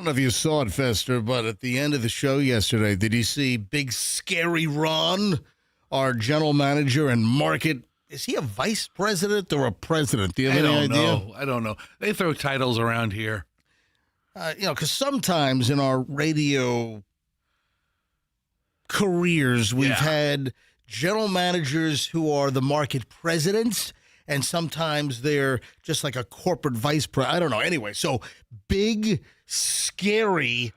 don't know if you saw it, Fester, but at the end of the show yesterday, did you see Big Scary Ron, our general manager and market? Is he a vice president or a president? Do you have any idea? I don't know. They throw titles around here. Because sometimes in our radio careers, we've had general managers who are the market presidents, and sometimes they're just like a corporate vice president. I don't know. Anyway, so Big Scary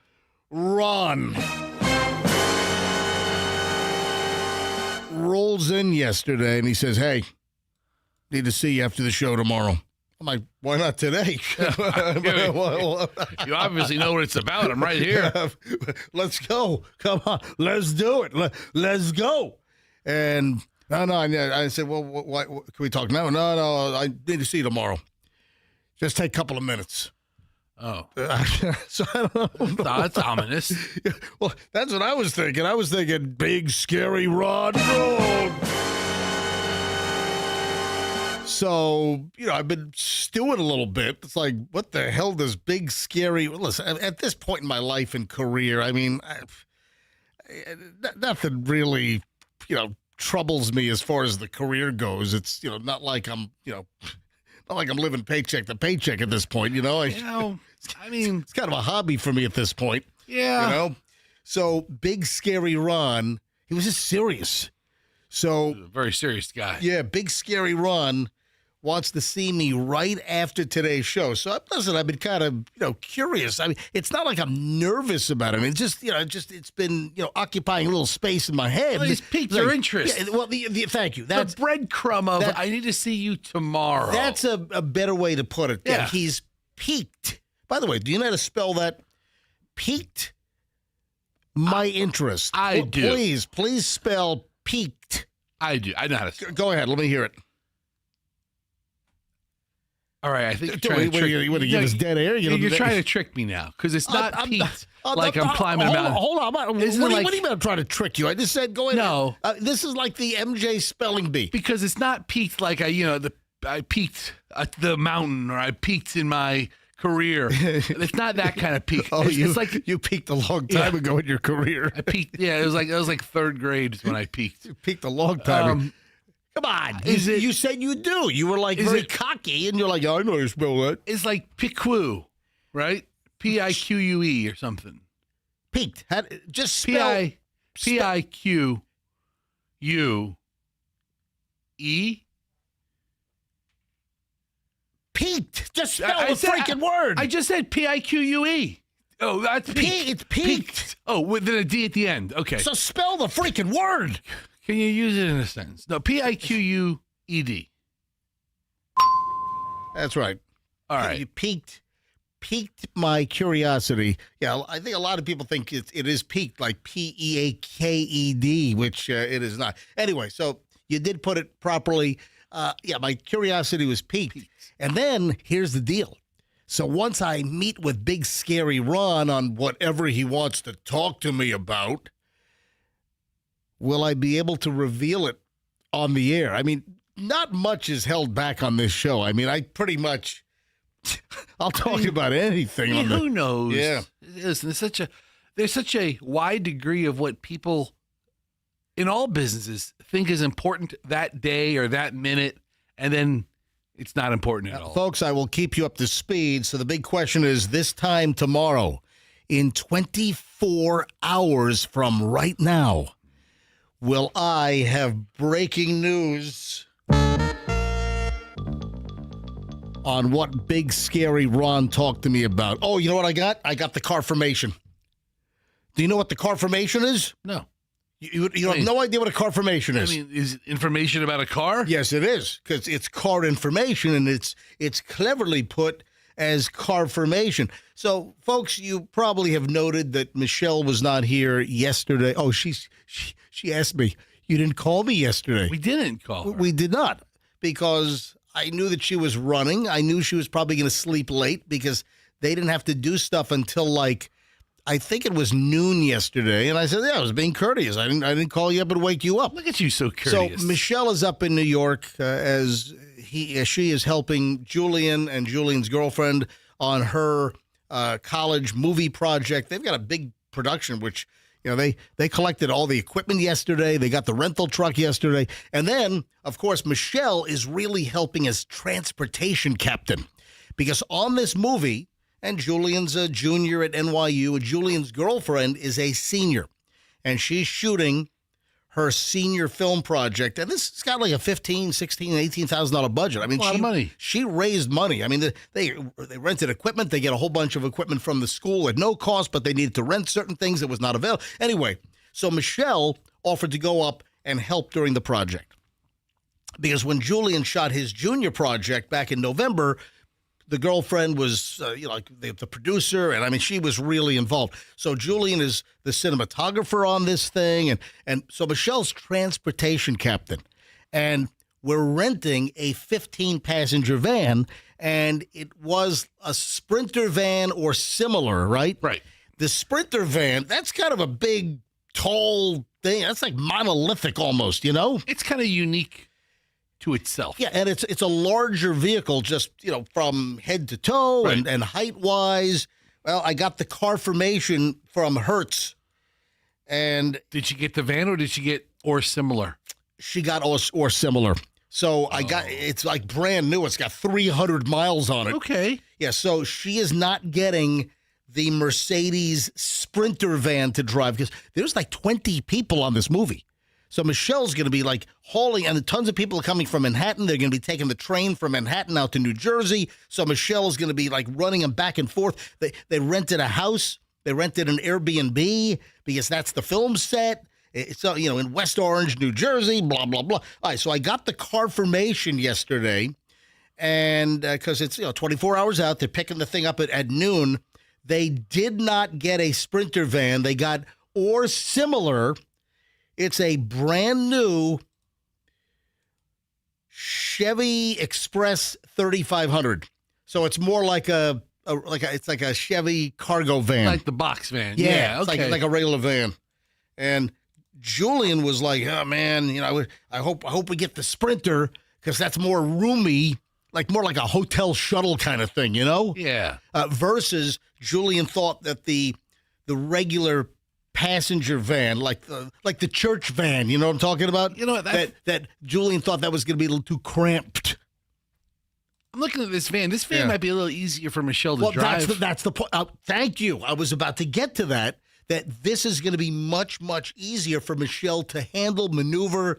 Ron rolls in yesterday, and he says, "Hey, need to see you after the show tomorrow." I'm like, why not today? You obviously know what it's about. I'm right here. Let's go. Come on. Let's do it. Let's go. And I said, well, what, can we talk now? No, I need to see you tomorrow. Just take a couple of minutes. Oh. So I don't know. That's ominous. Well, that's what I was thinking. I was thinking Big Scary Rod Road. So, I've been stewing a little bit. It's like, what the hell does Big Scary... Listen, at this point in my life and career, I mean, nothing really, troubles me as far as the career goes. It's, not like I'm, not like I'm living paycheck to paycheck at this point, it's kind of a hobby for me at this point. Yeah. So, Big Scary Ron, he was just serious. So... He's a very serious guy. Yeah, Big Scary Ron wants to see me right after today's show. So, listen, I've been kind of, curious. I mean, it's not like I'm nervous about it. It's just, it's been, occupying a little space in my head. Well, he's piqued your interest. Yeah, well, thank you. That's the breadcrumb of, I need to see you tomorrow. That's a better way to put it. Yeah. He's piqued. By the way, do you know how to spell that? Piqued my interest. I do. Please spell piqued. I do. I know how to. Go ahead. Let me hear it. All right. I think you want to give us dead air? You're trying to trick me now because it's not peaked like I'm climbing a mountain. Hold on. What do you mean I'm trying to trick you? I just said go ahead. No. This is like the MJ spelling bee. Because it's not peaked like I peaked at the mountain or I peaked in my career. It's not that kind of peak. It's like you peaked a long time ago in your career. I peaked. Yeah, it was like third grade when I peaked. You peaked a long time. Come on. You said you do. You were like very cocky, and you're like, I know how to spell that. It's like piqueux, right? Pique or something. Peaked. Just spell. Piquue. Peaked. Just spell the freaking word. I just said Pique. Oh, that's peaked. It's peaked. Oh, with a D at the end. Okay. So spell the freaking word. Can you use it in a sentence? No, Piqued. That's right. All right. You piqued my curiosity. Yeah, I think a lot of people think it is piqued, like Peaked, which it is not. Anyway, so you did put it properly. My curiosity was piqued. And then here's the deal. So once I meet with Big Scary Ron on whatever he wants to talk to me about, will I be able to reveal it on the air? I mean, not much is held back on this show. I mean, I pretty much, I'll talk about anything. Who knows? Yeah. Listen, there's such a wide degree of what people in all businesses think is important that day or that minute, and then it's not important at all. Folks, I will keep you up to speed. So the big question is this time tomorrow, in 24 hours from right now, will I have breaking news on what Big Scary Ron talked to me about? Oh, you know what I got? I got the car formation. Do you know what the car formation is? No. You have no idea what a car formation is. I mean, is information about a car? Yes, it is, because it's car information, and it's cleverly put as car formation. So, folks, you probably have noted that Michelle was not here yesterday. Oh, she asked me, you didn't call me yesterday. We didn't call her. We did not, because I knew that she was running. I knew she was probably going to sleep late because they didn't have to do stuff until I think it was noon yesterday, and I said, I was being courteous. I didn't call you up and wake you up. Look at you, so courteous. So Michelle is up in New York as she is helping Julian and Julian's girlfriend on her college movie project. They've got a big production, which, they collected all the equipment yesterday. They got the rental truck yesterday. And then, of course, Michelle is really helping as transportation captain because on this movie, and Julian's a junior at NYU, and Julian's girlfriend is a senior, and she's shooting her senior film project. And this has got like a $15,000, $16,000, $18,000 budget. I mean, a lot of money. She raised money. I mean, they rented equipment. They get a whole bunch of equipment from the school at no cost, but they needed to rent certain things that was not available. Anyway, so Michelle offered to go up and help during the project. Because when Julian shot his junior project back in November, the girlfriend was, the producer, and I mean, she was really involved. So Julian is the cinematographer on this thing, and so Michelle's transportation captain, and we're renting a 15-passenger van, and it was a Sprinter van or similar, right? Right. The Sprinter van, that's kind of a big, tall thing. That's like monolithic almost, It's kind of unique to itself. Yeah, and it's a larger vehicle just, from head to toe, right. and height-wise. Well, I got the car formation from Hertz. And did she get the van or did she get or similar? She got or similar. So I got, it's like brand new. It's got 300 miles on it. Okay. Yeah, so she is not getting the Mercedes Sprinter van to drive because there's like 20 people on this movie. So Michelle's going to be like hauling, and tons of people are coming from Manhattan. They're going to be taking the train from Manhattan out to New Jersey. So Michelle is going to be like running them back and forth. They rented a house. They rented an Airbnb because that's the film set. It's, in West Orange, New Jersey, blah, blah, blah. All right, so I got the car formation yesterday, and because it's 24 hours out, they're picking the thing up at noon. They did not get a Sprinter van. They got or similar. It's a brand new Chevy Express 3500. So it's more like it's like a Chevy cargo van. Like the box van. Yeah, okay. It's like a regular van. And Julian was like, "Oh man, I hope we get the Sprinter because that's more roomy, more like a hotel shuttle kind of thing, Yeah. Versus Julian thought that the regular passenger van, like the church van, you know what I'm talking about? That Julian thought that was going to be a little too cramped. I'm looking at this van. This van might be a little easier for Michelle to drive. That's the point. Thank you. I was about to get to that this is going to be much, much easier for Michelle to handle, maneuver,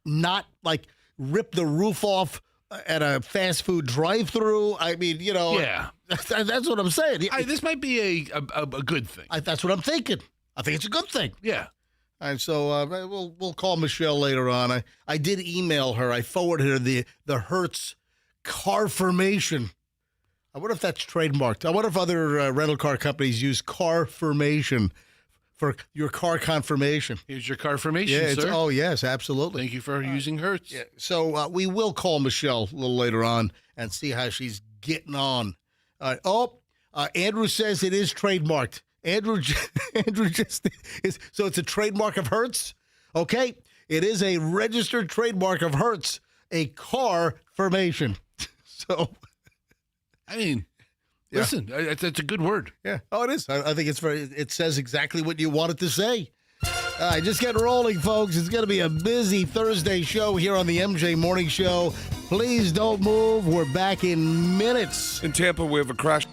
not like rip the roof off at a fast food drive-through. I mean, Yeah. That's what I'm saying. This might be a good thing. That's what I'm thinking. I think it's a good thing. Yeah. And so we'll call Michelle later on. I did email her. I forwarded her the Hertz car formation. I wonder if that's trademarked. I wonder if other rental car companies use car formation for your car confirmation. Here's your car formation, sir. Oh, yes, absolutely. Thank you for using Hertz. Yeah. So we will call Michelle a little later on and see how she's getting on. Andrew says it is trademarked. Andrew just is. So it's a trademark of Hertz. Okay. It is a registered trademark of Hertz, a car formation. So, I mean, listen, it's a good word. Yeah. Oh, it is. I think it says exactly what you want it to say. Just get rolling, folks. It's going to be a busy Thursday show here on the MJ Morning Show. Please don't move. We're back in minutes. In Tampa, we have a crash.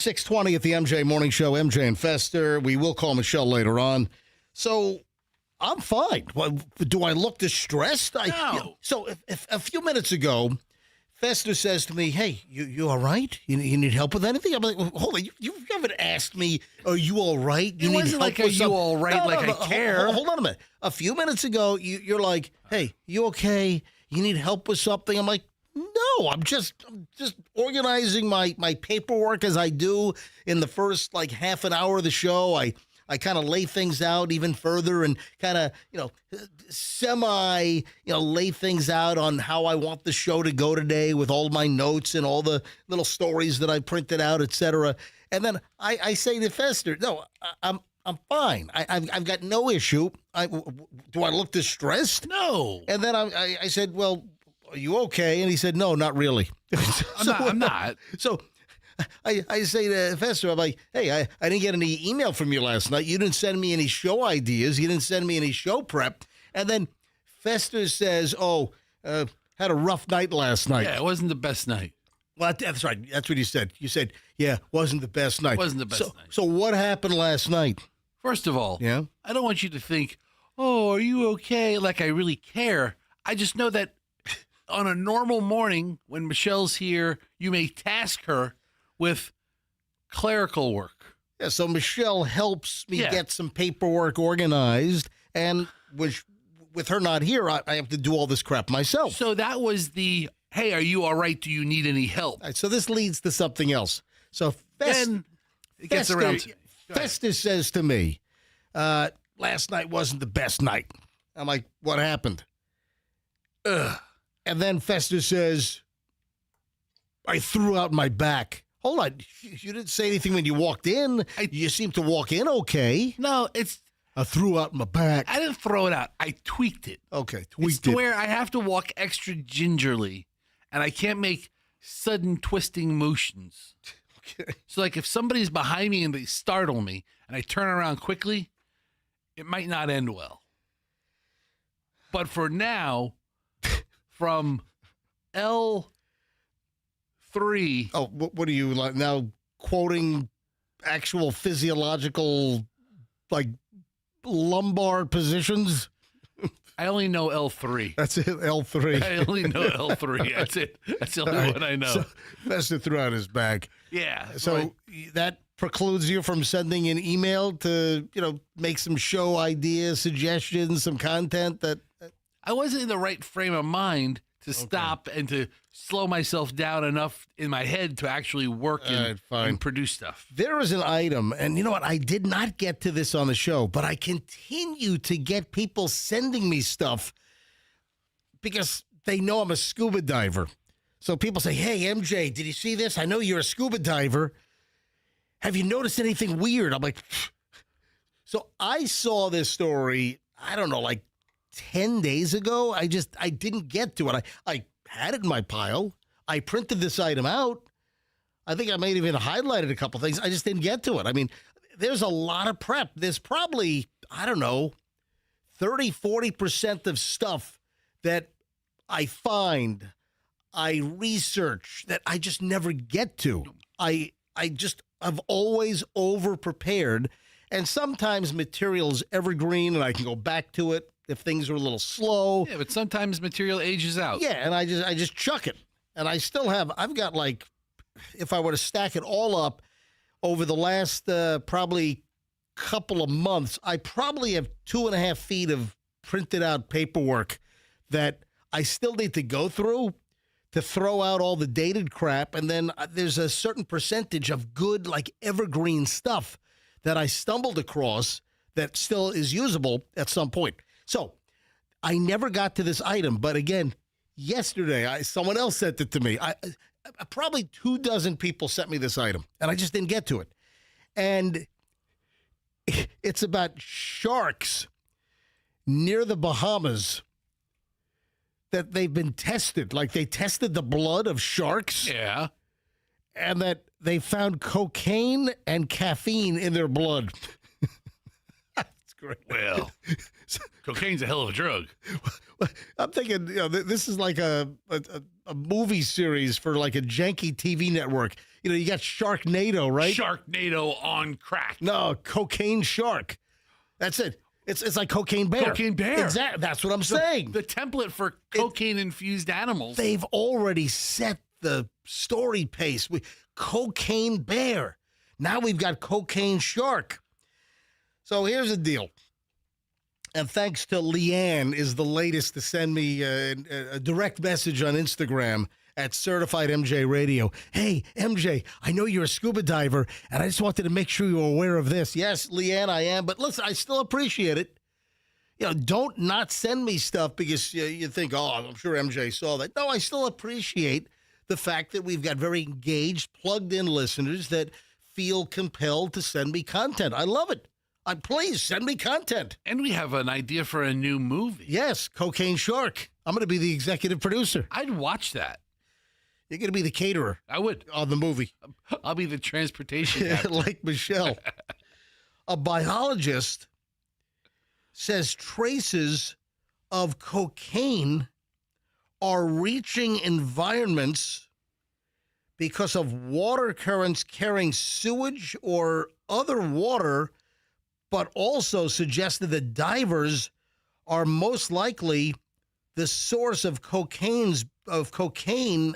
6:20 at the MJ Morning Show. MJ and Fester. We will call Michelle later on. So I'm fine. Do I look distressed? No. So if a few minutes ago, Fester says to me, "Hey, you all right? You need help with anything?" I'm like, well, "Hold on, you haven't asked me, are you all right? You It need wasn't help like, with are you all right? Like I care. Hold on a minute. A few minutes ago, you're like, "Hey, you okay? You need help with something?" I'm like, "No, I'm just organizing my paperwork as I do in the first like half an hour of the show. I kind of lay things out even further and kind of, lay things out on how I want the show to go today with all my notes and all the little stories that I printed out, etc. And then I say to Fester, "No, I'm fine. I've got no issue. Do I look distressed?" No. And then I said, "Well, are you okay?" And he said, "No, not really." I'm not. So I say to Fester, I'm like, "Hey, I didn't get any email from you last night. You didn't send me any show ideas. You didn't send me any show prep." And then Fester says, "Oh, had a rough night last night." Yeah, it wasn't the best night. Well, that's right. That's what you said. You said, "Yeah, wasn't the best night." Wasn't the best night. So what happened last night? First of all, Yeah. I don't want you to think, "Oh, are you okay?" Like I really care. I just know that on a normal morning when Michelle's here, you may task her with clerical work. Yeah, so Michelle helps me Yeah. get some paperwork organized, and with her not here, I have to do all this crap myself. So that was the, "Hey, are you all right? Do you need any help?" All right, so this leads to something else. So Then it gets around to. Festus says to me, "Last night wasn't the best night." I'm like, "What happened?" Ugh. And then Festus says, "I threw out my back." Hold on. You didn't say anything when you walked in. You seemed to walk in okay. No, I threw out my back. I didn't throw it out. I tweaked it. Okay, It's tweaked to it. where I have to walk extra gingerly, and I can't make sudden twisting motions. Okay. So, like, if somebody's behind me and they startle me, and I turn around quickly, it might not end well. But for now, from L3, Oh, what are you like now quoting actual physiological, like lumbar positions? I only know L3. That's it, L3. I only know L3. That's it. That's the only All right, one I know. So Fester threw out his back. Yeah. So that precludes you from sending an email to, make some show ideas, suggestions, some content that. I wasn't in the right frame of mind to stop and to slow myself down enough in my head to actually work and produce stuff. There is an item, and you know what? I did not get to this on the show, but I continue to get people sending me stuff because they know I'm a scuba diver. So people say, "Hey, MJ, did you see this? I know you're a scuba diver. Have you noticed anything weird?" I'm like, so I saw this story, I don't know, like 10 days ago. I didn't get to it. I had it in my pile. I printed this item out. I think I may have even highlighted a couple things. I just didn't get to it. I mean, there's a lot of prep. There's probably, I don't know, 30, 40% of stuff that I find, I research that I just never get to. I've always over-prepared, and sometimes material's evergreen and I can go back to it if things are a little slow. Yeah, but sometimes material ages out. Yeah, and I just chuck it. And I've got like, if I were to stack it all up over the last probably couple of months, I probably have 2.5 feet of printed out paperwork that I still need to go through to throw out all the dated crap. And then there's a certain percentage of good, like evergreen stuff that I stumbled across that still is usable at some point. So I never got to this item, but again, yesterday someone else sent it to me. Probably 24 people sent me this item, and I just didn't get to it. And it's about sharks near the Bahamas that they've been tested. Like they tested the blood of sharks. Yeah. And that they found cocaine and caffeine in their blood. That's great. Well, cocaine's a hell of a drug. I'm thinking, this is like a movie series for like a janky TV network. You got Sharknado, right? Sharknado on crack. No, Cocaine Shark. That's it. It's like Cocaine Bear. Cocaine Bear. Exactly. That's what I'm saying. The template for cocaine-infused animals. They've already set the story pace. Cocaine Bear. Now we've got Cocaine Shark. So here's the deal. And thanks to Leanne is the latest to send me a direct message on Instagram at Certified MJ Radio. Hey, MJ, I know you're a scuba diver, and I just wanted to make sure you were aware of this. Yes, Leanne, I am. But listen, I still appreciate it. Don't not send me stuff because you think, oh, I'm sure MJ saw that. No, I still appreciate the fact that we've got very engaged, plugged-in listeners that feel compelled to send me content. I love it. Please send me content. And we have an idea for a new movie. Yes, Cocaine Shark. I'm going to be the executive producer. I'd watch that. You're going to be the caterer. I would. On the movie. I'll be the transportation captain. Like Michelle. A biologist says traces of cocaine are reaching environments because of water currents carrying sewage or other water, but also suggested that divers are most likely the source of cocaine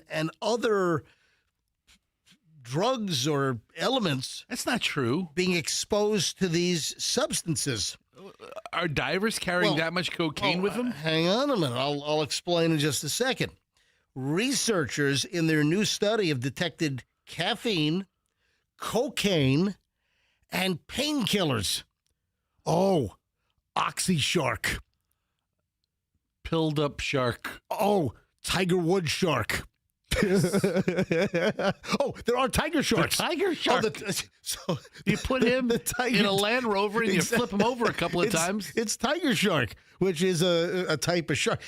and other drugs or elements. That's not true. Being exposed to these substances. Are divers carrying that much cocaine with them? Hang on a minute. I'll explain in just a second. Researchers in their new study have detected caffeine, cocaine, and painkillers. Oh, oxy-shark. Pilled up shark. Oh, tiger wood shark. Oh, there are tiger sharks. The tiger shark. So you put him in a Land Rover and you flip him over a couple of times. It's tiger shark, which is a type of shark.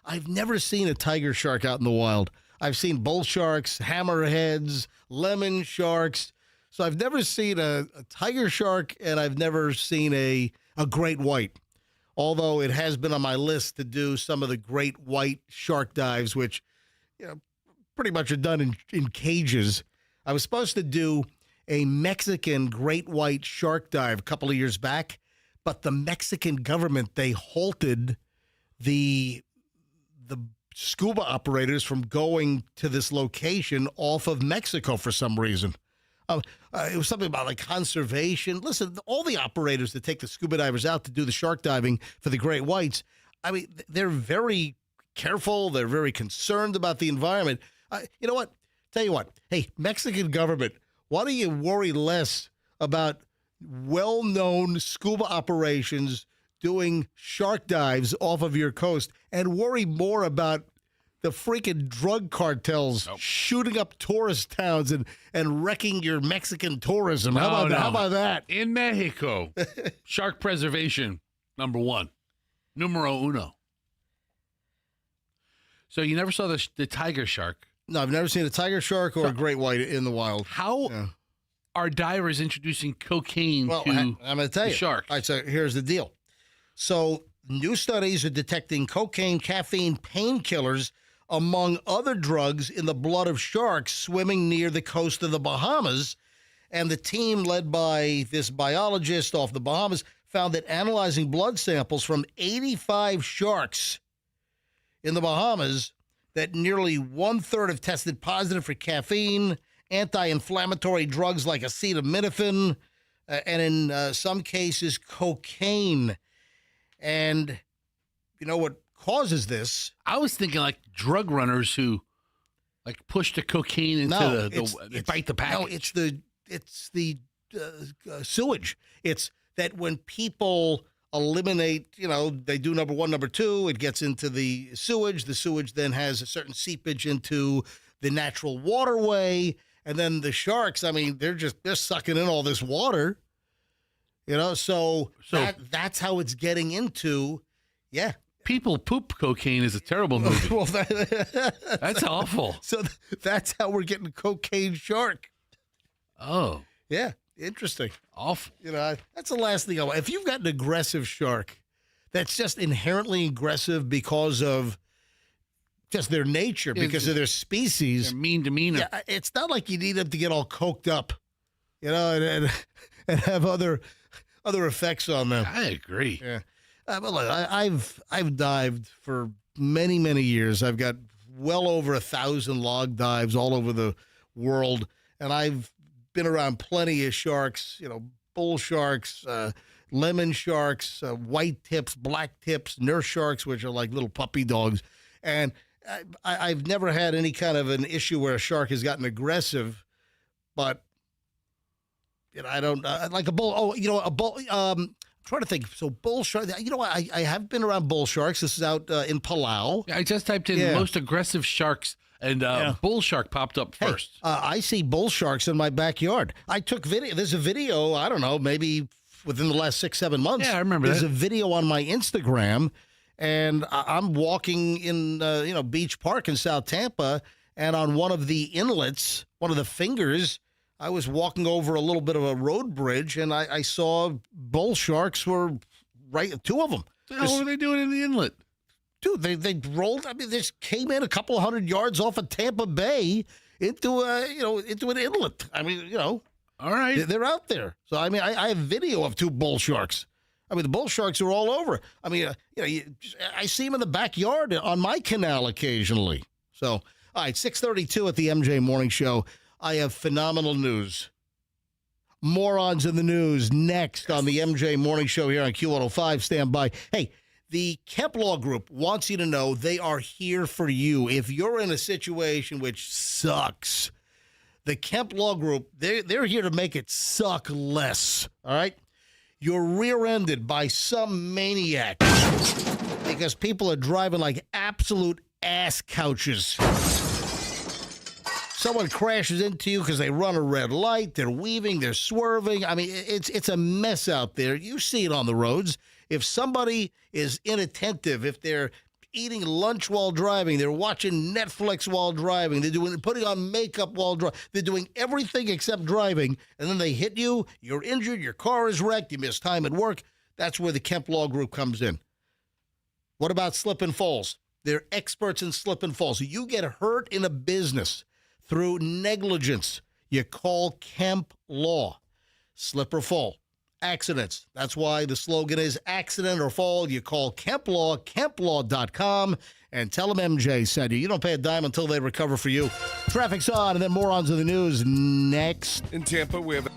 I've never seen a tiger shark out in the wild. I've seen bull sharks, hammerheads, lemon sharks. So I've never seen a tiger shark, and I've never seen a great white. Although it has been on my list to do some of the great white shark dives, which, pretty much are done in cages. I was supposed to do a Mexican great white shark dive a couple of years back, but the Mexican government, they halted the scuba operators from going to this location off of Mexico for some reason. It was something about like conservation. Listen, all the operators that take the scuba divers out to do the shark diving for the great whites, I mean, they're very careful. They're very concerned about the environment. You know what? Tell you what. Hey, Mexican government, why don't you worry less about well-known scuba operations doing shark dives off of your coast and worry more about the freaking drug cartels shooting up tourist towns and wrecking your Mexican tourism. How about that? In Mexico, shark preservation, number one. Numero uno. So you never saw the tiger shark? No, I've never seen a tiger shark or a great white in the wild. How are divers introducing cocaine to I'm going to tell you. Sharks? All right, so here's the deal. So new studies are detecting cocaine, caffeine, painkillers, among other drugs in the blood of sharks swimming near the coast of the Bahamas. And the team led by this biologist off the Bahamas found that analyzing blood samples from 85 sharks in the Bahamas, that nearly one-third have tested positive for caffeine, anti-inflammatory drugs like acetaminophen, and in some cases, cocaine. And you know what causes this? I was thinking like drug runners who like push the cocaine into they bite the package. No, it's the sewage. It's that when people eliminate, they do number one, number two, it gets into the sewage. The sewage then has a certain seepage into the natural waterway. And then the sharks, I mean, they're sucking in all this water, so that's how it's getting into, People poop cocaine is a terrible movie. Well, that's awful. So that's how we're getting Cocaine Shark. Oh. Yeah. Interesting. Awful. That's the last thing I want. If you've got an aggressive shark that's just inherently aggressive because of just their nature, because of their species. Their mean demeanor. Yeah, it's not like you need them to get all coked up, and have other other effects on them. I agree. Yeah. But look, I've dived for many, many years. I've got well over 1,000 log dives all over the world, and I've been around plenty of sharks, bull sharks, lemon sharks, white tips, black tips, nurse sharks, which are like little puppy dogs. And I've never had any kind of an issue where a shark has gotten aggressive, but I don't like a bull. Oh, a bull. I'm trying to think. So bull shark. I have been around bull sharks. This is out in Palau. I just typed in most aggressive sharks, and bull shark popped up first. I see bull sharks in my backyard. I took video. There's a video. I don't know, maybe within the last 6-7 months. Yeah, I remember There's that. a video on my Instagram, and I'm walking in Beach Park in South Tampa, and on one of the inlets, one of the fingers, I was walking over a little bit of a road bridge, and I saw bull sharks were two of them. What the hell were they doing in the inlet? Dude, they rolled. I mean, they just came in a couple of 100 yards off of Tampa Bay into an inlet. I mean, All right. they're out there. So I mean, I have video of two bull sharks. I mean, the bull sharks are all over. I mean, I see them in the backyard on my canal occasionally. So, all right, 6:32 at the MJ Morning Show. I have phenomenal news. Morons in the news next on the MJ Morning Show here on Q105. Stand by. Hey, the Kemp Law Group wants you to know they are here for you. If you're in a situation which sucks, the Kemp Law Group, they're here to make it suck less. All right? You're rear-ended by some maniac because people are driving like absolute ass couches. Someone crashes into you because they run a red light, they're weaving, they're swerving. I mean, it's a mess out there. You see it on the roads. If somebody is inattentive, if they're eating lunch while driving, they're watching Netflix while driving, putting on makeup while driving, they're doing everything except driving, and then they hit you, you're injured, your car is wrecked, you miss time at work, that's where the Kemp Law Group comes in. What about slip and falls? They're experts in slip and falls. So you get hurt in a business through negligence, you call Kemp Law. Slip or fall. Accidents. That's why the slogan is accident or fall. You call Kemp Law, kemplaw.com, and tell them MJ sent you. You don't pay a dime until they recover for you. Traffic's on, and then morons of the news next. In Tampa, we have...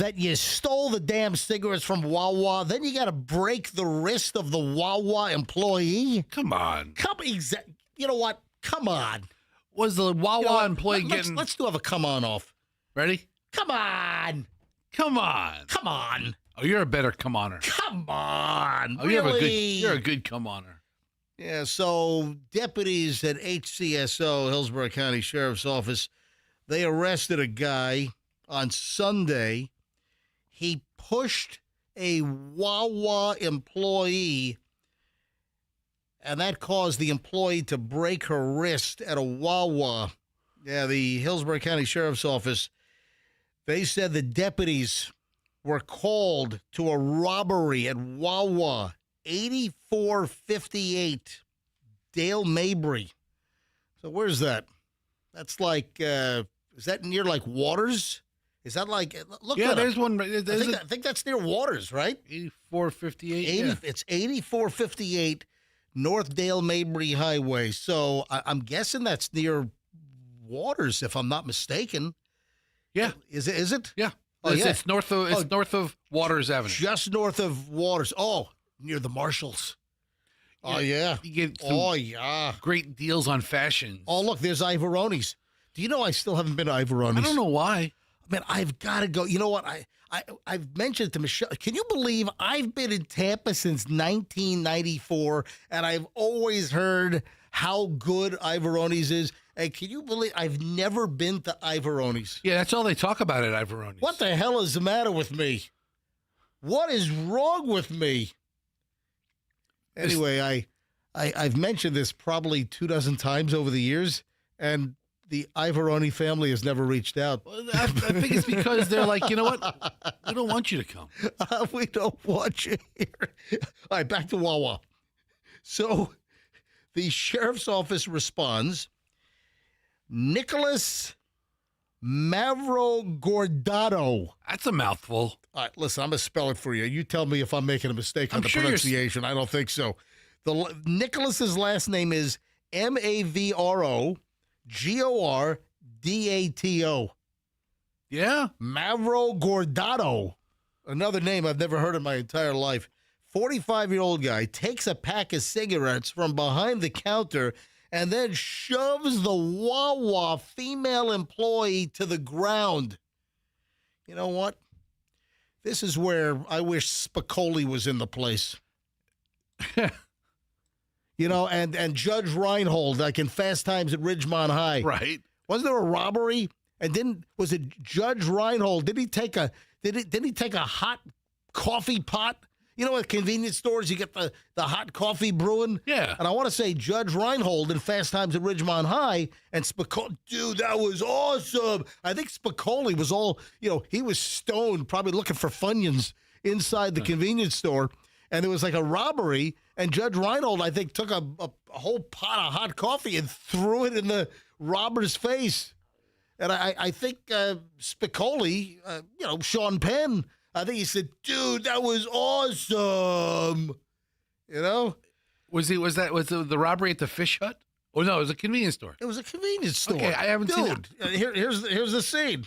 that you stole the damn cigarettes from Wawa, then you got to break the wrist of the Wawa employee? Come on. You know what? Come on. Was the Wawa employee getting... Let's do have a come on off. Ready? Come on. Come on. Come on. Oh, you're a better come oner. Come on. Oh, really? You're a good come oner. Yeah, so deputies at HCSO, Hillsborough County Sheriff's Office, they arrested a guy on Sunday. He pushed a Wawa employee, and that caused the employee to break her wrist at a Wawa. Yeah, the Hillsborough County Sheriff's Office, they said the deputies were called to a robbery at Wawa, 8458 Dale Mabry. So where's that? That's like, is that near like Waters? Is that like, look yeah, at there's it. one. I think that's near Waters, right? 8458. It's 8458 North Dale Mabry Highway. So I'm guessing that's near Waters, if I'm not mistaken. Yeah. Is it? Yeah. Oh, yeah. It's north of Waters Avenue. Just north of Waters. Oh, near the Marshalls. Oh, yeah. You get some yeah. great deals on fashions. Oh, look, there's Ivaroni's. Do you know I still haven't been to Ivaroni's? I don't know why. Man, I've got to go. You know what? I've mentioned to Michelle. Can you believe I've been in Tampa since 1994, and I've always heard how good Ivaroni's is. And can you believe I've never been to Ivaroni's? Yeah, that's all they talk about at Ivaroni's. What the hell is the matter with me? What is wrong with me? Anyway, I've mentioned this probably 24 times over the years, and the Ivaroni family has never reached out. Well, I think it's because they're like, you know what? We don't want you to come. We don't want you here. All right, back to Wawa. So the sheriff's office responds, Nicholas Mavrogordato. That's a mouthful. All right, listen, I'm going to spell it for you. You tell me if I'm making a mistake on the pronunciation. I don't think so. Nicholas's last name is Mavrogordato. Yeah. Mavrogordato. Another name I've never heard in my entire life. 45-year-old guy takes a pack of cigarettes from behind the counter and then shoves the Wawa female employee to the ground. You know what? This is where I wish Spicoli was in the place. You know, and Judge Reinhold, like in Fast Times at Ridgemont High. Right. Wasn't there a robbery? And was it Judge Reinhold? Did he take a hot coffee pot? You know, at convenience stores, you get the hot coffee brewing? Yeah. And I want to say Judge Reinhold in Fast Times at Ridgemont High and Spicoli. Dude, that was awesome. I think Spicoli was all, he was stoned, probably looking for Funyuns inside the convenience store. And there was like a robbery. And Judge Reinhold, I think, took a whole pot of hot coffee and threw it in the robber's face. And I think Spicoli, Sean Penn, I think he said, dude, that was awesome. Was the robbery at the fish hut? Oh, no, it was a convenience store. It was a convenience store. Okay, I haven't seen it. Here's the scene.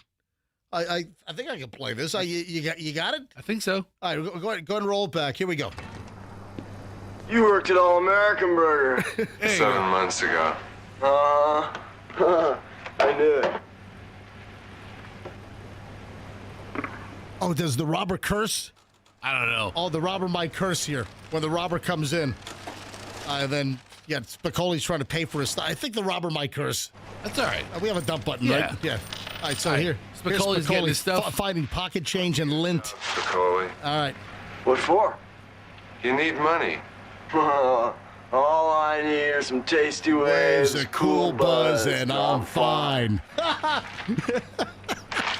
I think I can play this. You got it? I think so. All right, go ahead and roll it back. Here we go. You worked at All American Burger. 7 months ago. I knew it. Oh, does the robber curse? I don't know. Oh, the robber might curse here when the robber comes in. Then, Spicoli's trying to pay for his stuff. I think the robber might curse. That's all right. We have a dump button, Yeah. right? Yeah. All right, so here's Spicoli's getting his stuff. Finding pocket change and lint. Spicoli, All right. What for? you need money. All I need are some tasty waves, There's a cool buzz, and I'm fine.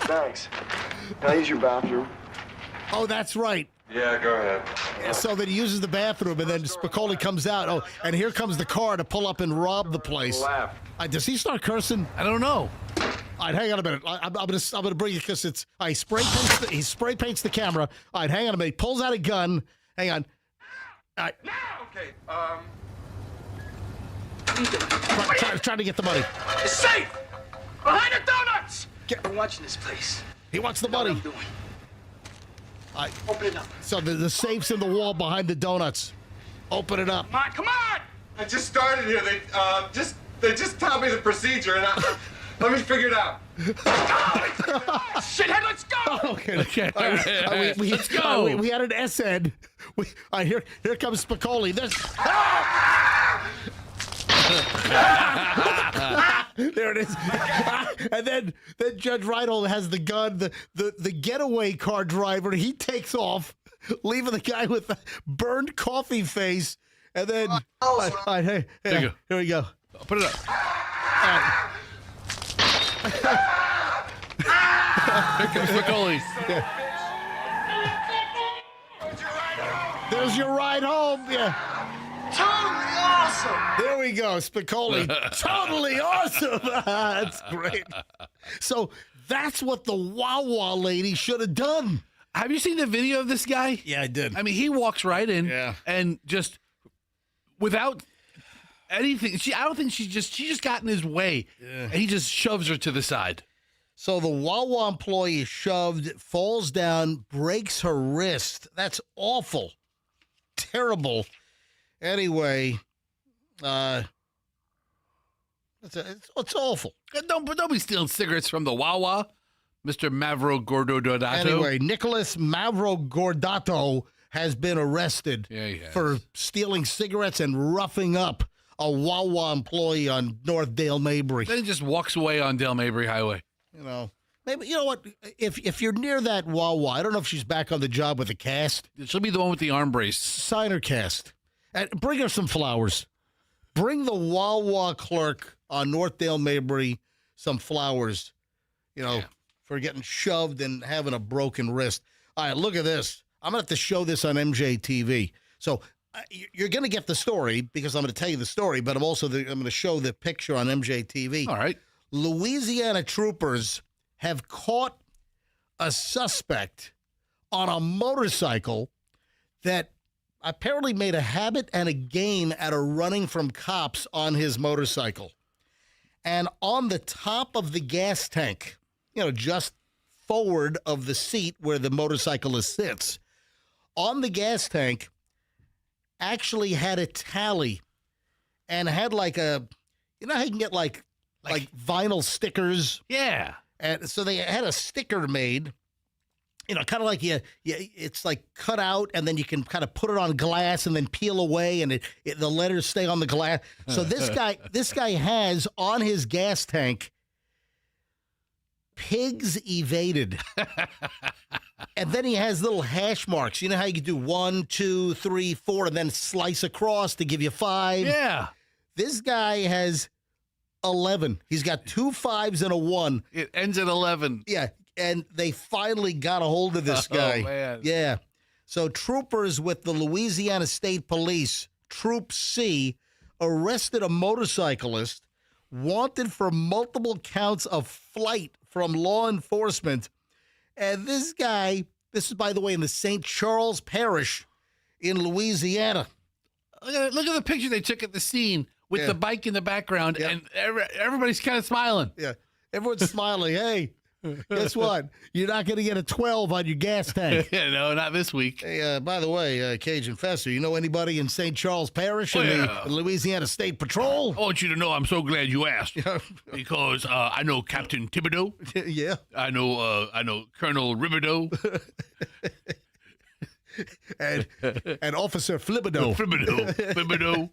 Thanks. Can I use your bathroom? Oh, that's right. Yeah, go ahead. So that he uses the bathroom, and then Spicoli comes out. Oh, and here comes the car to pull up and rob the place. Left. Does he start cursing? I don't know. All right, hang on a minute. I'm gonna bring it because it's. He spray paints the camera. All right, hang on a minute. He pulls out a gun. Hang on. All right. Okay, Trying to get the money. It's safe! Behind the donuts! I'm watching this place. He wants the Know what money. I'm doing. All right. Open it up. So the safe's in the wall behind the donuts. Open it up. Come on! I just started here. They just taught me the procedure, and let me figure it out. Shithead, let's go! Okay. All right. Let's go. We had an S-Ed. Here comes Spicoli. There it is. And then Judge Reinhold has the gun. The getaway car driver, he takes off, leaving the guy with the burned coffee face. And then, here we go. Put it up. Here comes Spicoli. There's your ride home. Yeah. Totally awesome! There we go, Spicoli. Totally awesome. That's great. So that's what the Wawa lady should have done. Have you seen the video of this guy? Yeah, I did. I mean, he walks right in and just without anything. I don't think she just got in his way, and he just shoves her to the side. So the Wawa employee is shoved, falls down, breaks her wrist. That's awful. Terrible. Anyway, it's awful. Don't be stealing cigarettes from the Wawa, Mr. Mavrogordato. Anyway, Nicholas Mavrogordato has been arrested for stealing cigarettes and roughing up a Wawa employee on North Dale Mabry. Then he just walks away on Dale Mabry Highway. Maybe, you know what? If you're near that Wawa, I don't know if she's back on the job with the cast. She'll be the one with the arm brace. Sign her cast. And bring her some flowers. Bring the Wawa clerk on North Dale Mabry some flowers, for getting shoved and having a broken wrist. All right, look at this. I'm going to have to show this on MJTV. So you're going to get the story because I'm going to tell you the story, but I'm going to show the picture on MJTV. All right. Louisiana troopers have caught a suspect on a motorcycle that apparently made a habit and a gain out of running from cops on his motorcycle. And on the top of the gas tank, just forward of the seat where the motorcyclist sits, on the gas tank actually had a tally and had like how you can get like vinyl stickers. Yeah. And so they had a sticker made, kind of like it's like cut out, and then you can kind of put it on glass and then peel away, and the letters stay on the glass. So this guy has on his gas tank, pigs evaded. And then he has little hash marks. You know how you can do 1, 2, 3, 4, and then slice across to give you 5? Yeah. This guy has 11. He's got 2 5s and a 1. It ends at 11. Yeah. And they finally got a hold of this guy. Oh, man. Yeah. So troopers with the Louisiana State Police, Troop C, arrested a motorcyclist wanted for multiple counts of flight from law enforcement. And this guy, this is, by the way, in the St. Charles Parish in Louisiana. Look at the picture they took at the scene with the bike in the background, and everybody's kind of smiling. Yeah. Everyone's smiling. Hey. Guess what? You're not going to get a 12 on your gas tank. No, not this week. Hey, by the way, Cajun Fester, you know anybody in St. Charles Parish in the Louisiana State Patrol? I want you to know I'm so glad you asked because I know Captain Thibodeau. Yeah. I know Colonel Ribideau. and Officer Flibideau. Flibideau.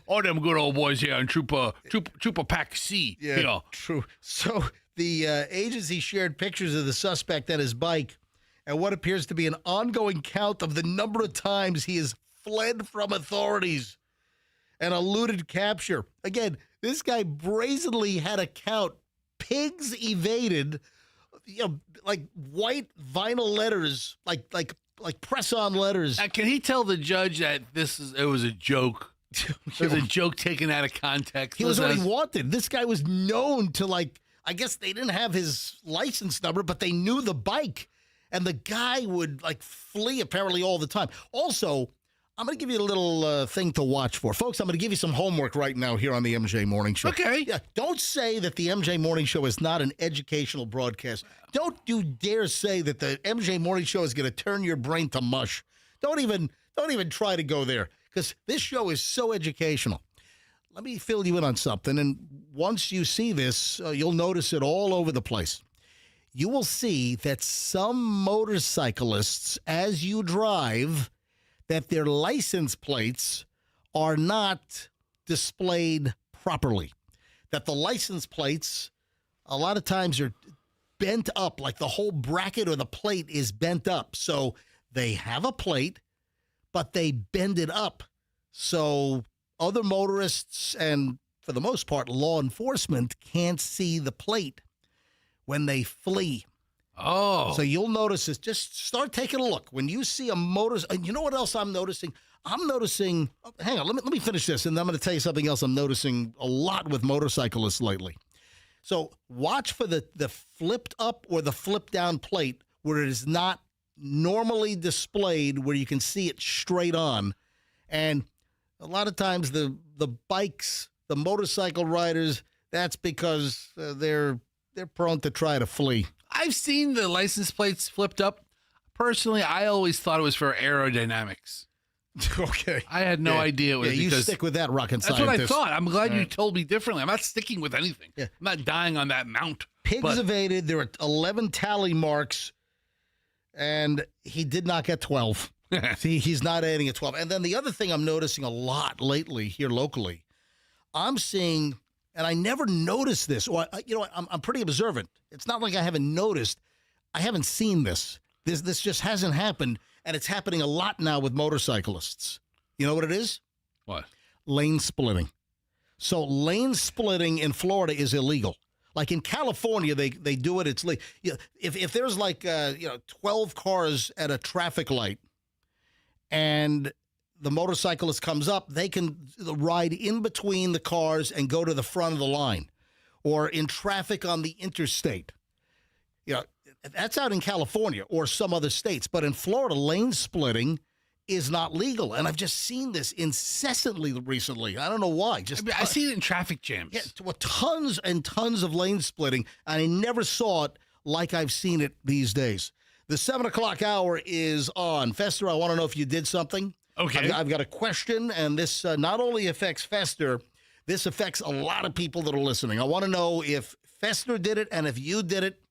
All them good old boys here in Trooper Pack C. Yeah, true. So the agency shared pictures of the suspect and his bike and what appears to be an ongoing count of the number of times he has fled from authorities and eluded capture. Again, this guy brazenly had a count. Pigs evaded, like white vinyl letters, like press-on letters. Can he tell the judge that it was a joke? It was a joke taken out of context. He was already wanted. This guy was known to, I guess they didn't have his license number, but they knew the bike. And the guy would, flee apparently all the time. Also, I'm going to give you a little thing to watch for. Folks, I'm going to give you some homework right now here on the MJ Morning Show. Okay. Yeah, don't say that the MJ Morning Show is not an educational broadcast. Don't you dare say that the MJ Morning Show is going to turn your brain to mush. Don't even try to go there, because this show is so educational. Let me fill you in on something, and once you see this, you'll notice it all over the place. You will see that some motorcyclists, as you drive, that their license plates are not displayed properly. That the license plates, a lot of times, are bent up, like the whole bracket or the plate is bent up. So they have a plate, but they bend it up. So other motorists and, for the most part, law enforcement can't see the plate when they flee. Oh. So you'll notice this. Just start taking a look. When you see a motor, and you know what else I'm noticing? Hang on, let me finish this, and then I'm going to tell you something else I'm noticing a lot with motorcyclists lately. So watch for the flipped up or the flipped down plate where it is not normally displayed, where you can see it straight on. And a lot of times the bikes, the motorcycle riders, that's because they're prone to try to flee. I've seen the license plates flipped up. Personally, I always thought it was for aerodynamics. Okay. I had no idea it was you because stick with that, rocket that's scientist. what I thought. I'm glad you told me differently. I'm not sticking with anything. Yeah. I'm not dying on that mount. Pigs evaded. There are 11 tally marks, and he did not get 12. See, he's not adding a 12. And then the other thing I'm noticing a lot lately here locally, I'm seeing, and I never noticed this, or I'm pretty observant. It's not like I haven't noticed. I haven't seen this. This just hasn't happened, and it's happening a lot now with motorcyclists. You know what it is? What? Lane splitting. So lane splitting in Florida is illegal. Like in California, they do it. It's legal. If there's 12 cars at a traffic light, and the motorcyclist comes up, they can ride in between the cars and go to the front of the line, or in traffic on the interstate. You know, that's out in California or some other states. But in Florida, lane splitting is not legal. And I've just seen this incessantly recently. I don't know why. I see it in traffic jams. Yeah, tons and tons of lane splitting. And I never saw it like I've seen it these days. The 7 o'clock hour is on. Fester, I want to know if you did something. Okay. I've got a question, and this not only affects Fester, this affects a lot of people that are listening. I want to know if Fester did it and if you did it.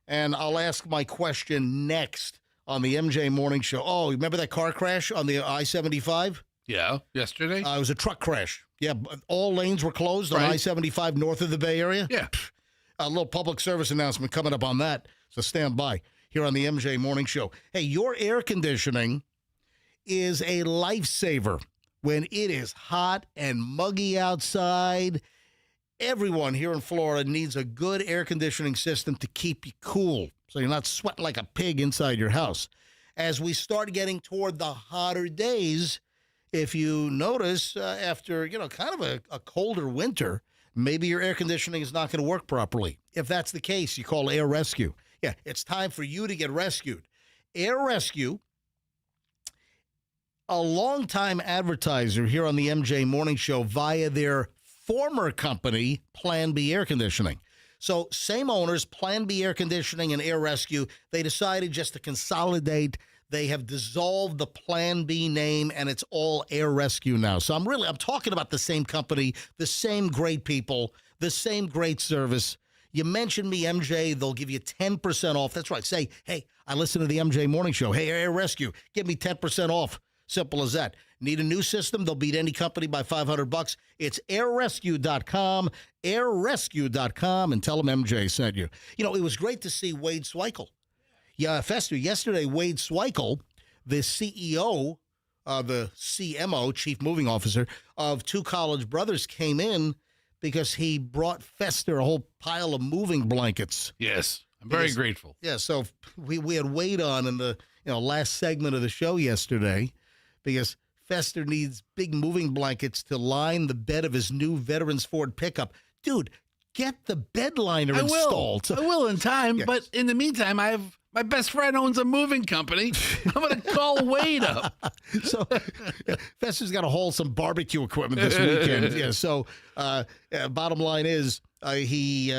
And I'll ask my question next on the MJ Morning Show. Oh, remember that car crash on the I-75? Yeah, yesterday. It was a truck crash. Yeah, all lanes were closed on Right. I-75 north of the Bay Area. Yeah. A little public service announcement coming up on that, so stand by here on the MJ Morning Show. Hey, your air conditioning is a lifesaver when it is hot and muggy outside. Everyone here in Florida needs a good air conditioning system to keep you cool so you're not sweating like a pig inside your house. As we start getting toward the hotter days, if you notice after, kind of a colder winter, maybe your air conditioning is not going to work properly. If that's the case, you call Air Rescue. Yeah, it's time for you to get rescued. Air Rescue, a longtime advertiser here on the MJ Morning Show via their former company, Plan B Air Conditioning. So same owners, Plan B Air Conditioning and Air Rescue, they decided just to consolidate. They have dissolved the Plan B name, and it's all Air Rescue now. So I'm talking about the same company, the same great people, the same great service. You mention me, MJ, they'll give you 10% off. That's right. Say, hey, I listen to the MJ Morning Show. Hey, Air Rescue, give me 10% off. Simple as that. Need a new system? They'll beat any company by $500. It's airrescue.com, airrescue.com, and tell them MJ sent you. You know, it was great to see Wade Sweikel. Yeah, Fester, yesterday, Wade Sweikel, the CEO, the CMO, Chief Moving Officer, of Two College Brothers, came in because he brought Fester a whole pile of moving blankets. Yes, I'm very grateful. Yeah, so we had Wade on in the last segment of the show yesterday because Fester needs big moving blankets to line the bed of his new Veterans Ford pickup. Dude, get the bed liner installed. I will in time, but in the meantime, my best friend owns a moving company. I'm going to call Wade up. So Fester's got to haul some barbecue equipment this weekend. Yeah. So bottom line is he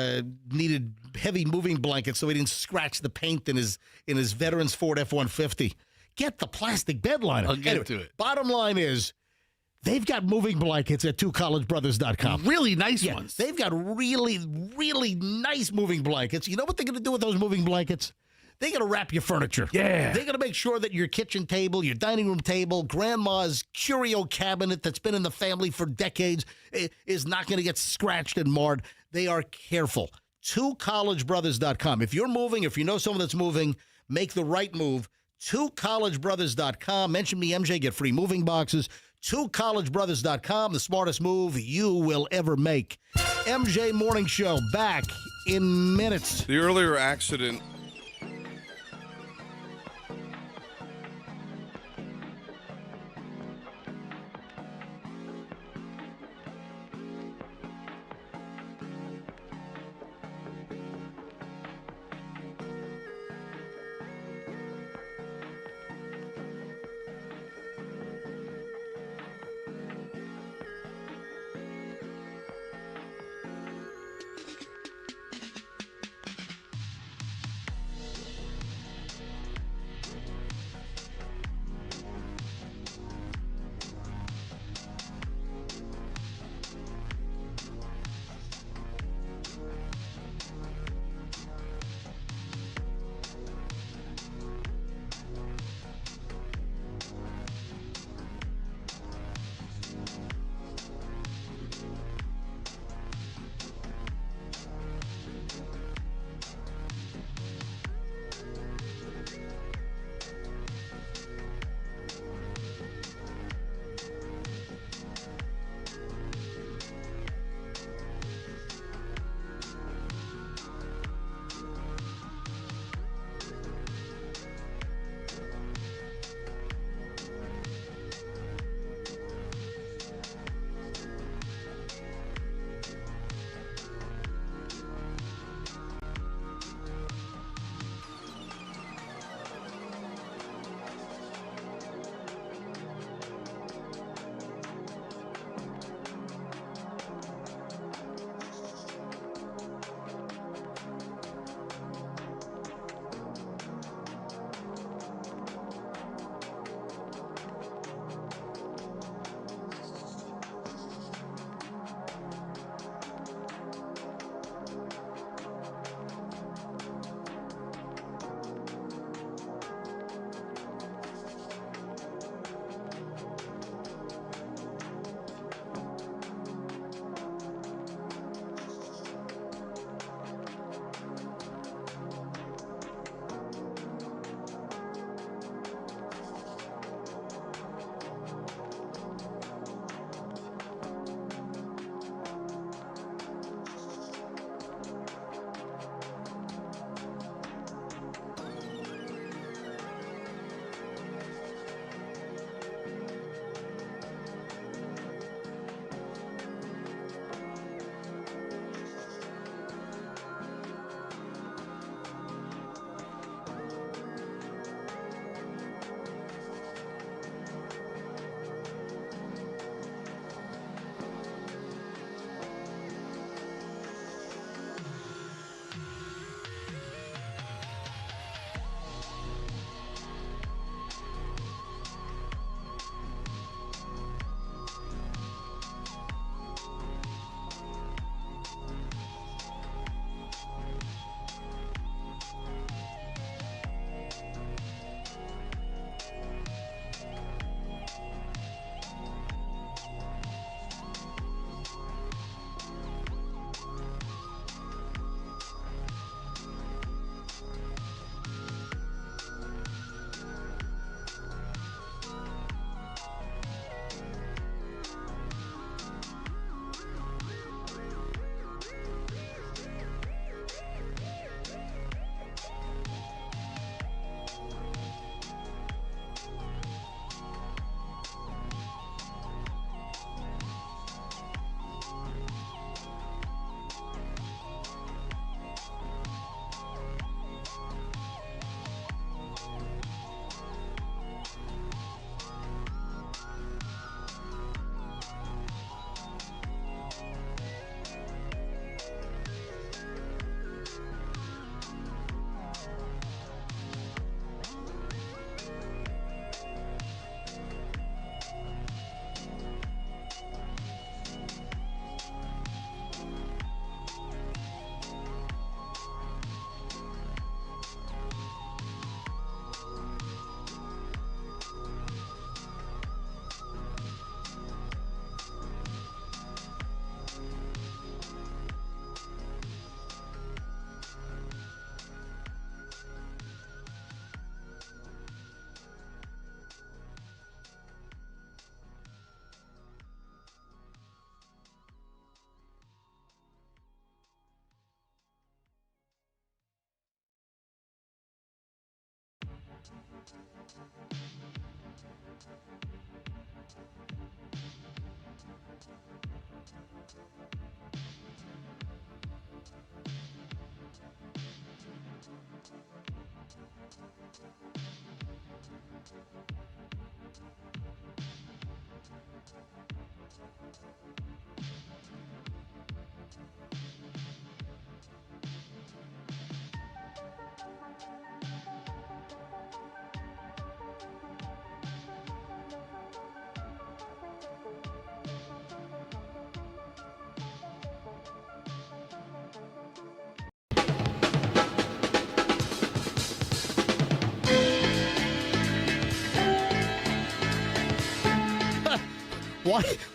needed heavy moving blankets so he didn't scratch the paint in his Veterans Ford F-150. Get the plastic bed liner. I'll get to it. Bottom line is they've got moving blankets at twocollegebrothers.com. Really nice ones. They've got really, really nice moving blankets. You know what they're going to do with those moving blankets? They're going to wrap your furniture. Yeah. They're going to make sure that your kitchen table, your dining room table, grandma's curio cabinet that's been in the family for decades is not going to get scratched and marred. They are careful. TwoCollegeBrothers.com. If you're moving, if you know someone that's moving, make the right move. TwoCollegeBrothers.com. Mention me, MJ, get free moving boxes. TwoCollegeBrothers.com, the smartest move you will ever make. MJ Morning Show back in minutes. The earlier accident.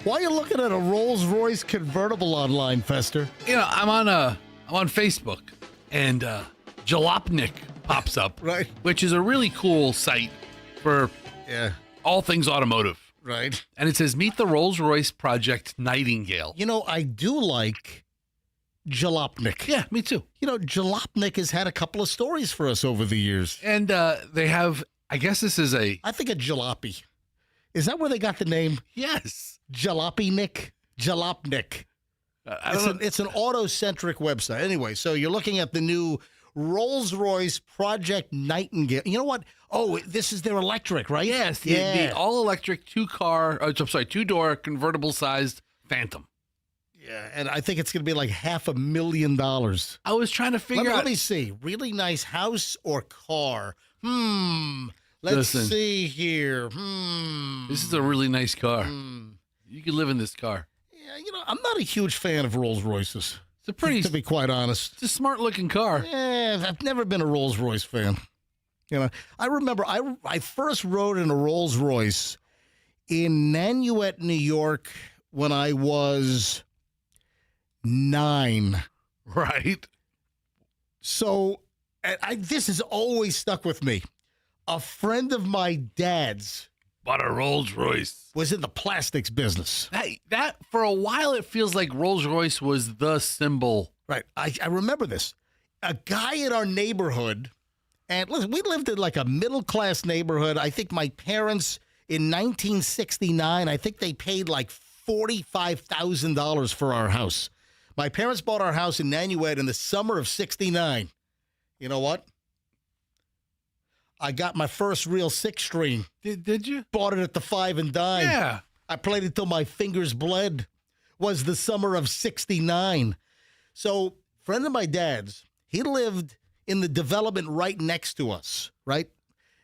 Why are you looking at a Rolls-Royce convertible online, Fester? You know, I'm on Facebook, and Jalopnik pops up, Right. which is a really cool site for Yeah, all things automotive. right. And it says, meet the Rolls-Royce Project Nightingale. You know, I do like Jalopnik. Yeah, me too. You know, Jalopnik has had a couple of stories for us over the years. And they have, I guess this is a, I think a jalopy. Is that where they got the name? yes. Jalopnik? Jalopnik. I don't know. It's an auto-centric website. Anyway, so you're looking at the new Rolls-Royce Project Nightingale. You know what? Oh, this is their electric, right? Yes, the all-electric two-door convertible-sized Phantom. Yeah, and I think it's going to be like $500,000. I was trying to figure Let out. me see. Really nice house or car? Let's Listen. see here. This is a really nice car. Hmm. You could live in this car. Yeah, you know, I'm not a huge fan of Rolls-Royces, It's a pretty, to be quite honest. it's a smart-looking car. Yeah, I've never been a Rolls-Royce fan. You know, I remember I first rode in a Rolls-Royce in Nanuet, New York, when I was 9. Right. So this has always stuck with me. A friend of my dad's Bought a Rolls-Royce. was in the plastics business. That for a while, it feels like Rolls-Royce was the symbol. Right. I remember this. A guy in our neighborhood, and listen, we lived in like a middle-class neighborhood. I think my parents, in 1969, I think they paid like $45,000 for our house. My parents bought our house in Nanuet in the summer of 69. You know what? I got my first real 6-string. Did you? Bought it at the 5 and dime. Yeah. I played it till my fingers bled. Was the summer of 69. So, friend of my dad's, he lived in the development right next to us, right?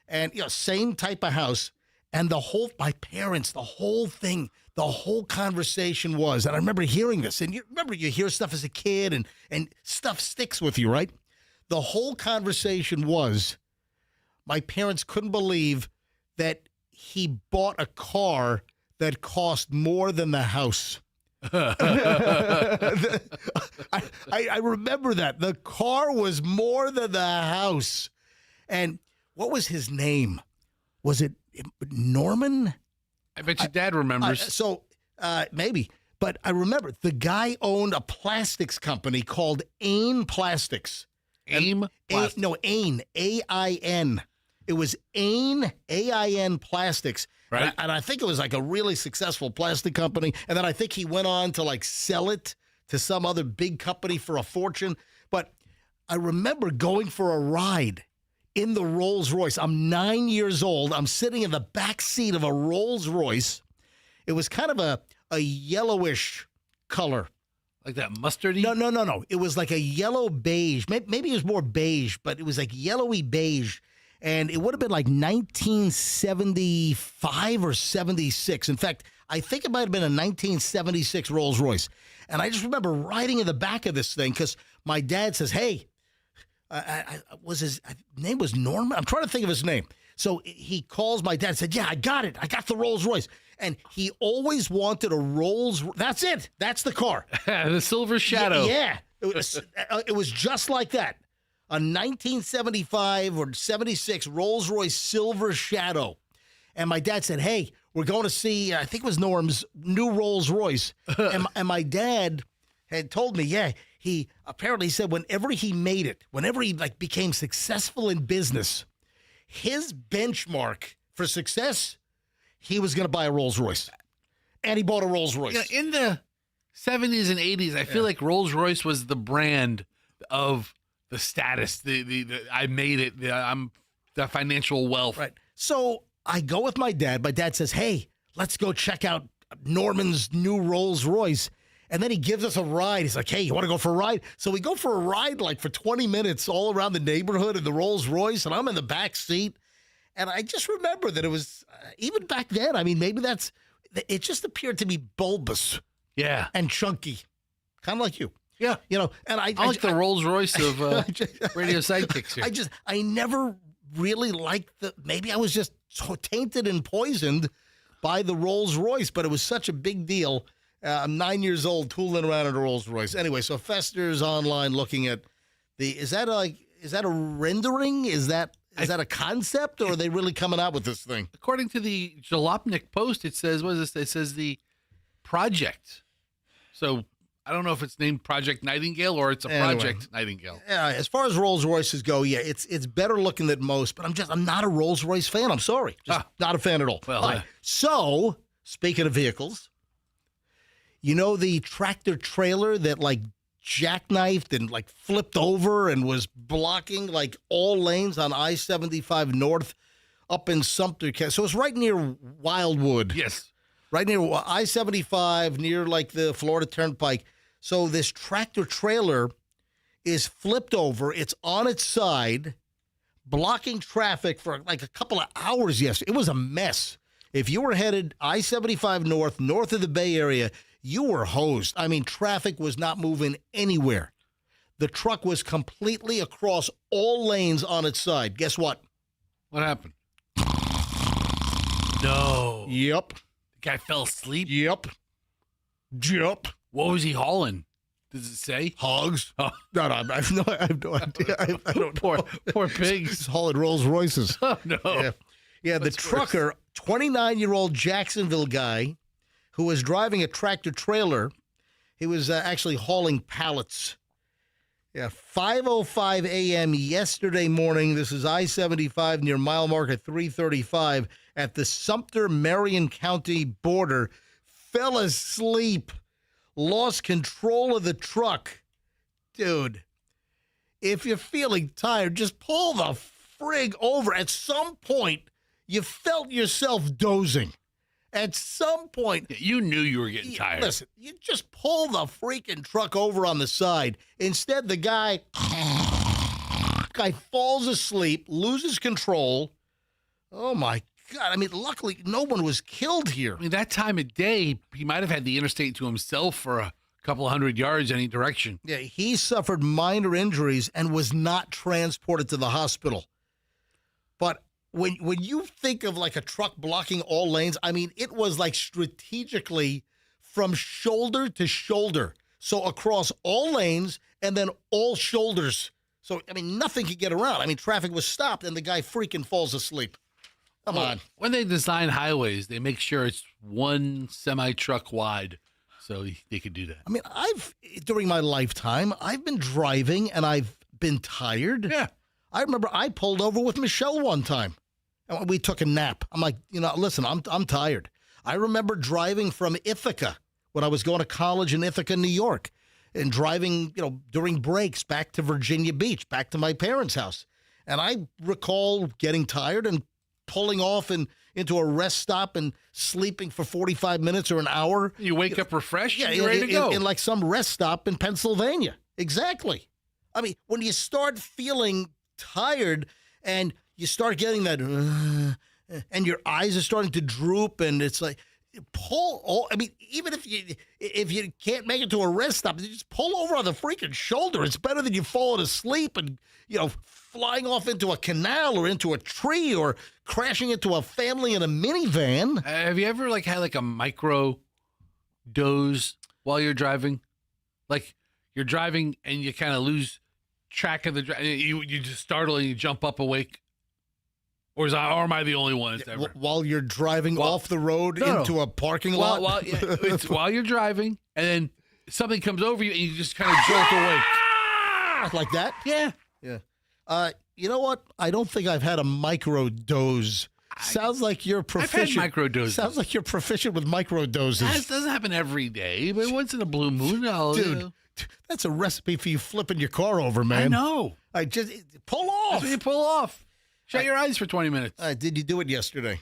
And, you know, same type of house. And my parents, the whole thing, the whole conversation was, and I remember hearing this, and you hear stuff as a kid and stuff sticks with you, right? The whole conversation was, my parents couldn't believe that he bought a car that cost more than the house. I remember that. The car was more than the house. And what was his name? Was it Norman? I bet your dad remembers. Maybe. But I remember the guy owned a plastics company called Ain Plastics. AIM? Ain, A-I-N. It was Ain, A-I-N Plastics. Right. And I think it was like a really successful plastic company. And then I think he went on to like sell it to some other big company for a fortune. But I remember going for a ride in the Rolls-Royce. I'm 9 years old. I'm sitting in the back seat of a Rolls-Royce. It was kind of a yellowish color. Like that mustardy? No. It was like a yellow beige. Maybe it was more beige, but it was like yellowy beige. And it would have been like 1975 or 76. In fact, I think it might have been a 1976 Rolls-Royce. And I just remember riding in the back of this thing because my dad says, hey, his name was Norman? I'm trying to think of his name. So he calls my dad and said, yeah, I got it. I got the Rolls-Royce. And he always wanted a Rolls. That's it. That's the car. The Silver Shadow. Yeah. It was just like that. A 1975 or 76 Rolls-Royce Silver Shadow. And my dad said, hey, we're going to see, I think it was Norm's new Rolls-Royce. and my dad had told me, yeah, he apparently said whenever he made it, whenever he like became successful in business, his benchmark for success, he was going to buy a Rolls-Royce. And he bought a Rolls-Royce. Yeah, in the 70s and 80s, I feel like Rolls-Royce was the brand of the status. The I made it. I'm the financial wealth. Right. So I go with my dad. My dad says, hey, let's go check out Norman's new Rolls-Royce. And then he gives us a ride. He's like, hey, you want to go for a ride? So we go for a ride like for 20 minutes all around the neighborhood in the Rolls-Royce, and I'm in the back seat. And I just remember that it was, even back then, I mean, maybe it just appeared to be bulbous. Yeah. And chunky. Kind of like you. Yeah. You know, and I like the Rolls-Royce of radio sidekicks here. I never really liked maybe I was just so tainted and poisoned by the Rolls-Royce, but it was such a big deal. I'm 9 years old, tooling around in a Rolls-Royce. Anyway, so Fester's online looking at is that a rendering? Is that a concept, or are they really coming out with this thing? According to the Jalopnik Post, it says, what is this? It says the project. So I don't know if it's named Project Nightingale or it's a Project Nightingale. Yeah, as far as Rolls-Royces go, yeah, it's better looking than most, but I'm not a Rolls-Royce fan. I'm sorry. Just not a fan at all. Well, all right. So, speaking of vehicles, you know the tractor trailer that like jackknifed and like flipped over and was blocking like all lanes on I-75 North up in Sumter. So it's right near Wildwood. Yes. Right near I-75, near like the Florida Turnpike. So this tractor trailer is flipped over. It's on its side, blocking traffic for like a couple of hours yesterday. It was a mess. If you were headed I-75 north of the Bay Area, you were hosed. I mean, traffic was not moving anywhere. The truck was completely across all lanes on its side. Guess what? What happened? No. Yep. The guy fell asleep? Yep. What was he hauling? Does it say? Hogs? Oh. No, I have no idea. I don't know. Poor pigs. He's hauling Rolls Royces. Oh, no. Yeah, the trucker, 29-year-old Jacksonville guy who was driving a tractor trailer, he was actually hauling pallets. Yeah, 5:05 a.m. yesterday morning. This is I-75 near mile marker 335 at the Sumter-Marion County border. Fell asleep, lost control of the truck. Dude, if you're feeling tired, just pull the frig over. At some point, you felt yourself dozing. At some point, you knew you were getting tired. Listen, you just pull the freaking truck over on the side. Instead, the guy falls asleep, loses control. Oh, my God. I mean, luckily, no one was killed here. I mean, that time of day, he might have had the interstate to himself for a couple of 100 yards any direction. Yeah, he suffered minor injuries and was not transported to the hospital. But when you think of like a truck blocking all lanes, I mean, it was like strategically from shoulder to shoulder. So across all lanes and then all shoulders. So, I mean, nothing could get around. I mean, traffic was stopped and the guy freaking falls asleep. Come on. When they design highways, they make sure it's one semi-truck wide so they could do that. I mean, during my lifetime, I've been driving and I've been tired. Yeah. I remember I pulled over with Michelle one time. And we took a nap. I'm like, listen, I'm tired. I remember driving from Ithaca when I was going to college in Ithaca, New York, and driving, during breaks back to Virginia Beach, back to my parents' house. And I recall getting tired and pulling off into a rest stop and sleeping for 45 minutes or an hour. You wake up refreshed and you're ready to go. In like some rest stop in Pennsylvania. Exactly. I mean, when you start feeling tired and you start getting that, and your eyes are starting to droop, and it's like, even if you can't make it to a rest stop, you just pull over on the freaking shoulder. It's better than you falling asleep and, flying off into a canal or into a tree or crashing into a family in a minivan. Have you ever had a micro doze while you're driving? Like you're driving and you kind of lose track of the drive. You just startle and you jump up awake. Or am I the only one that's ever? While you're driving off the road into a parking lot? It's while you're driving, and then something comes over you, and you just kind of jolt awake. Like that? Yeah. Yeah. You know what? I don't think I've had a micro doze Sounds like you're proficient. I've had microdoses. Sounds like you're proficient with microdoses. That doesn't happen every day, but once in a blue moon, Dude, that's a recipe for you flipping your car over, man. I know. I just pull off. That's what you pull off. Shut your eyes for 20 minutes. Did you do it yesterday?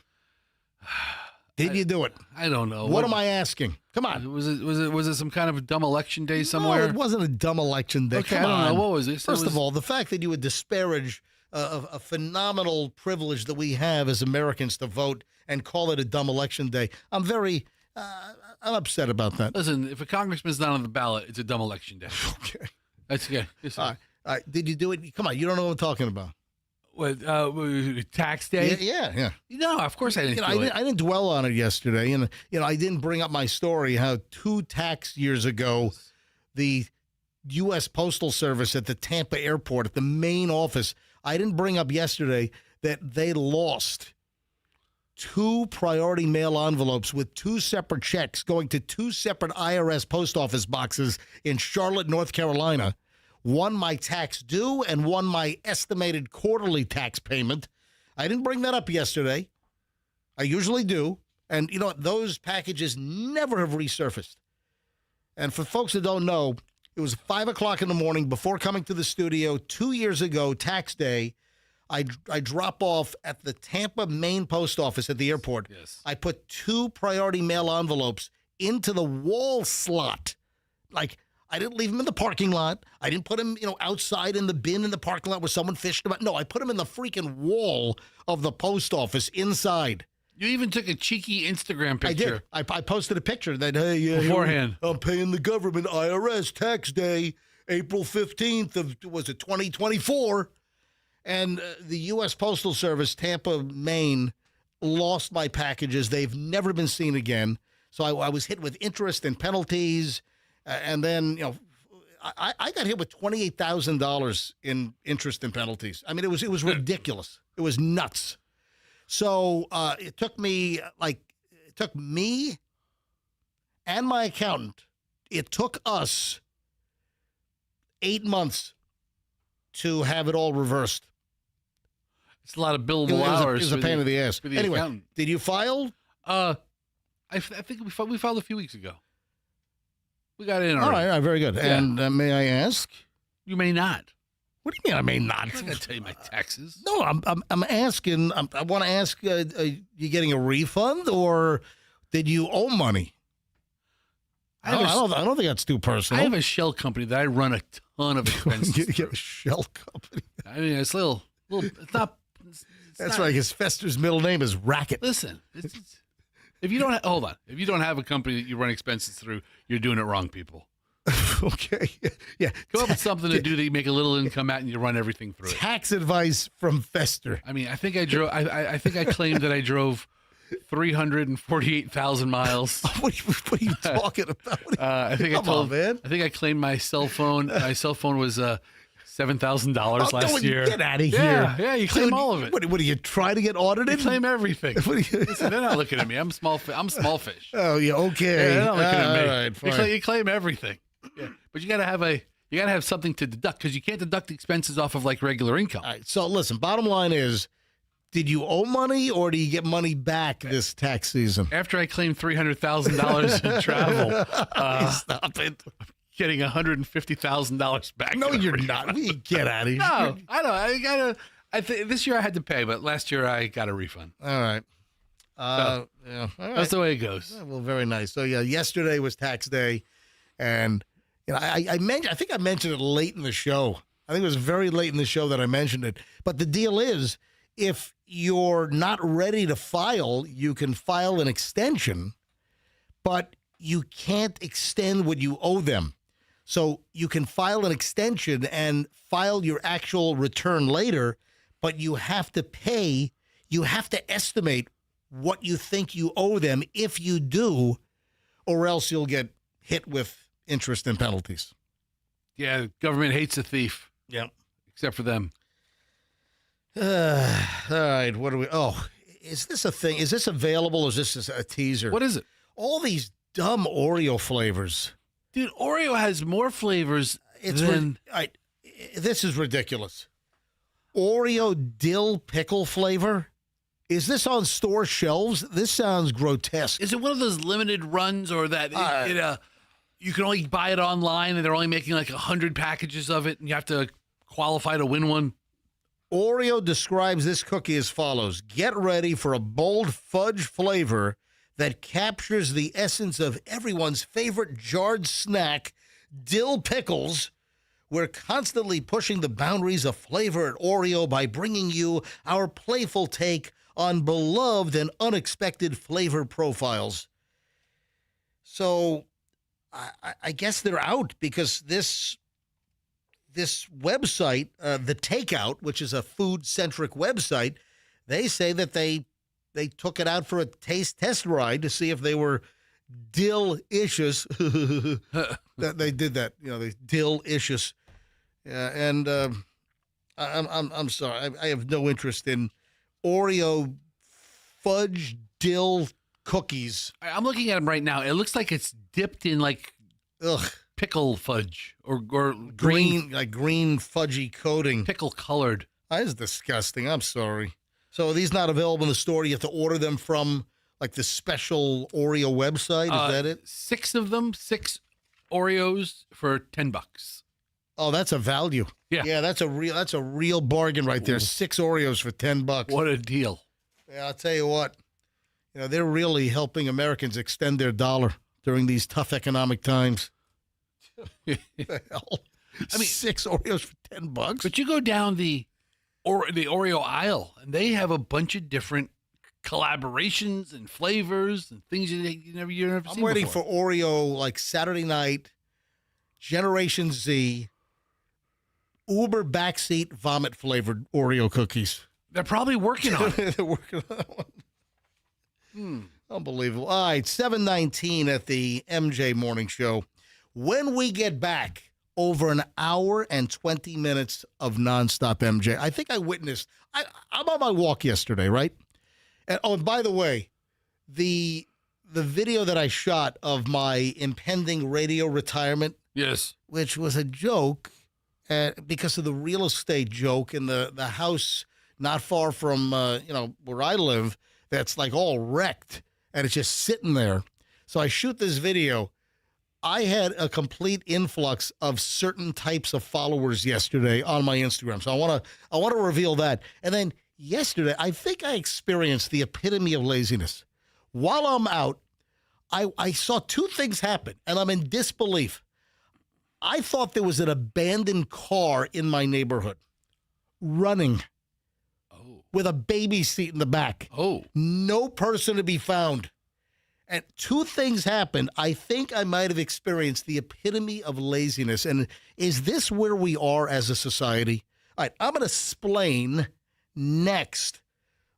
Did you do it? I don't know. What am I asking? Come on. Was it some kind of dumb election day somewhere? No, it wasn't a dumb election day. Okay, Come I don't on. know. What was it? First of all, the fact that you would disparage a phenomenal privilege that we have as Americans to vote and call it a dumb election day, I'm very, I'm upset about that. Listen, if a congressman's not on the ballot, it's a dumb election day. Okay. That's good. All right. Did you do it? Come on. You don't know what I'm talking about. What, tax day? Yeah. No, of course I didn't do it. I didn't dwell on it yesterday, and I didn't bring up my story how 2 tax years ago, the U.S. Postal Service at the Tampa airport, at the main office, I didn't bring up yesterday that they lost 2 priority mail envelopes with 2 separate checks going to 2 separate IRS post office boxes in Charlotte, North Carolina. One my tax due and one my estimated quarterly tax payment. I didn't bring that up yesterday. I usually do. And you know what? Those packages never have resurfaced. And for folks that don't know, it was 5 o'clock in the morning before coming to the studio 2 years ago, tax day. I drop off at the Tampa main post office at the airport. Yes. I put 2 priority mail envelopes into the wall slot. Like, I didn't leave them in the parking lot. I didn't put them, outside in the bin in the parking lot where someone fished them. No, I put them in the freaking wall of the post office inside. You even took a cheeky Instagram picture. I did. I posted a picture that, hey, beforehand. I'm paying the government IRS tax day, April 15th of, was it 2024? And the U.S. Postal Service, Tampa, Maine, lost my packages. They've never been seen again. So I was hit with interest and penalties. And then, I got hit with $28,000 in interest and penalties. I mean, it was ridiculous. It was nuts. So it took me and my accountant, it took us 8 months to have it all reversed. It's a lot of billable hours. It's a pain in the ass. Anyway, accountant. Did you file? I think we filed a few weeks ago. We got it in already. All right, very good. Yeah. And may I ask? You may not. What do you mean I may not? I'm not going to tell you my taxes. No, I'm asking. I want to ask. You getting a refund, or did you owe money? I don't think that's too personal. I have a shell company that I run a ton of expenses. You through. have a shell company. I mean, it's little. It's not. That's right. Because Fester's middle name is Racket. Listen, if you don't hold on, if you don't have a company that you run expenses through, you're doing it wrong, people. Okay. Yeah. Come up with something to do that you make a little income at, and you run everything through it. Tax advice from Fester. I mean, I think I drove. I think I claimed that I drove 348,000 miles. What are you talking about? I think Come on, man. I think I claimed my cell phone. My cell phone was $7,000 last year. Get out of here. Yeah, you claim Dude, all of it. What are you trying to get audited? You claim everything. What are you... Listen, they're not looking at me. I'm small fish. Oh, yeah, okay. Yeah, they're not looking at me. All right, fine. You claim everything. Yeah. But you gotta have something to deduct, because you can't deduct expenses off of like regular income. All right, so listen, bottom line is, did you owe money or do you get money back this tax season? After I claimed $300,000 in travel, Stop it. getting $150,000 back. No, you're not. Get out of here. No, I know. This year I had to pay, but last year I got a refund. All right. So, All right. that's the way it goes. Well, very nice. So yeah, yesterday was tax day, and I think I mentioned it late in the show. I think it was very late in the show that I mentioned it. But the deal is, if you're not ready to file, you can file an extension, but you can't extend what you owe them. So you can file an extension and file your actual return later, but you have to pay. You have to estimate what you think you owe them if you do, or else you'll get hit with interest and penalties. Yeah, the government hates a thief. Yeah. Except for them. All right. What do we? Oh, is this a thing? Is this available? Or is this a teaser? What is it? All these dumb Oreo flavors. Dude, Oreo has more flavors than... This is ridiculous. Oreo dill pickle flavor Is this on store shelves? This sounds grotesque. Is it one of those limited runs, or that you can only buy it online and they're only making like 100 packages of it and you have to qualify to win one? Oreo describes this cookie as follows. Get ready for a bold fudge flavor that captures the essence of everyone's favorite jarred snack, dill pickles. We're constantly pushing the boundaries of flavor at Oreo by bringing you our playful take on beloved and unexpected flavor profiles. So I guess they're out because this website, The Takeout, which is a food-centric website, they say that they took it out for a taste test ride to see if they were dill-icious. That they did that, they dill-icious. And I'm sorry, I have no interest in Oreo fudge dill cookies. I'm looking at them right now. It looks like it's dipped in like pickle fudge or Green fudgy coating. pickle colored. That is disgusting. I'm sorry. So are these not available in the store? You have to order them from like the special Oreo website? Is that it? 6 of them, 6 Oreos for $10. Oh, that's a value. Yeah. That's a real bargain right there. 6 Oreos for $10. What a deal. Yeah, I'll tell you what. They're really helping Americans extend their dollar during these tough economic times. The hell? 6 Oreos for $10. But you go down the Oreo aisle, and they have a bunch of different collaborations and flavors and things you've never seen I'm waiting before. for Oreo like Saturday night, Generation Z, Uber backseat vomit flavored Oreo cookies. They're probably working on it. They're working on that one. Unbelievable. All right, 7:19 at the MJ Morning Show. When we get back, over an hour and 20 minutes of nonstop MJ. I think I witnessed. I'm on my walk yesterday, right? And by the way, the video that I shot of my impending radio retirement, Yes. which was a joke because of the real estate joke in the house not far from where I live, that's like all wrecked and it's just sitting there. So I shoot this video. I had a complete influx of certain types of followers yesterday on my Instagram. So I want to reveal that. And then yesterday, I think I experienced the epitome of laziness. While I'm out, I saw 2 things happen, and I'm in disbelief. I thought there was an abandoned car in my neighborhood running with a baby seat in the back. Oh. No person to be found. And 2 things happened. I think I might have experienced the epitome of laziness. And is this where we are as a society? All right, I'm going to explain next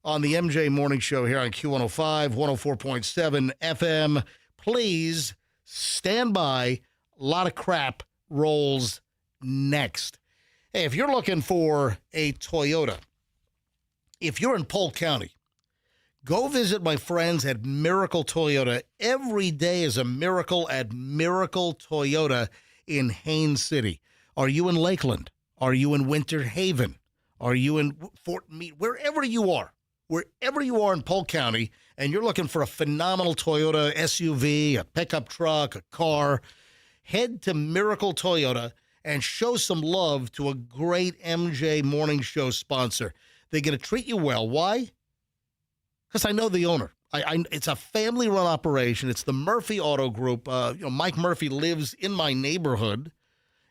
on the MJ Morning Show here on Q105, 104.7 FM. Please stand by. A lot of crap rolls next. Hey, if you're looking for a Toyota, if you're in Polk County, go visit my friends at Miracle Toyota. Every day is a miracle at Miracle Toyota in Haines City. Are you in Lakeland? Are you in Winter Haven? Are you in Fort Meade? Wherever you are in Polk County, and you're looking for a phenomenal Toyota SUV, a pickup truck, a car, head to Miracle Toyota and show some love to a great MJ Morning Show sponsor. They're going to treat you well. Why? Because I know the owner. It's a family-run operation. It's the Murphy Auto Group. Mike Murphy lives in my neighborhood,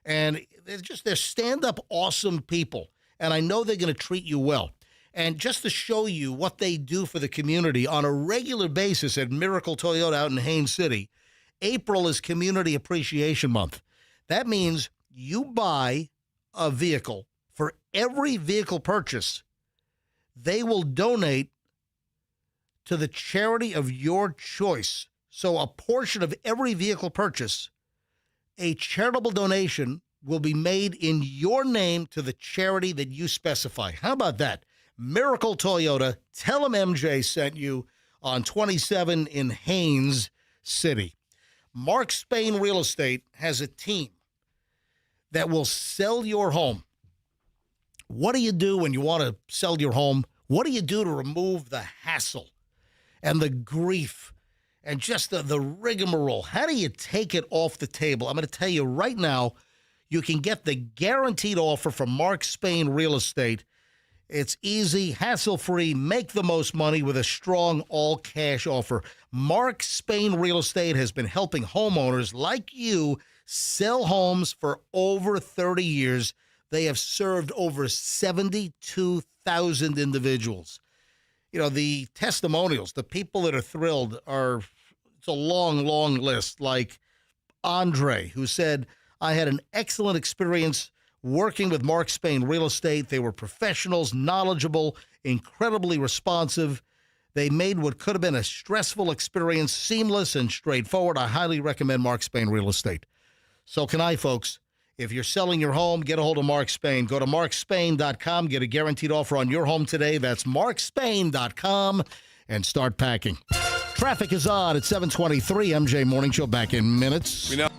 and they're stand-up, awesome people. And I know they're going to treat you well. And just to show you what they do for the community on a regular basis at Miracle Toyota out in Haines City, April is Community Appreciation Month. That means you buy a vehicle. For every vehicle purchase, they will donate to the charity of your choice. So a portion of every vehicle purchase, a charitable donation will be made in your name to the charity that you specify. How about that? Miracle Toyota, tell them MJ sent you on 27 in Haines City. Mark Spain Real Estate has a team that will sell your home. What do you do when you want to sell your home? What do you do to remove the hassle and the grief and just the rigmarole? How do you take it off the table? I'm going to tell you right now, you can get the guaranteed offer from Mark Spain Real Estate. It's easy, hassle-free, make the most money with a strong all-cash offer. Mark Spain Real Estate has been helping homeowners like you sell homes for over 30 years. They have served over 72,000 individuals. You know, the testimonials, the people that are thrilled it's a long, long list, like Andre, who said, I had an excellent experience working with Mark Spain Real Estate. They were professionals, knowledgeable, incredibly responsive. They made what could have been a stressful experience seamless and straightforward. I highly recommend Mark Spain Real Estate. So can I, folks. If you're selling your home, get a hold of Mark Spain. Go to markspain.com, get a guaranteed offer on your home today. That's markspain.com, and start packing. Traffic is on at 7:23. MJ Morning Show back in minutes. We know.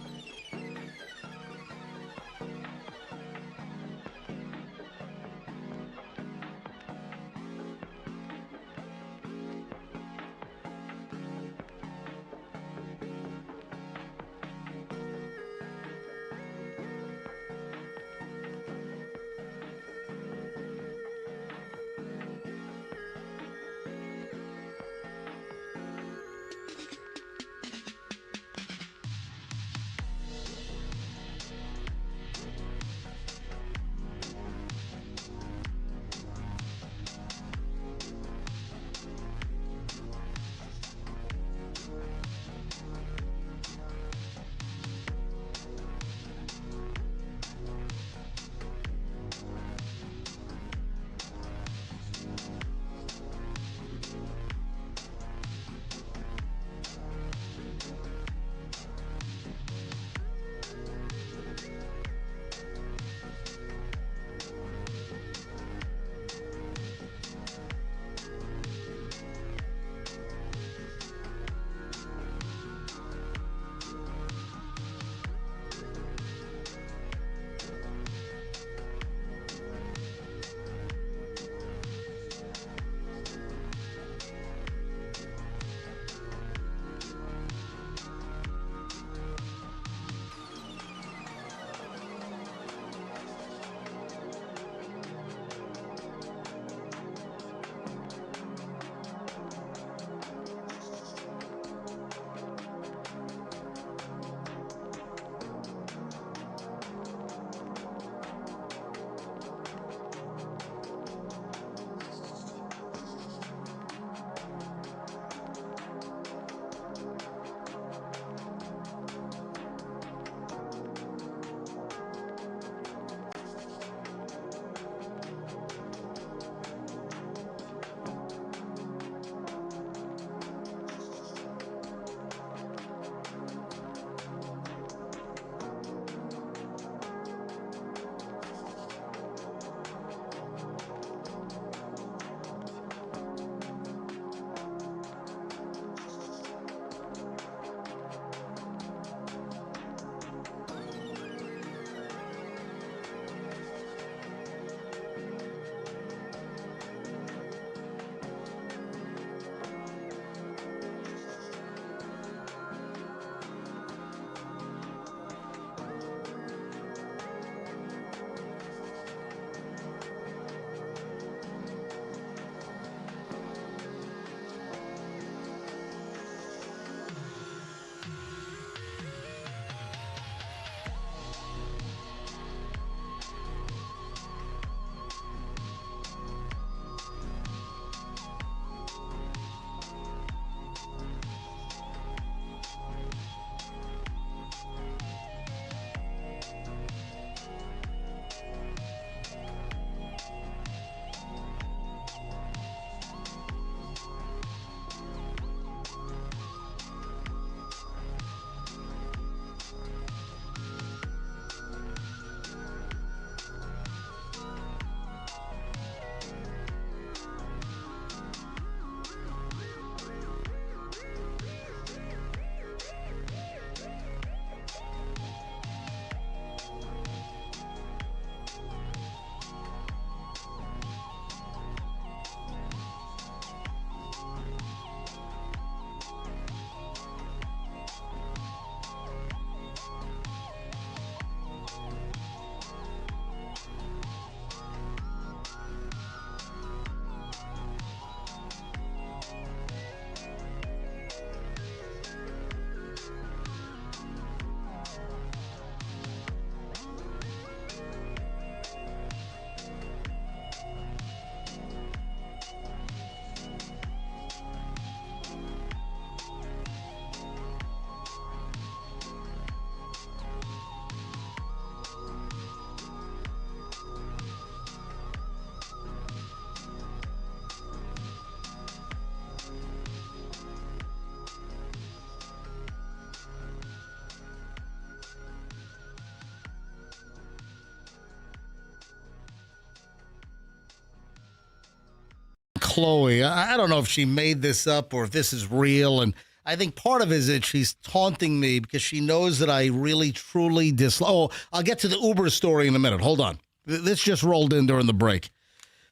Chloe. I don't know if she made this up or if this is real. And I think part of it is that she's taunting me because she knows that I really, truly dislike. Oh, I'll get to the Uber story in a minute. Hold on. This just rolled in during the break.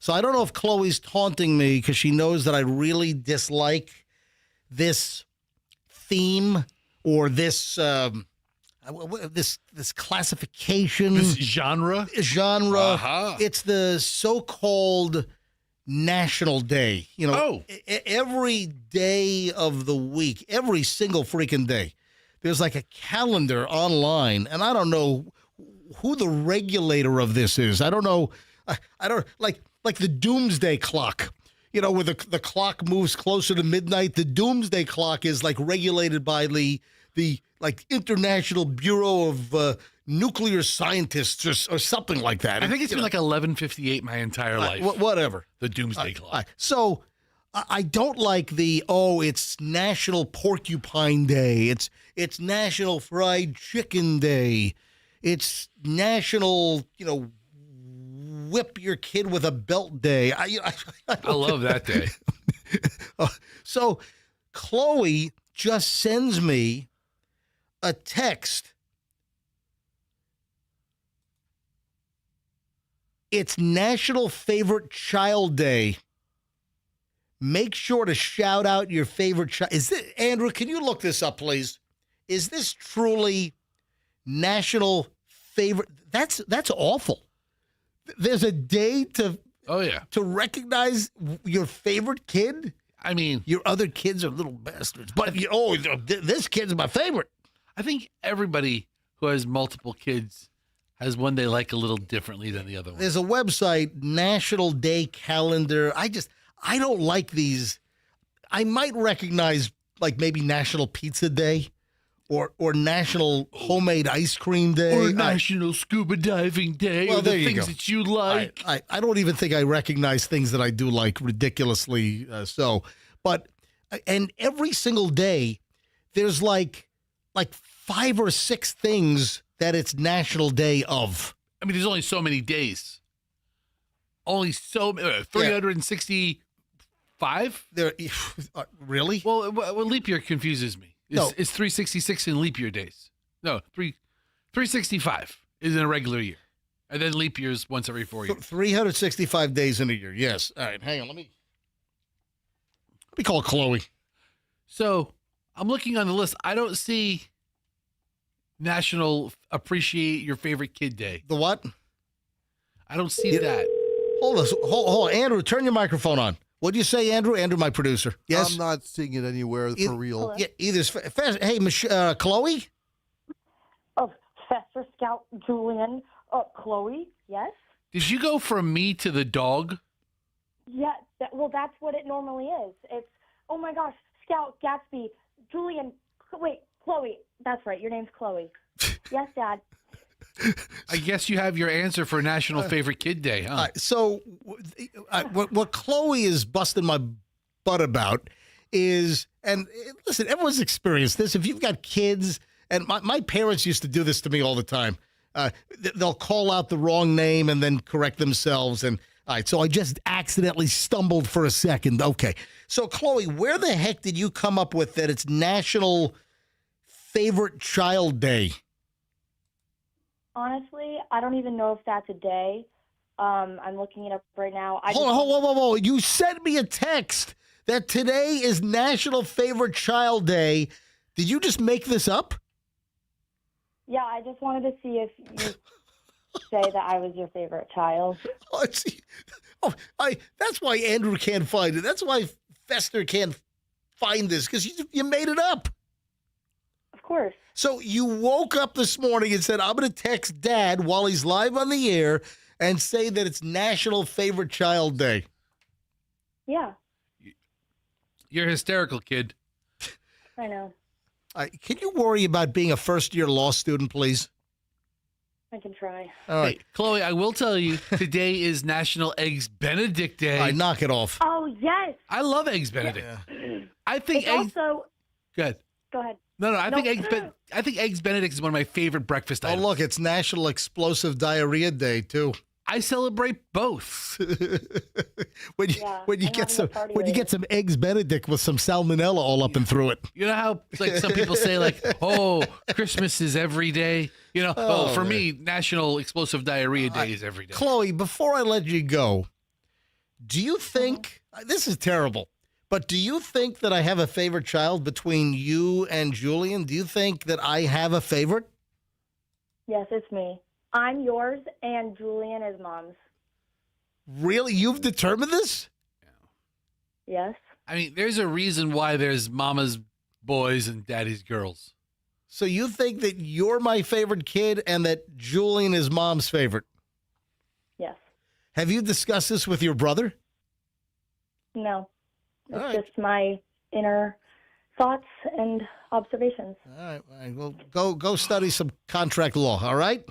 So I don't know if Chloe's taunting me because she knows that I really dislike this theme or this this classification. This genre? Genre. It's the so-called National Day. You know, every day of the week, every single freaking day, there's like a calendar online, and I don't know who the regulator of this is. I don't know. I don't like the doomsday clock. You know, where the clock moves closer to midnight. The doomsday clock is like regulated by the like International Bureau of Nuclear Scientists or something like that. I think it's been like 11:58 my entire life. Whatever. The doomsday clock. So I don't like it's National Porcupine Day. It's National Fried Chicken Day. It's National, whip your kid with a belt day. I love that day. So Chloe just sends me a text. It's National Favorite Child Day. Make sure to shout out your favorite child. Is this, Andrew, can you look this up, please? Is this truly National Favorite? That's awful. There's a day to recognize your favorite kid. I mean, your other kids are little bastards, but this kid's my favorite. I think everybody who has multiple kids has one they like a little differently than the other one. There's a website, National Day Calendar. I don't like these. I might recognize like maybe National Pizza Day. Or National Homemade Ice Cream Day. Or National Scuba Diving Day. Well, or the things that you like. I don't even think I recognize things that I do like ridiculously so. But, and every single day, there's like 5 or 6 things that it's National Day of. I mean, there's only so many days. Only 365? There, really? Well, leap year confuses me. It's 366 in leap year days. No, 365 is in a regular year. And then leap years once every 4 years. 365 days in a year, yes. All right, hang on. Let me call Chloe. So I'm looking on the list. I don't see National Appreciate Your Favorite Kid Day. The what? I don't see that. Hold on. Andrew, turn your microphone on. What'd you say, Andrew? Andrew, my producer. Yes? I'm not seeing it anywhere for real. Yeah, either. Hey, Chloe? Oh, Fester Scout Julian. Chloe, yes? Did you go from me to the dog? Yeah, that's what it normally is. It's, oh my gosh, Scout, Gatsby, Julian, wait, Chloe. That's right, your name's Chloe. Yes, Dad. I guess you have your answer for National Favorite Kid Day, huh? So what Chloe is busting my butt about is, and listen, everyone's experienced this. If you've got kids, and my parents used to do this to me all the time. They'll call out the wrong name and then correct themselves. And all right, so I just accidentally stumbled for a second. Okay. So, Chloe, where the heck did you come up with that it's National Favorite Child Day? Honestly, I don't even know if that's a day. I'm looking it up right now. Hold on. You sent me a text that today is National Favorite Child Day. Did you just make this up? Yeah, I just wanted to see if you say that I was your favorite child. That's why Andrew can't find it. That's why Fester can't find this, because you made it up. Of course. So you woke up this morning and said, I'm going to text Dad while he's live on the air and say that it's National Favorite Child Day. Yeah. You're hysterical, kid. I know. Can you worry about being a first-year law student, please? I can try. All right. Hey, Chloe, I will tell you, today is National Eggs Benedict Day. All right, knock it off. Oh, yes. I love Eggs Benedict. Yeah. I think it's eggs. also. Good. Go ahead. No. I think Eggs Benedict is one of my favorite breakfast items. Oh, look, it's National Explosive Diarrhea Day, too. I celebrate both. when you I'm get having a party later. some eggs Benedict with some salmonella all up and through it. You know how like some people say like, oh, Christmas is every day. You know, for me, National Explosive Diarrhea Day is every day. Chloe, before I let you go, do you think this is terrible? But do you think that I have a favorite child between you and Julian? Do you think that I have a favorite? Yes, it's me. I'm yours, and Julian is Mom's. Really? You've determined this? Yes. I mean, there's a reason why there's mama's boys and daddy's girls. So you think that you're my favorite kid and that Julian is Mom's favorite? Yes. Have you discussed this with your brother? No. It's All right. just my inner thoughts and observations. All right. Well, go study some contract law, all right?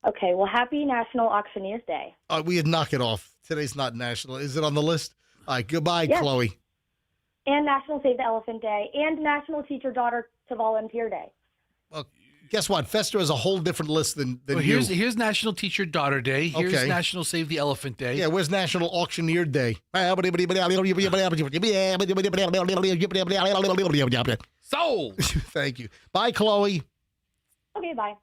Okay, well, happy National Auctioneers Day. We'd knock it off. Today's not national. Is it on the list? All right, goodbye, Yes. Chloe. And National Save the Elephant Day. And National Teacher Daughter to Volunteer Day. Well, guess what? Fester has a whole different list than Well, you. here's National Teacher Daughter Day. Here's Okay. National Save the Elephant Day. Yeah, where's National Auctioneer Day? Sold. Thank you. Bye, Chloe. Okay, bye.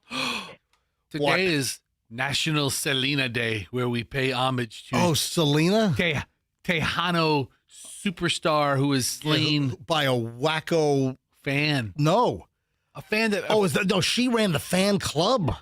Today What? is National Selena Day, where we pay homage to Oh, Selena? Tejano superstar who was slain By a wacko. fan. No. A fan that No, she ran the fan club.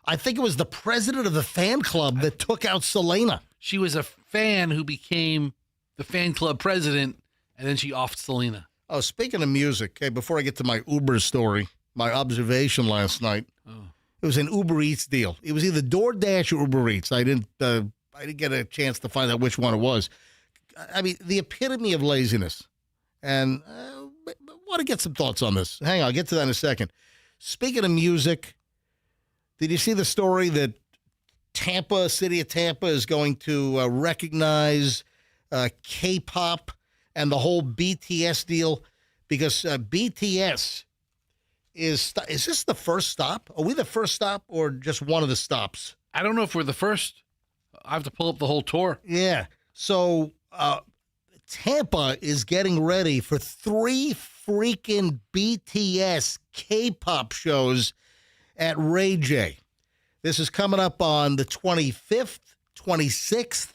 I think it was the president of the fan club that took out Selena. she was a fan who became the fan club president, and then she offed Selena. Oh, speaking of music, okay, before I get to my Uber story, my observation last night, it was an Uber Eats deal. It was either DoorDash or Uber Eats. I didn't get a chance to find out which one it was. I mean, the epitome of laziness. And I want to get some thoughts on this. Hang on, I'll get to that in a second. Speaking of music, did you see the story that city of Tampa is going to recognize K-pop and the whole BTS deal? Because BTS is this the first stop? Are we the first stop or just one of the stops? I don't know if we're the first. I have to pull up the whole tour. Yeah. So Tampa is getting ready for 3 freaking BTS K-pop shows at Ray J. This is coming up on the 25th, 26th,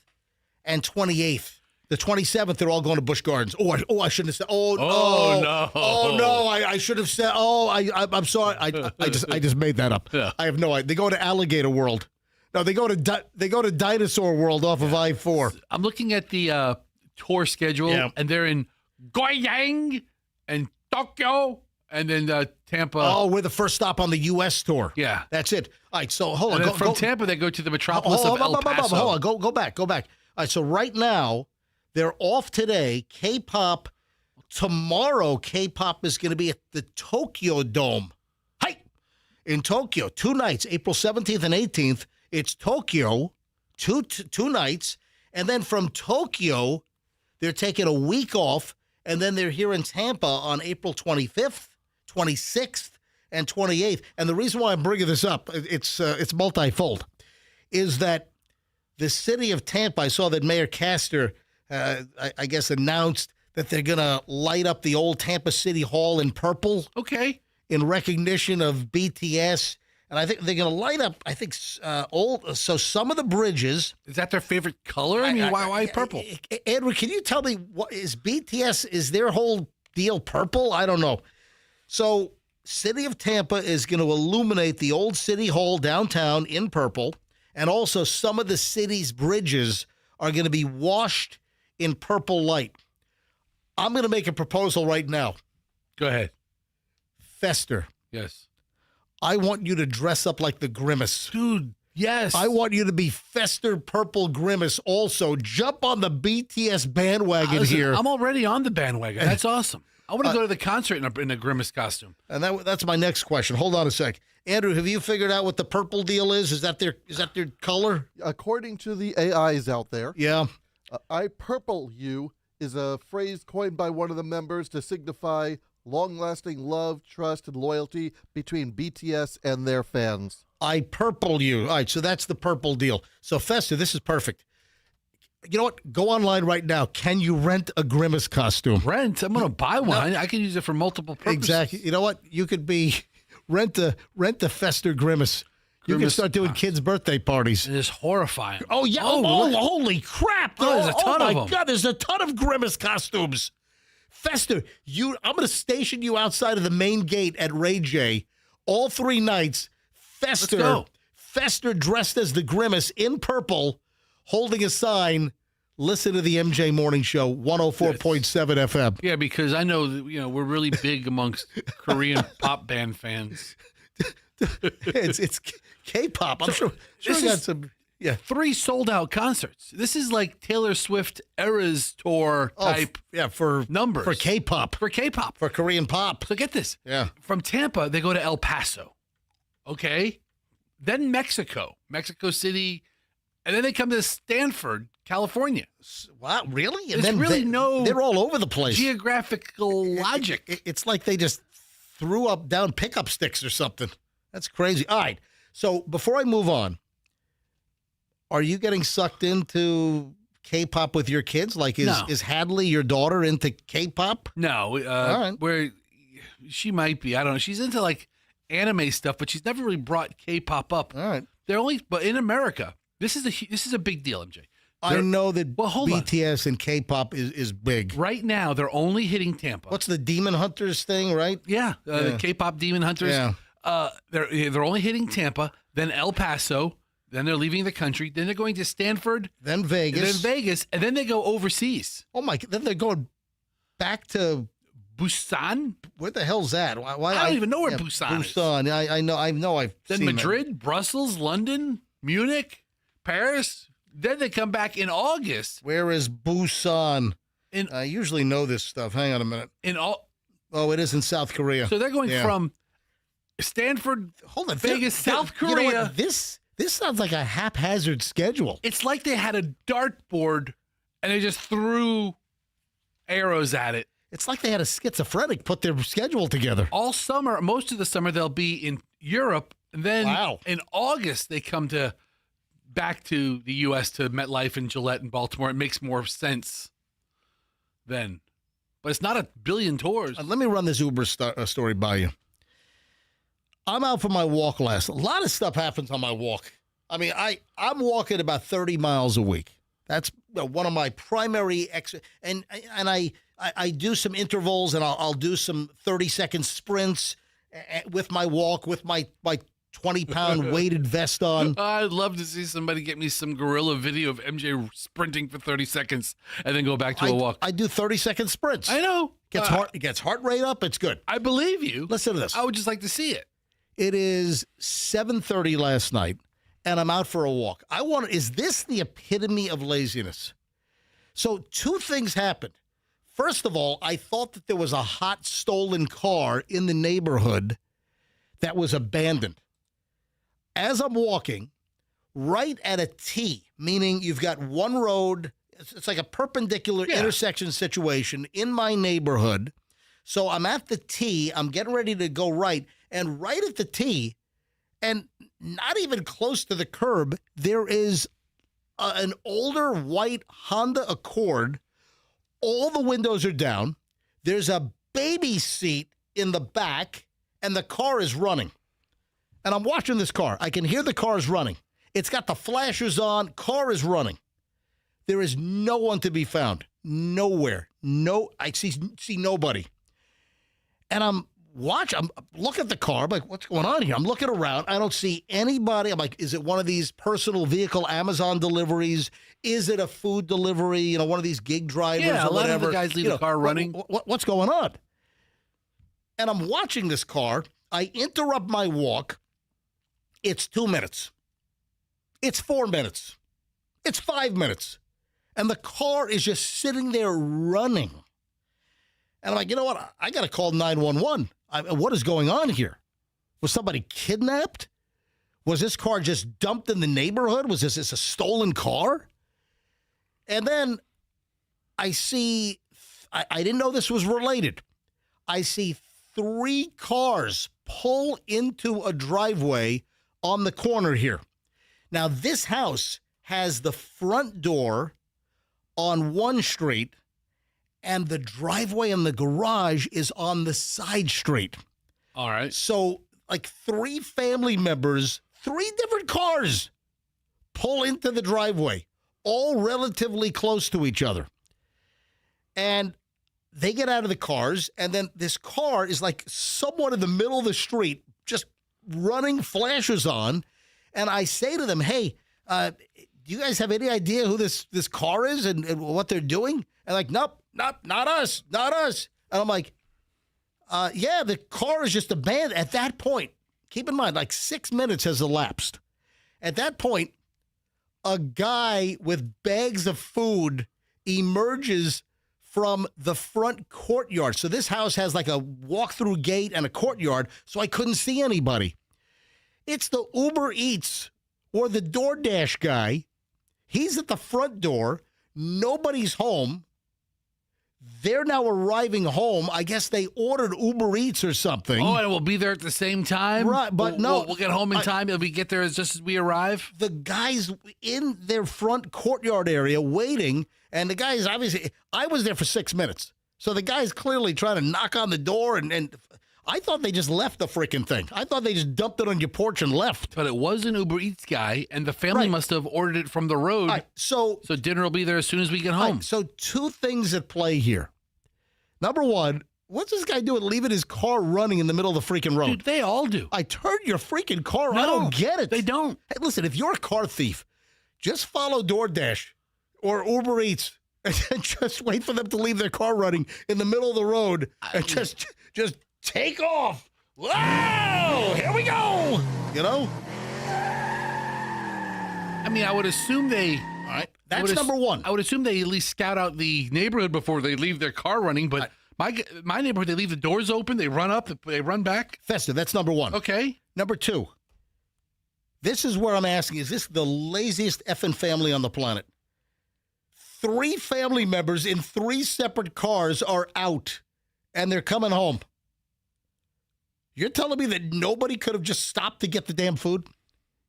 and 28th. The 27th, they're all going to Busch Gardens. I shouldn't have said. No. Oh no! I should have said. I'm sorry. I just made that up. Yeah. I have no idea. They go to Alligator World. No, they go to Dinosaur World off of I-4. I'm looking at the tour schedule, Yeah. and they're in Goyang and Tokyo, and then Tampa. Oh, we're the first stop on the U.S. tour. Yeah. That's it. All right, so hold on. And then from Tampa, they go to the metropolis of El Paso. Hold on. Go back. All right, so right now, they're off today. K-pop. Tomorrow, K-pop is going to be at the Tokyo Dome. Hi! In Tokyo, 2 nights, April 17th and 18th. It's Tokyo, two nights. And then from Tokyo, they're taking a week off. And then they're here in Tampa on April 25th, 26th, and 28th. And the reason why I'm bringing this up, it's multifold, is that the city of Tampa, I saw that Mayor Castor, I guess, announced that they're going to light up the old Tampa City Hall in purple Okay. in recognition of BTS. And I think they're going to light up, so some of the bridges. Is that their favorite color? I mean, why purple? Edward, can you tell me, what is BTS, is their whole deal purple? I don't know. So City of Tampa is going to illuminate the old City Hall downtown in purple. And also some of the city's bridges are going to be washed in purple light. I'm going to make a proposal right now. Go ahead. Fester, Yes. I want you to dress up like the Grimace. Dude, yes. I want you to be Fester Purple Grimace also. Jump on the BTS bandwagon Listen, here. I'm already on the bandwagon. That's awesome. I want to go to the concert in a Grimace costume. And that's my next question. Hold on a sec. Andrew, have you figured out what the purple deal is? Is that their color? According to the AIs out there, Yeah. I purple you is a phrase coined by one of the members to signify long-lasting love, trust, and loyalty between BTS and their fans. I purple you. All right, so that's the purple deal. So, Fester, this is perfect. You know what? Go online right now. Can you rent a Grimace costume? Rent? I'm going to buy one. I can use it for multiple purposes. Exactly. You know what? You could be rent a Fester Grimace. You can Grimace start doing kids' birthday parties. It is horrifying. Oh, yeah. Oh, holy crap. Oh, there's a ton of them. Oh, my God. There's a ton of Grimace costumes. Fester, I'm going to station you outside of the main gate at Ray J all 3 nights. Fester dressed as the Grimace in purple, holding a sign, listen to the MJ Morning Show, 104.7 FM. Yeah, because I know that, we're really big amongst Korean pop band fans. It's K-pop. I'm sure we got some. Yeah, 3 sold-out concerts. This is like Taylor Swift Eras tour type. For numbers for K-pop, for Korean pop. So get this. Yeah, from Tampa they go to El Paso, okay, then Mexico City, and then they come to Stanford, California. Wow, really? And then they're all over the place. Geographical logic. It's like they just threw down pickup sticks or something. That's crazy. All right. So before I move on, are you getting sucked into K-pop with your kids? Like, is Hadley, your daughter, into K-pop? No. All right. Where she might be. I don't know. She's into like anime stuff, but she's never really brought K-pop up. All right. But in America, this is a big deal, MJ. I know that hold BTS and K-pop is big. Right now, they're only hitting Tampa. What's the Demon Hunters thing, right? Yeah, the K-pop Demon Hunters. Yeah. They're only hitting Tampa, then El Paso, then they're leaving the country, then they're going to Stanford, then Vegas, and then they go overseas. Oh my! Then they're going back to Busan. Where the hell's that? Why I don't even know where Busan is. Busan. I know. I've then seen Madrid, it. Brussels, London, Munich, Paris. Then they come back in August. Where is Busan? I usually know this stuff. Hang on a minute. Oh, it is in South Korea. So they're going from Stanford, Vegas, South Korea. You know what? This sounds like a haphazard schedule. It's like they had a dartboard and they just threw arrows at it. It's like they had a schizophrenic put their schedule together. All summer, most of the summer, they'll be in Europe. And then in August, they come back to the U.S. to MetLife and Gillette and Baltimore. It makes more sense then. But it's not a billion tours. Let me run this Uber story by you. I'm out for my walk last. A lot of stuff happens on my walk. I mean, I'm walking about 30 miles a week. That's one of my primary and I do some intervals, and I'll do some 30-second sprints with my walk, with my 20-pound weighted vest on. I'd love to see somebody get me some guerrilla video of MJ sprinting for 30 seconds and then go back to a walk. I do 30-second sprints. I know. It gets heart rate up. It's good. I believe you. Listen to this. I would just like to see it. It is 7:30 last night, and I'm out for a walk. Is this the epitome of laziness? So 2 things happened. First of all, I thought that there was a hot stolen car in the neighborhood that was abandoned. As I'm walking, right at a T, meaning you've got one road, it's like a perpendicular intersection situation in my neighborhood. So I'm at the T, I'm getting ready to go right, and right at the T, and not even close to the curb, there is an older white Honda Accord. All the windows are down. There's a baby seat in the back, and the car is running. And I'm watching this car. I can hear the car is running. It's got the flashers on. Car is running. There is no one to be found. Nowhere. I see nobody. And I'm looking at the car. I'm like, what's going on here? I'm looking around. I don't see anybody. I'm like, is it one of these personal vehicle Amazon deliveries? Is it a food delivery? One of these gig drivers or whatever. A lot of the guys leave the car running. What's going on? And I'm watching this car. I interrupt my walk. It's 2 minutes. It's 4 minutes. It's 5 minutes. And the car is just sitting there running. And I'm like, you know what? I got to call 911. What is going on here? Was somebody kidnapped? Was this car just dumped in the neighborhood? Was this a stolen car? And then I see, I didn't know this was related. I see 3 cars pull into a driveway on the corner here. Now, this house has the front door on one street, and the driveway and the garage is on the side street. All right. So, like 3 family members, 3 different cars pull into the driveway, all relatively close to each other. And they get out of the cars, and then this car is like somewhat in the middle of the street, just running flashes on. And I say to them, hey, do you guys have any idea who this car is and what they're doing? And like, nope, not us. And I'm like, yeah, the car is just abandoned. At that point, keep in mind, like 6 minutes has elapsed. At that point, a guy with bags of food emerges from the front courtyard. So this house has like a walk-through gate and a courtyard, so I couldn't see anybody. It's the Uber Eats or the DoorDash guy. He's at the front door. Nobody's home. They're now arriving home. I guess they ordered Uber Eats or something. Oh, and we'll be there at the same time? Right, but we'll get home in time. It'll be get there just as we arrive? The guy's in their front courtyard area waiting, and the guy's obviously, I was there for 6 minutes. So the guy's clearly trying to knock on the door, and I thought they just left the freaking thing. I thought they just dumped it on your porch and left. But it was an Uber Eats guy, and the family must have ordered it from the road. Right, so dinner will be there as soon as we get home. Right, so 2 things at play here. Number one, what's this guy doing leaving his car running in the middle of the freaking road? Dude, they all do. I turned your freaking car. No, I don't get it. They don't. Hey, listen, if you're a car thief, just follow DoorDash or Uber Eats and just wait for them to leave their car running in the middle of the road and just take off. Whoa! Here we go! You know? I mean, I would assume they... All right. That's number one. I would assume they at least scout out the neighborhood before they leave their car running, but my neighborhood, they leave the doors open, they run up, they run back. Festa, that's number one. Okay. Number 2, this is where I'm asking, is this the laziest effing family on the planet? 3 family members in 3 separate cars are out, and they're coming home. You're telling me that nobody could have just stopped to get the damn food?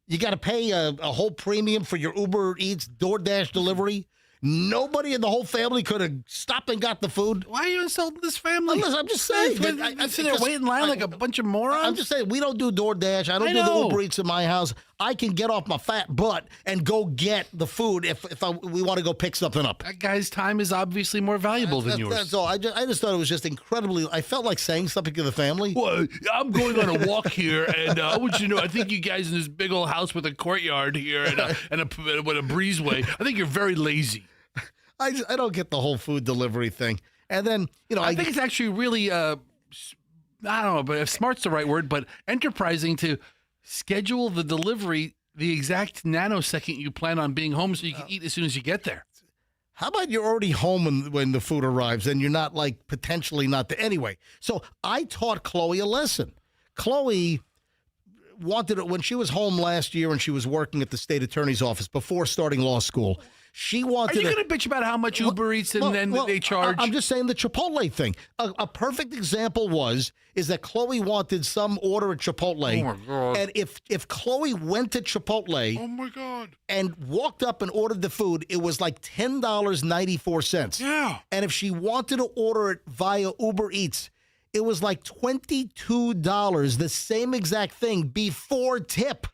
You got to pay a whole premium for your Uber Eats, DoorDash delivery? Nobody in the whole family could have stopped and got the food? Why are you insulting this family? Listen, I'm just saying. I sit there waiting in line like a bunch of morons. I'm just saying, we don't do DoorDash. I don't do the Uber Eats in my house. I can get off my fat butt and go get the food if we want to go pick something up. That guy's time is obviously more valuable than yours. That's all. I just thought it was just incredibly, I felt like saying something to the family. Well, I'm going on a walk here, and I want you to know, I think you guys in this big old house with a courtyard here and a breezeway, I think you're very lazy. I don't get the whole food delivery thing. And then, I think it's actually really, I don't know, but if smart's the right word, but enterprising to schedule the delivery the exact nanosecond you plan on being home so you can eat as soon as you get there. How about you're already home when the food arrives and you're not potentially not there? Anyway, so I taught Chloe a lesson. Chloe wanted it when she was home last year and she was working at the state attorney's office before starting law school. She wanted. Are you going to bitch about how much Uber Eats and they charge? I'm just saying the Chipotle thing. A perfect example is that Chloe wanted some order at Chipotle. Oh my God. And if Chloe went to Chipotle, oh my God, and walked up and ordered the food, it was like $10.94. Yeah. And if she wanted to order it via Uber Eats, it was like $22, the same exact thing before tip.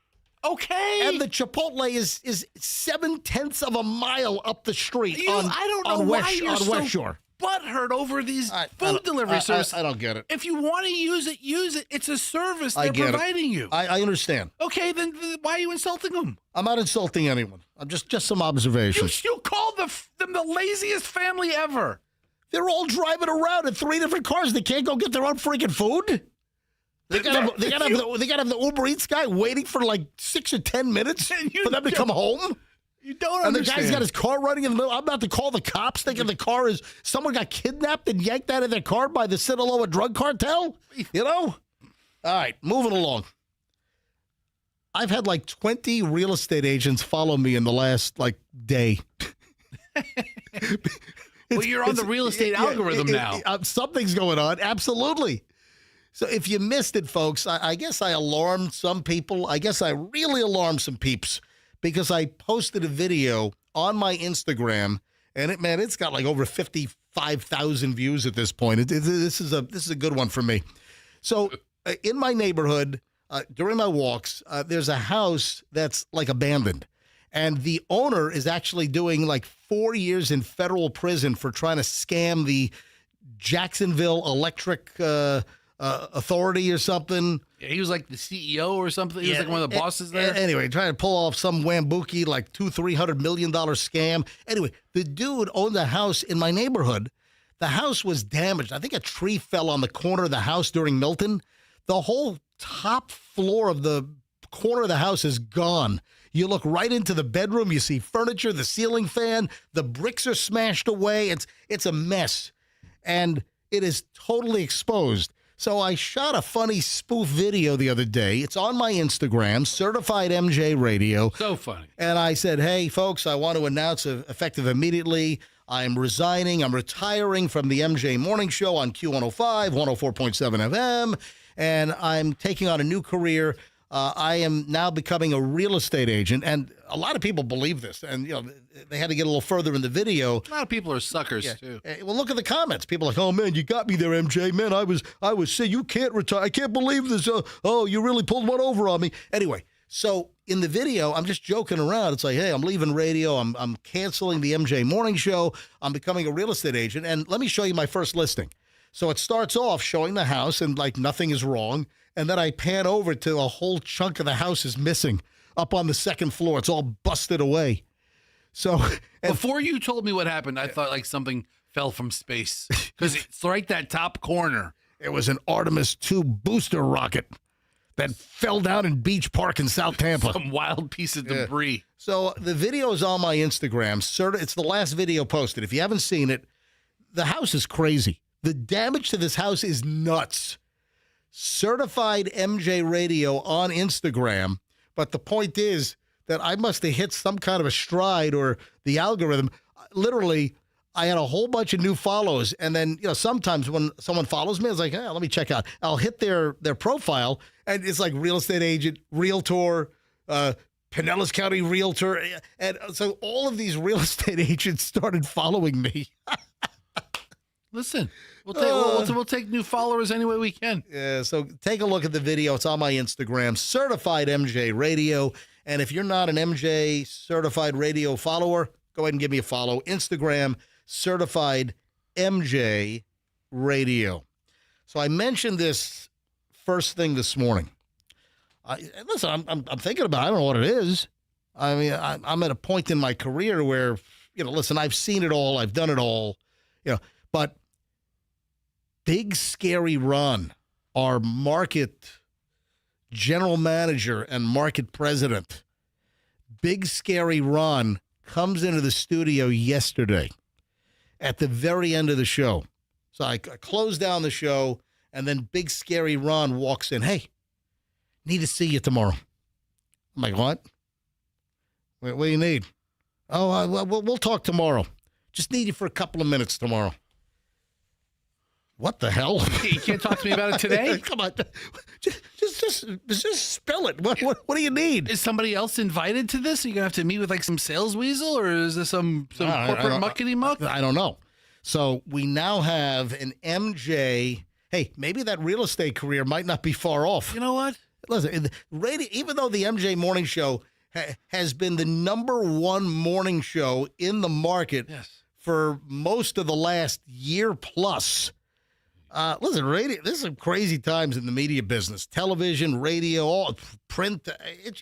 Okay. And the Chipotle is 0.7 of a mile up the street I don't know why you're West so Shore. butthurt over these food delivery services. I don't get it. If you want to use it, use it. It's a service they're providing you. I understand. Okay, then why are you insulting them? I'm not insulting anyone. I'm just some observations. You called them the laziest family ever. They're all driving around in 3 different cars. They can't go get their own freaking food. They gotta have the Uber Eats guy waiting for like 6 or 10 minutes for them to come home. You don't and understand. the guy's got his car running in the middle. I'm about to call the cops thinking the car is someone got kidnapped and yanked out of their car by the Sinaloa drug cartel. You know? All right, moving along. I've had like 20 real estate agents follow me in the last day. Well, you're on the real estate algorithm now. Something's going on. Absolutely. So if you missed it, folks, I guess I alarmed some people. I guess I really alarmed some peeps because I posted a video on my Instagram, and it's got like over 55,000 views at this point. This is a good one for me. So in my neighborhood, during my walks, there's a house that's like abandoned. And the owner is actually doing like 4 years in federal prison for trying to scam the Jacksonville Electric Authority or something. Yeah, he was like the CEO or something. He was like one of the bosses there. Anyway, trying to pull off some wambuki, like $200-300 million scam. Anyway, the dude owned a house in my neighborhood. The house was damaged. I think a tree fell on the corner of the house during Milton. The whole top floor of the corner of the house is gone. You look right into the bedroom. You see furniture, the ceiling fan, the bricks are smashed away. It's a mess, and it is totally exposed. So I shot a funny spoof video the other day. It's on my Instagram, Certified MJ Radio. So funny. And I said, hey, folks, I want to announce effective immediately. I'm resigning. I'm retiring from the MJ Morning Show on Q105, 104.7 FM, and I'm taking on a new career. I am now becoming a real estate agent, and a lot of people believe this, and they had to get a little further in the video. A lot of people are suckers too. Well, look at the comments. People are like, "Oh man, you got me there, MJ. Man, I was saying you can't retire. I can't believe this. Oh, you really pulled one over on me." Anyway, so in the video, I'm just joking around. It's like, "Hey, I'm leaving radio. I'm canceling the MJ Morning Show. I'm becoming a real estate agent, and let me show you my first listing." So it starts off showing the house, and like nothing is wrong. And then I pan over to a whole chunk of the house is missing up on the second floor. It's all busted away. So before you told me what happened, I thought like something fell from space because it's right that top corner. It was an Artemis II booster rocket that fell down in Beach Park in South Tampa. Some wild piece of debris. So the video is on my Instagram. It's the last video posted. If you haven't seen it, the house is crazy. The damage to this house is nuts. Certified MJ Radio on Instagram. But the point is that I must have hit some kind of a stride or the algorithm. Literally, I had a whole bunch of new follows. And then, sometimes when someone follows me, it's like, let me check out. I'll hit their profile, and it's like real estate agent, realtor, Pinellas County realtor. And so all of these real estate agents started following me. Listen, we'll take new followers any way we can. Yeah, so take a look at the video. It's on my Instagram, Certified MJ Radio. And if you're not an MJ Certified Radio follower, go ahead and give me a follow. Instagram, Certified MJ Radio. So I mentioned this first thing this morning. Listen, I'm thinking about it. I don't know what it is. I mean, I'm at a point in my career where, listen, I've seen it all. I've done it all, but Big Scary Ron, our market general manager and market president, Big Scary Ron comes into the studio yesterday at the very end of the show. So I closed down the show, and then Big Scary Ron walks in. Hey, need to see you tomorrow. I'm like, what? What do you need? Oh, we'll talk tomorrow. Just need you for a couple of minutes tomorrow. What the hell? You can't talk to me about it today? Come on. Just spill it. What do you need? Is somebody else invited to this? Are you going to have to meet with like some sales weasel, or is this some corporate muckety-muck? I don't know. So we now have an MJ. Hey, maybe that real estate career might not be far off. You know what? Listen, radio, even though the MJ Morning Show has been the #1 morning show in the market for most of the last year plus. Listen, radio. There's some crazy times in the media business, television, radio, all print.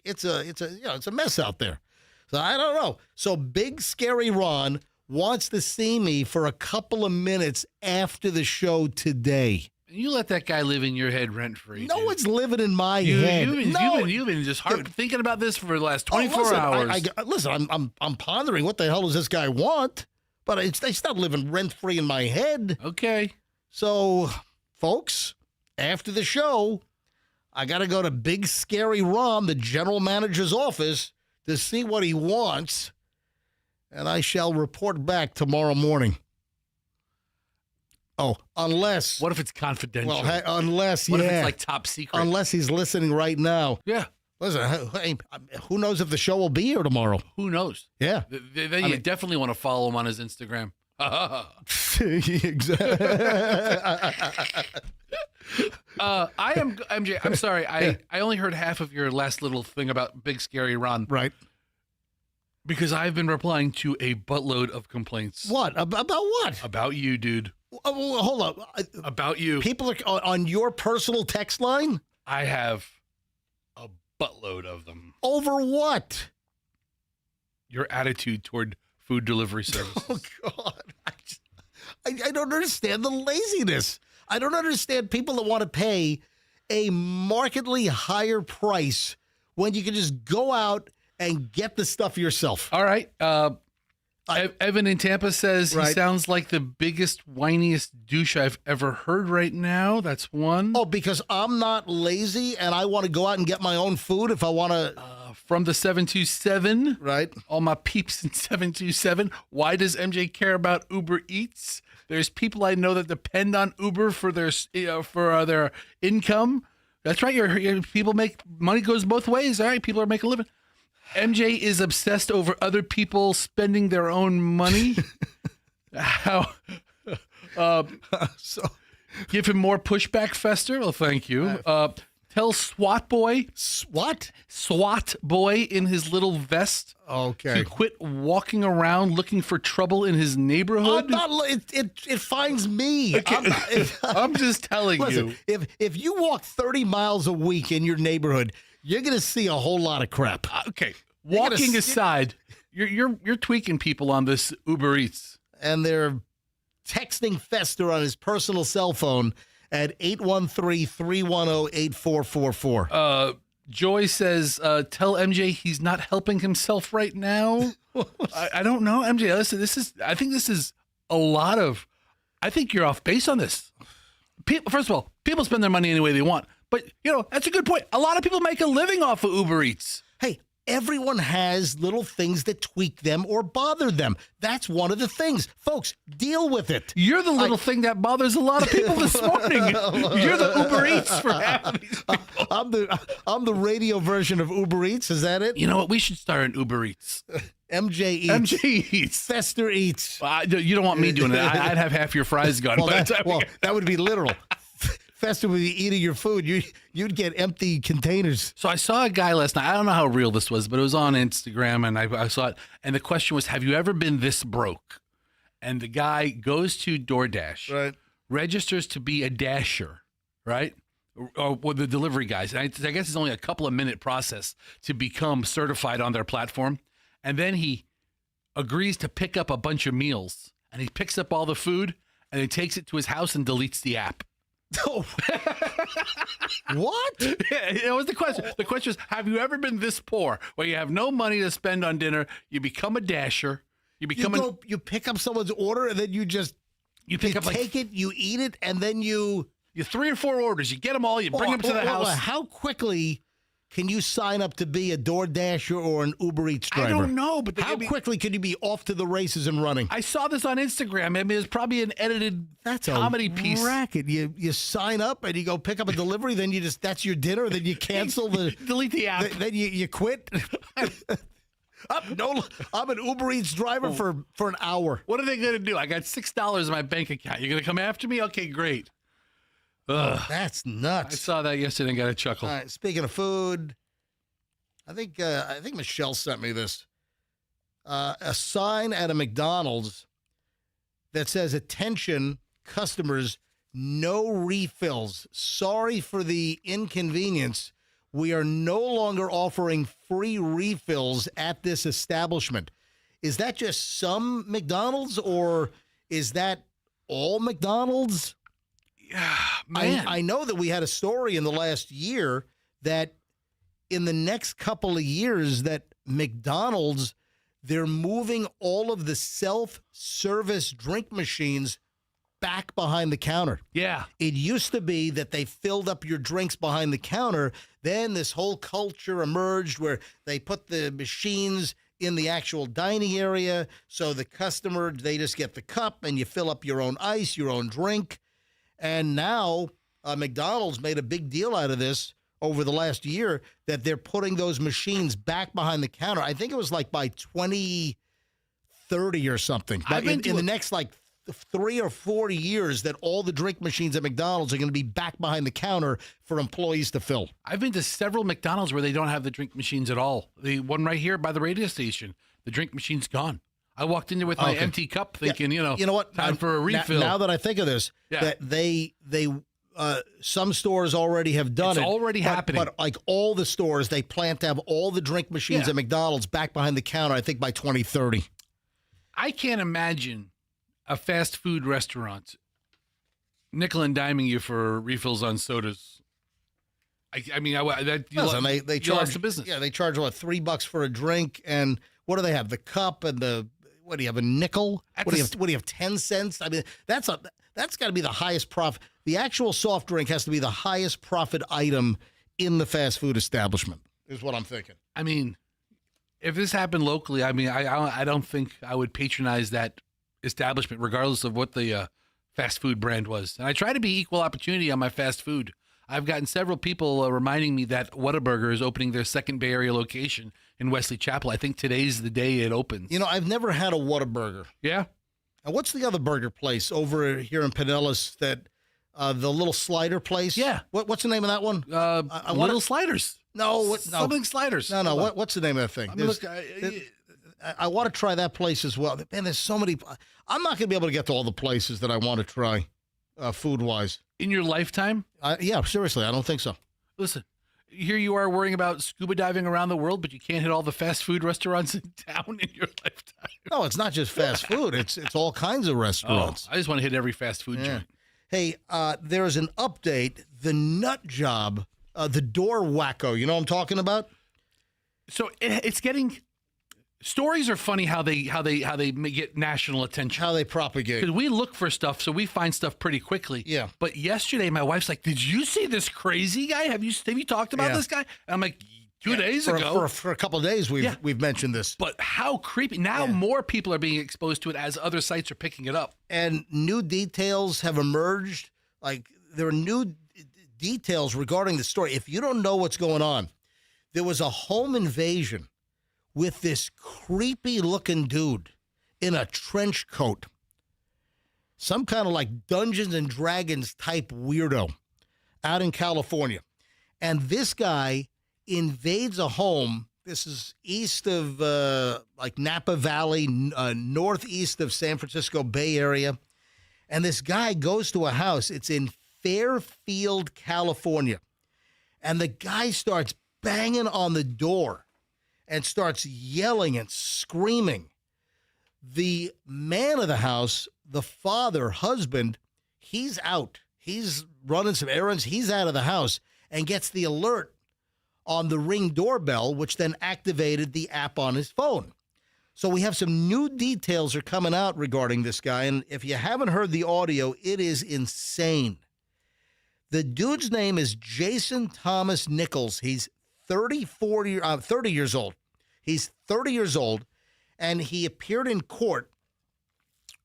It's a mess out there. So I don't know. So Big Scary Ron wants to see me for a couple of minutes after the show today. You let that guy live in your head rent free. No one's living in my head. You've been just thinking about this for the last 24 hours. Listen, I'm pondering what the hell does this guy want, but it's not living rent free in my head. Okay. So, folks, after the show, I got to go to Big Scary Ron, the general manager's office, to see what he wants, and I shall report back tomorrow morning. Oh, unless. What if it's confidential? Well, hey, unless, what yeah. if it's like top secret? Unless he's listening right now. Yeah. Listen, hey, who knows if the show will be here tomorrow? Who knows? Yeah. Then you definitely want to follow him on his Instagram. Exactly. I am MJ. I'm sorry. I only heard half of your last little thing about Big Scary Ron. Right. Because I've been replying to a buttload of complaints. What? About what? About you, dude. Hold up. About you. People are on your personal text line? I have a buttload of them. Over what? Your attitude toward food delivery services. Oh, God. I don't understand the laziness. I don't understand people that want to pay a markedly higher price when you can just go out and get the stuff yourself. All right. Evan in Tampa says he sounds like the biggest, whiniest douche I've ever heard right now. That's one. Oh, because I'm not lazy and I want to go out and get my own food if I want to. From the 727. Right. All my peeps in 727. Why does MJ care about Uber Eats? There's people I know that depend on Uber for their income. That's right. Your people make money goes both ways. All right. People are making a living. MJ is obsessed over other people spending their own money. How? So Give him more pushback, Fester. Well, thank you. Tell SWAT boy. what? SWAT boy in his little vest. Okay. To quit walking around looking for trouble in his neighborhood. It finds me. Okay. I'm just telling Listen, you. if you walk 30 miles a week in your neighborhood, you're going to see a whole lot of crap. Okay. You're gonna Walking aside, you're tweaking people on this Uber Eats. And they're texting Fester on his personal cell phone at 813-310-8444. Joy says, tell MJ he's not helping himself right now. I don't know, MJ. Listen, I think this is a lot of. I think you're off base on this. First of all, people spend their money any way they want, but that's a good point. A lot of people make a living off of Uber Eats. Hey, everyone has little things that tweak them or bother them. That's one of the things. Folks, deal with it. You're the little thing that bothers a lot of people this morning. You're the Uber Eats for half of these people. I'm the radio version of Uber Eats. Is that it? You know what? We should start an Uber Eats. MJ Eats. MJ Eats. Fester Eats. You don't want me doing it. I'd have half your fries gone. That would be literal. Fester would be eating your food. You'd get empty containers. So I saw a guy last night. I don't know how real this was, but it was on Instagram, and I saw it. And the question was, have you ever been this broke? And the guy goes to DoorDash, Right. registers to be a dasher, right? Or the delivery guys. And I guess it's only a couple of minute process to become certified on their platform. And then he agrees to pick up a bunch of meals. And he picks up all the food, and he takes it to his house and deletes the app. Oh. What? Yeah, it was the question. The question is, have you ever been this poor where you have no money to spend on dinner? You become a dasher. You pick up someone's order and then you take it, you eat it, and then you 3 or 4 orders. You get them all. You bring them to the house. How quickly can you sign up to be a DoorDasher or an Uber Eats driver? I don't know, but how quickly can you be off to the races and running? I saw this on Instagram. I mean, it's probably an edited comedy piece. Racket. You sign up and you go pick up a delivery. Then that's your dinner. Then you cancel delete the app. Then you quit. I'm an Uber Eats driver for an hour. What are they going to do? I got $6 in my bank account. You're going to come after me? Okay, great. Ugh. That's nuts. I saw that yesterday and got a chuckle. All right, speaking of food, I think Michelle sent me this. A sign at a McDonald's that says, "Attention, customers, no refills. Sorry for the inconvenience. We are no longer offering free refills at this establishment." Is that just some McDonald's, or is that all McDonald's? Man. I know that we had a story in the last year that in the next couple of years that McDonald's, they're moving all of the self-service drink machines back behind the counter. Yeah. It used to be that they filled up your drinks behind the counter. Then this whole culture emerged where they put the machines in the actual dining area. So the customer, they just get the cup and you fill up your own ice, your own drink. And now McDonald's made a big deal out of this over the last year that they're putting those machines back behind the counter. I think it was like by 2030 or something. But in the next like 3 or 4 years that all the drink machines at McDonald's are going to be back behind the counter for employees to fill. I've been to several McDonald's where they don't have the drink machines at all. The one right here by the radio station, the drink machine's gone. I walked in there with my empty cup thinking, you know what? Time for a refill. Now that I think of this, that they some stores already have done it. It's already happening. But like all the stores, they plan to have all the drink machines at McDonald's back behind the counter, I think by 2030. I can't imagine a fast food restaurant nickel and diming you for refills on sodas. I mean, they charge the business. Yeah, they charge what, $3 for a drink, and what do they have? The cup and the what do you have? A nickel? What do you have? 10 cents? I mean, that's got to be the highest profit. The actual soft drink has to be the highest profit item in the fast food establishment. Is what I'm thinking. I mean, if this happened locally, I mean, I don't think I would patronize that establishment, regardless of what the fast food brand was. And I try to be equal opportunity on my fast food. I've gotten several people reminding me that Whataburger is opening their second Bay Area location in Wesley Chapel. I think today's the day it opens. You know, I've never had a Whataburger. Yeah. And what's the other burger place over here in Pinellas that the little slider place? Yeah. What's the name of that one? Little Sliders. No, Something Sliders. No. What's the name of that thing? I want to try that place as well. Man, there's so many. I'm not going to be able to get to all the places that I want to try, food-wise. In your lifetime? Yeah, seriously, I don't think so. Listen, here you are worrying about scuba diving around the world, but you can't hit all the fast food restaurants in town in your lifetime. No, it's not just fast food. It's all kinds of restaurants. I just want to hit every fast food joint. Hey, there's an update. The nut job, the door wacko. You know what I'm talking about? So it's getting. Stories are funny how they get national attention. How they propagate. Because we look for stuff, so we find stuff pretty quickly. Yeah. But yesterday, my wife's like, "Did you see this crazy guy? Have you talked about this guy?" And I'm like, two days ago. For a couple of days, we've mentioned this. But how creepy! Now more people are being exposed to it as other sites are picking it up. And new details have emerged. Like there are new details regarding the story. If you don't know what's going on, there was a home invasion with this creepy-looking dude in a trench coat. Some kind of like Dungeons and Dragons type weirdo out in California. And this guy invades a home. This is east of like Napa Valley, northeast of San Francisco Bay Area. And this guy goes to a house. It's in Fairfield, California. And the guy starts banging on the door and starts yelling and screaming. The man of the house, the father, husband, he's out. He's running some errands. He's out of the house and gets the alert on the Ring doorbell, which then activated the app on his phone. So we have some new details are coming out regarding this guy. And if you haven't heard the audio, it is insane. The dude's name is Jason Thomas Nichols. He's 30 years old. He's 30 years old, and he appeared in court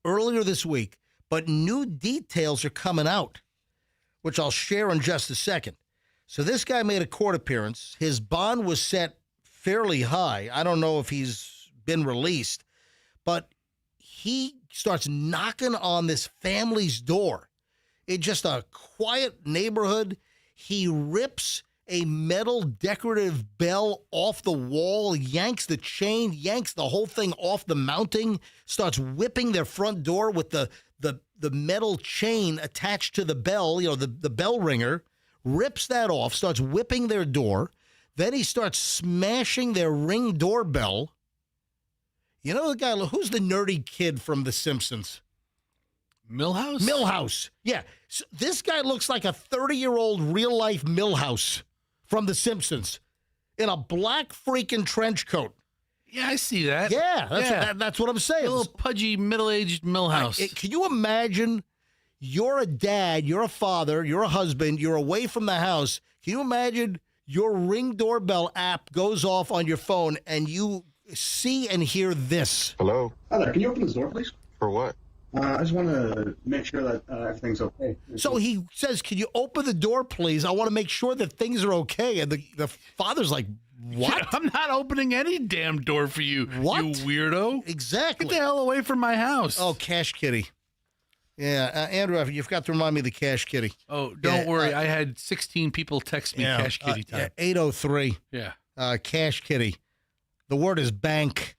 earlier this week, but new details are coming out, which I'll share in just a second. So this guy made a court appearance. His bond was set fairly high. I don't know if he's been released, but he starts knocking on this family's door. It's just a quiet neighborhood. He rips a metal decorative bell off the wall, yanks the chain, yanks the whole thing off the mounting, starts whipping their front door with the metal chain attached to the bell, the bell ringer, rips that off, starts whipping their door. Then he starts smashing their Ring doorbell. You know the guy, who's the nerdy kid from The Simpsons? Milhouse? Milhouse. Yeah. So this guy looks like a 30-year-old real-life Milhouse from The Simpsons in a black freaking trench coat. Yeah, I see that. Yeah, that's what I'm saying. A little pudgy, middle-aged Milhouse. Can you imagine you're a dad, you're a father, you're a husband, you're away from the house. Can you imagine your Ring doorbell app goes off on your phone and you see and hear this. Hello? Hi there. Can you open this door, please? For what? I just want to make sure that everything's okay. So he says, can you open the door, please? I want to make sure that things are okay. And the father's like, what? I'm not opening any damn door for you, What? you weirdo. Exactly. Get the hell away from my house. Oh, Cash Kitty. Yeah, Andrew, you forgot to remind me of the Cash Kitty. Oh, don't worry. I had 16 people text me Cash Kitty time. 803. Yeah. Cash Kitty. The word is bank.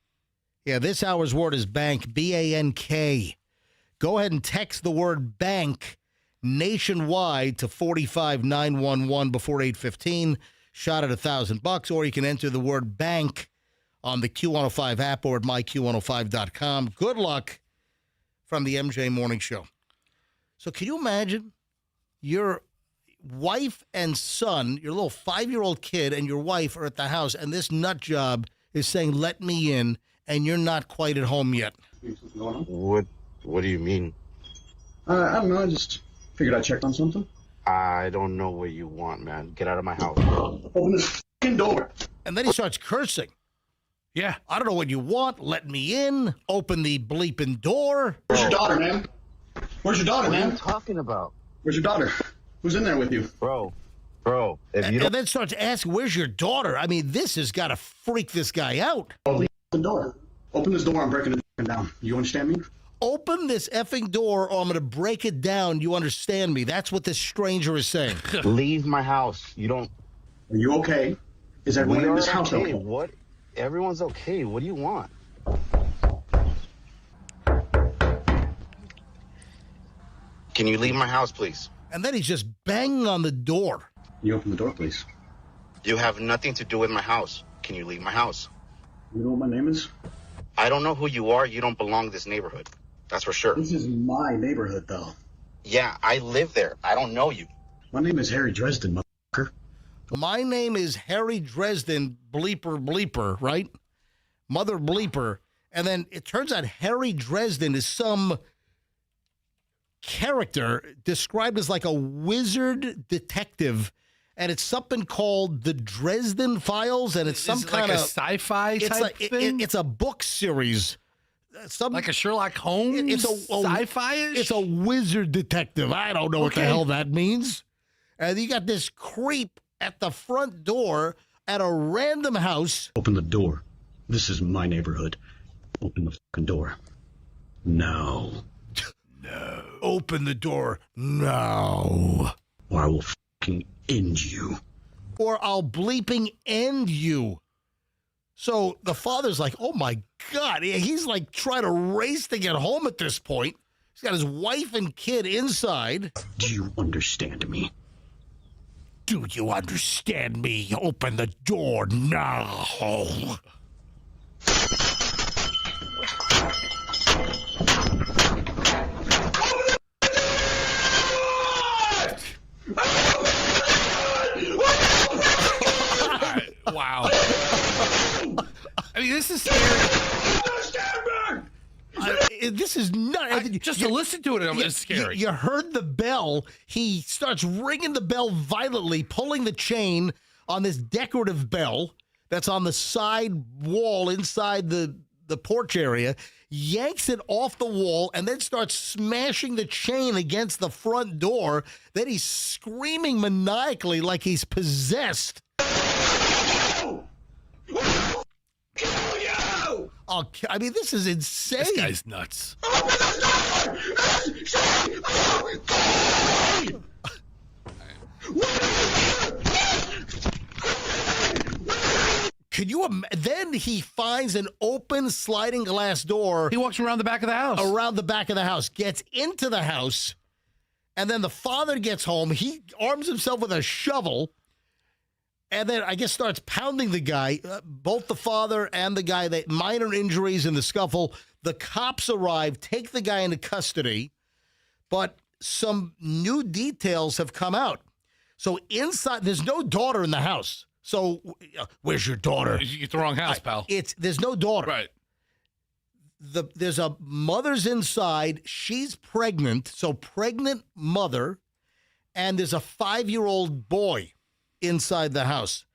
Yeah, this hour's word is bank, B-A-N-K. Go ahead and text the word bank nationwide to 45911 before 8:15. Shot at $1,000, or you can enter the word bank on the Q105 app or at myq105.com. Good luck from the MJ Morning Show. So can you imagine your wife and son, your little 5-year-old kid and your wife are at the house, and this nut job is saying, let me in, and you're not quite at home yet? What do you mean? I don't know. I just figured I'd check on something. I don't know what you want, man. Get out of my house. Open this f***ing door. And then he starts cursing. Yeah. I don't know what you want. Let me in. Open the bleeping door. Where's your daughter, man? Where's your daughter, What are man? you talking about? Where's your daughter? Who's in there with you? Bro, if you And don't... then starts asking, where's your daughter? I mean, this has got to freak this guy out. Open the door. Open this door. I'm breaking it down. You understand me? Open this effing door or I'm going to break it down. You understand me? That's what this stranger is saying. Leave my house. You don't... Are you okay? Is everyone in this house okay? What? Everyone's okay. What do you want? Can you leave my house, please? And then he's just banging on the door. You open the door, please. You have nothing to do with my house. Can you leave my house? You know what my name is? I don't know who you are. You don't belong to this neighborhood. That's for sure. This is my neighborhood, though. Yeah, I live there. I don't know you. My name is Harry Dresden, motherfucker. My name is Harry Dresden, bleeper, bleeper, right? Mother bleeper. And then it turns out Harry Dresden is some character described as like a wizard detective. And it's something called the Dresden Files. And it's some kind like of a sci-fi type thing? It's a book series. Like a Sherlock Holmes sci-fi-ish? It's a wizard detective. I don't know what the hell that means. And you got this creep at the front door at a random house. Open the door. This is my neighborhood. Open the fucking door. No. No. Open the door now. Or I will fucking end you. Or I'll bleeping end you. So the father's like, oh my God. He's like trying to race to get home at this point. He's got his wife and kid inside. Do you understand me? Do you understand me? Open the door now. Wow. I mean, this is scary. This is not just to listen to it. It's scary. You heard the bell. He starts ringing the bell violently, pulling the chain on this decorative bell that's on the side wall inside the porch area, yanks it off the wall, and then starts smashing the chain against the front door. Then he's screaming maniacally like he's possessed. Kill you! Oh, I mean, this is insane. This guy's nuts. Open the door! Can you then he finds an open sliding glass door. He walks around the back of the house. Around the back of the house, gets into the house, and then the father gets home. He arms himself with a shovel, and then I guess starts pounding the guy. Both the father and the guy, they minor injuries in the scuffle. The cops arrive, take the guy into custody, but some new details have come out. So inside, there's no daughter in the house. So where's your daughter? You get the wrong house, pal. There's no daughter. Right. There's a mother's inside. She's pregnant. So pregnant mother. And there's a 5-year-old boy inside the house.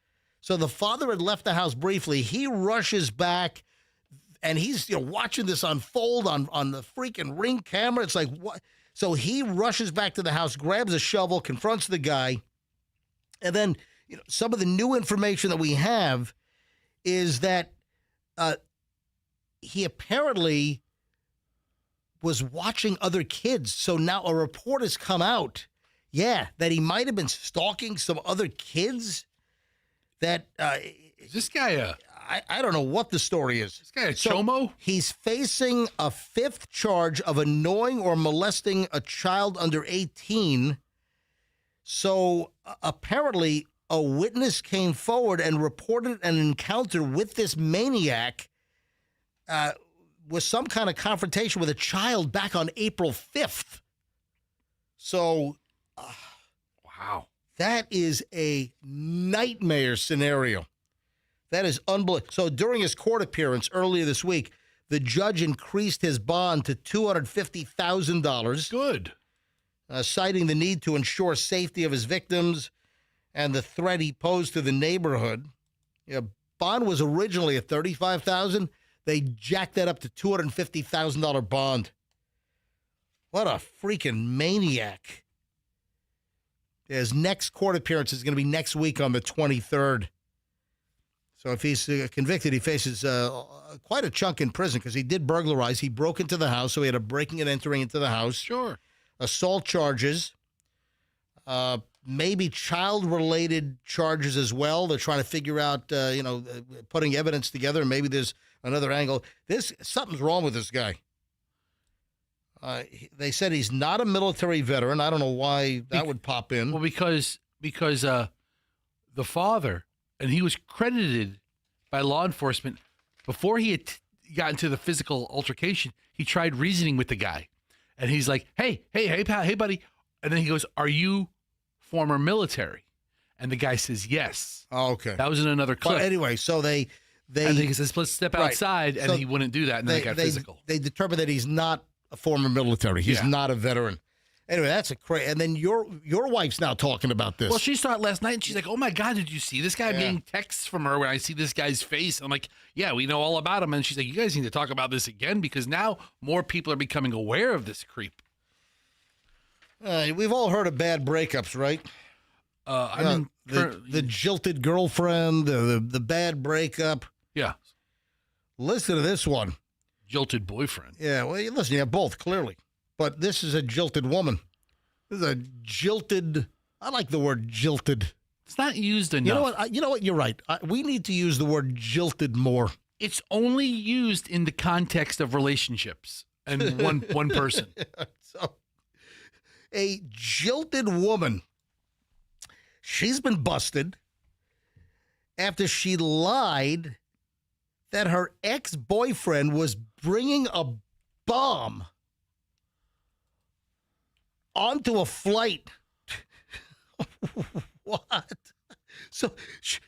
So the father had left the house briefly. He rushes back, and he's watching this unfold on the freaking Ring camera. It's like, what? So he rushes back to the house, grabs a shovel, confronts the guy, and then some of the new information that we have is that he apparently was watching other kids. So now a report has come out, that he might have been stalking some other kids. That is this guy I don't know what the story is. This guy a chomo? He's facing a 5th charge of annoying or molesting a child under 18. So apparently a witness came forward and reported an encounter with this maniac with some kind of confrontation with a child back on April 5th. So, wow. That is a nightmare scenario. That is unbelievable. So during his court appearance earlier this week, the judge increased his bond to $250,000. Good. Citing the need to ensure safety of his victims and the threat he posed to the neighborhood. Bond was originally at $35,000. They jacked that up to $250,000 bond. What a freaking maniac. His next court appearance is going to be next week on the 23rd. So if he's convicted, he faces quite a chunk in prison because he did burglarize. He broke into the house, so he had a breaking and entering into the house. Sure. Assault charges, maybe child-related charges as well. They're trying to figure out, putting evidence together. Maybe there's another angle. Something's wrong with this guy. They said he's not a military veteran. I don't know why that would pop in. Well, because the father, and he was credited by law enforcement before he had got into the physical altercation. He tried reasoning with the guy, and he's like, "Hey, pal, hey, buddy," and then he goes, "Are you former military?" And the guy says, "Yes." Oh, okay. That was in another clip. But anyway, so they and he says, "Let's step right. outside," and So he wouldn't do that, and then it got physical. They determined that he's not a former military. He's not a veteran. Anyway, that's a crazy. And then your wife's now talking about this. Well, she saw it last night, and she's like, "Oh my God, did you see this guy?" I'm getting texts from her when I see this guy's face. I'm like, "Yeah, we know all about him." And she's like, "You guys need to talk about this again because now more people are becoming aware of this creep." We've all heard of bad breakups, right? The jilted girlfriend, the bad breakup. Yeah. Listen to this one. Jilted boyfriend. Yeah, well, listen, you have both, clearly. But this is a jilted woman. This is a jilted, I like the word jilted. It's not used enough. You know what? You're right. We need to use the word jilted more. It's only used in the context of relationships and one person. So, a jilted woman. She's been busted after she lied that her ex-boyfriend was bringing a bomb onto a flight. What? So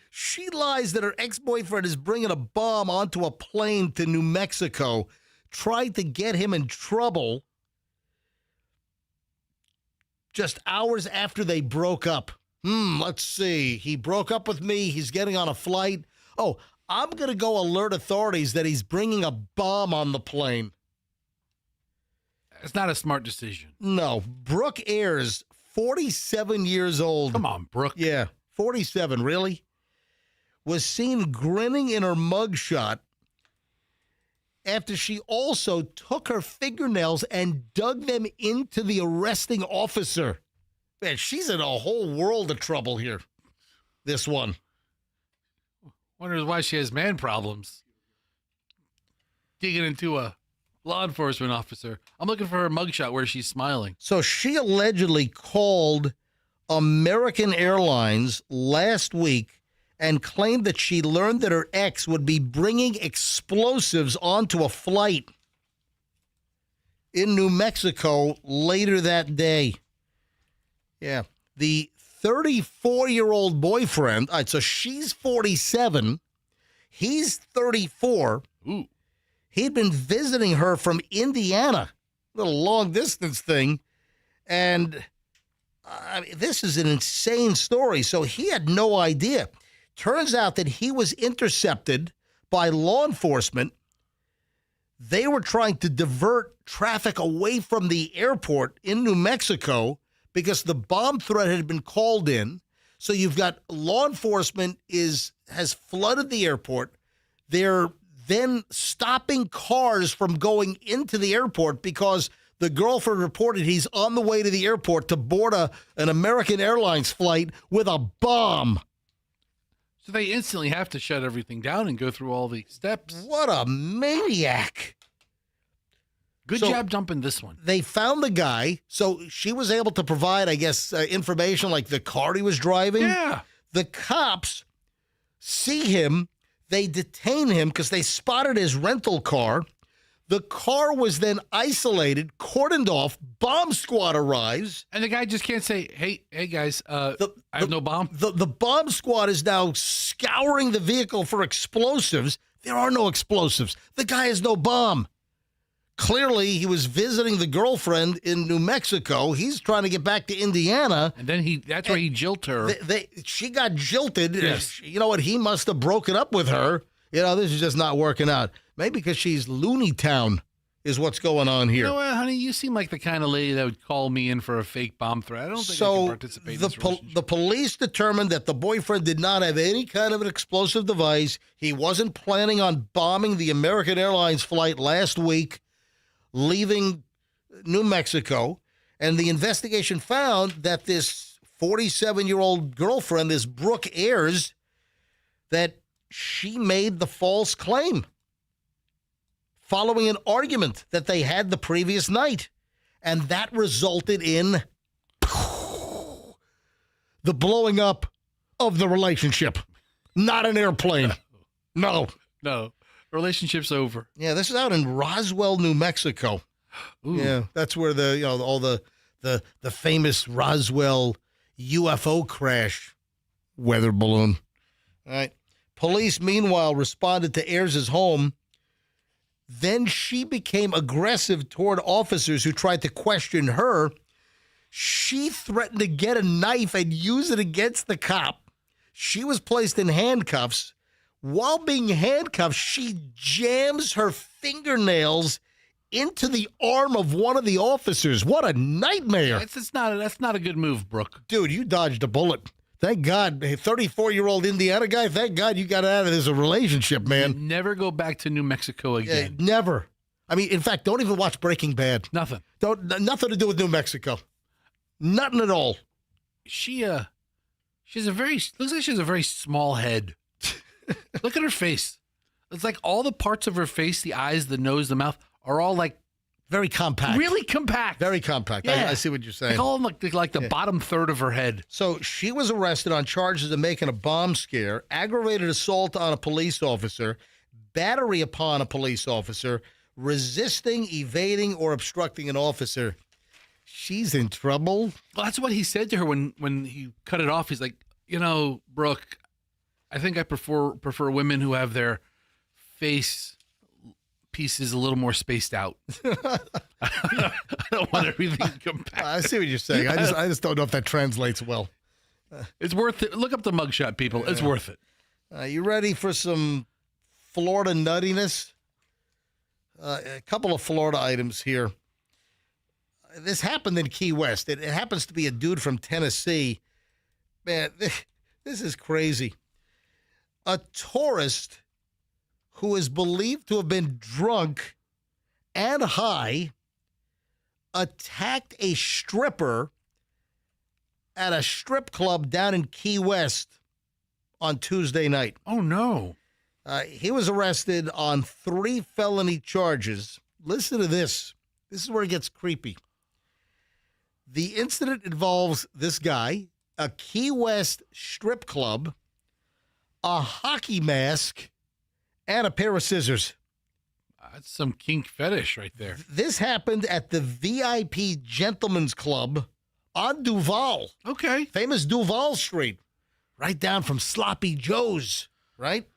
she lies that her ex-boyfriend is bringing a bomb onto a plane to New Mexico, tried to get him in trouble just hours after they broke up. Let's see. He broke up with me. He's getting on a flight. Oh, I'm going to go alert authorities that he's bringing a bomb on the plane. It's not a smart decision. No. Brooke Ayers, 47 years old. Come on, Brooke. Yeah, 47, really? Was seen grinning in her mugshot after she also took her fingernails and dug them into the arresting officer. Man, she's in a whole world of trouble here, this one. Wonders why she has man problems. Digging into a law enforcement officer. I'm looking for her mugshot where she's smiling. So she allegedly called American Airlines last week and claimed that she learned that her ex would be bringing explosives onto a flight in New Mexico later that day. Yeah. The 34-year-old boyfriend, all right, so she's 47, he's 34. Ooh. He'd been visiting her from Indiana, a little long-distance thing, and this is an insane story. So he had no idea. Turns out that he was intercepted by law enforcement. They were trying to divert traffic away from the airport in New Mexico because the bomb threat had been called in. So you've got law enforcement has flooded the airport. They're then stopping cars from going into the airport because the girlfriend reported he's on the way to the airport to board an American Airlines flight with a bomb. So they instantly have to shut everything down and go through all the steps. What a maniac. Good job dumping this one. They found the guy, so she was able to provide, I guess, information like the car he was driving. Yeah. The cops see him. They detain him because they spotted his rental car. The car was then isolated, cordoned off. Bomb squad arrives. And the guy just can't say, hey guys, I have no bomb. The bomb squad is now scouring the vehicle for explosives. There are no explosives. The guy has no bomb. Clearly, he was visiting the girlfriend in New Mexico. He's trying to get back to Indiana. And then that's where he jilted her. She got jilted. Yes. You know what? He must have broken up with her. You know, this is just not working out. Maybe because she's Looney Town is what's going on here. You know what, honey? You seem like the kind of lady that would call me in for a fake bomb threat. I don't think I can participate in this relationship. The police determined that the boyfriend did not have any kind of an explosive device. He wasn't planning on bombing the American Airlines flight last week, leaving New Mexico. And the investigation found that this 47-year-old girlfriend, this Brooke Ayers, that she made the false claim following an argument that they had the previous night. And that resulted in the blowing up of the relationship. Not an airplane. No. Relationship's over. Yeah, this is out in Roswell, New Mexico. Ooh. Yeah, that's where all the famous Roswell UFO crash weather balloon. All right. Police, meanwhile, responded to Ayers' home. Then she became aggressive toward officers who tried to question her. She threatened to get a knife and use it against the cop. She was placed in handcuffs. While being handcuffed, she jams her fingernails into the arm of one of the officers. What a nightmare. That's not a good move, Brooke. Dude, you dodged a bullet. Thank God. A 34-year-old Indiana guy, thank God you got out of this relationship, man. Never go back to New Mexico again. Never. I mean, in fact, don't even watch Breaking Bad. Nothing. Nothing to do with New Mexico. Nothing at all. She looks like she has a very small head. Look at her face. It's like all the parts of her face, the eyes, the nose, the mouth, are all like very compact. Really compact. Very compact. Yeah. I see what you're saying. Like all like the bottom third of her head. So she was arrested on charges of making a bomb scare, aggravated assault on a police officer, battery upon a police officer, resisting, evading, or obstructing an officer. She's in trouble. Well, that's what he said to her when he cut it off. He's like, Brooke, I think I prefer women who have their face pieces a little more spaced out. I don't want everything compact. I see what you're saying. I just don't know if that translates well. It's worth it. Look up the mugshot, people. Yeah. It's worth it. You ready for some Florida nuttiness? A couple of Florida items here. This happened in Key West. It happens to be a dude from Tennessee. Man, this is crazy. A tourist who is believed to have been drunk and high attacked a stripper at a strip club down in Key West on Tuesday night. Oh, no. He was arrested on 3 felony charges. Listen to this. This is where it gets creepy. The incident involves this guy, a Key West strip club, a hockey mask, and a pair of scissors. That's some kink fetish right there. This happened at the VIP Gentlemen's Club on Duval. Okay. Famous Duval Street. Right down from Sloppy Joe's, right?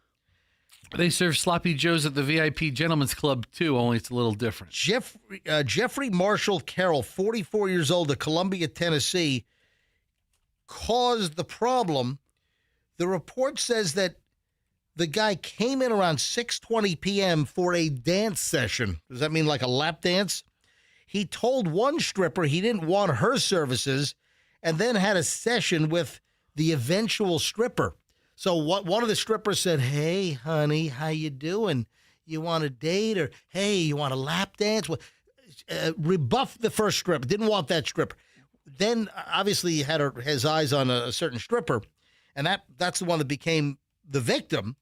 They serve Sloppy Joe's at the VIP Gentlemen's Club, too, only it's a little different. Jeffrey Marshall Carroll, 44 years old, of Columbia, Tennessee, caused the problem. The report says that the guy came in around 6:20 p.m. for a dance session. Does that mean like a lap dance? He told one stripper he didn't want her services and then had a session with the eventual stripper. So one of the strippers said, "Hey, honey, how you doing? You want a date?" Or, "Hey, you want a lap dance?" Well, rebuffed the first stripper. Didn't want that stripper. Then, obviously, he had his eyes on a certain stripper, and that's the one that became the victim.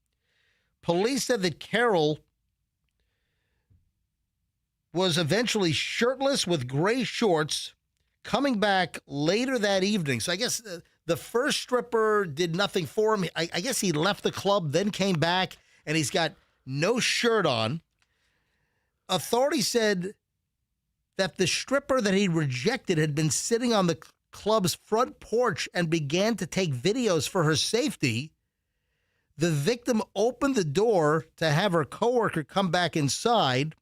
Police said that Carol was eventually shirtless with gray shorts coming back later that evening. So I guess the first stripper did nothing for him. I guess he left the club, then came back, and he's got no shirt on. Authorities said that the stripper that he rejected had been sitting on the club's front porch and began to take videos for her safety. The victim opened the door to have her coworker come back inside.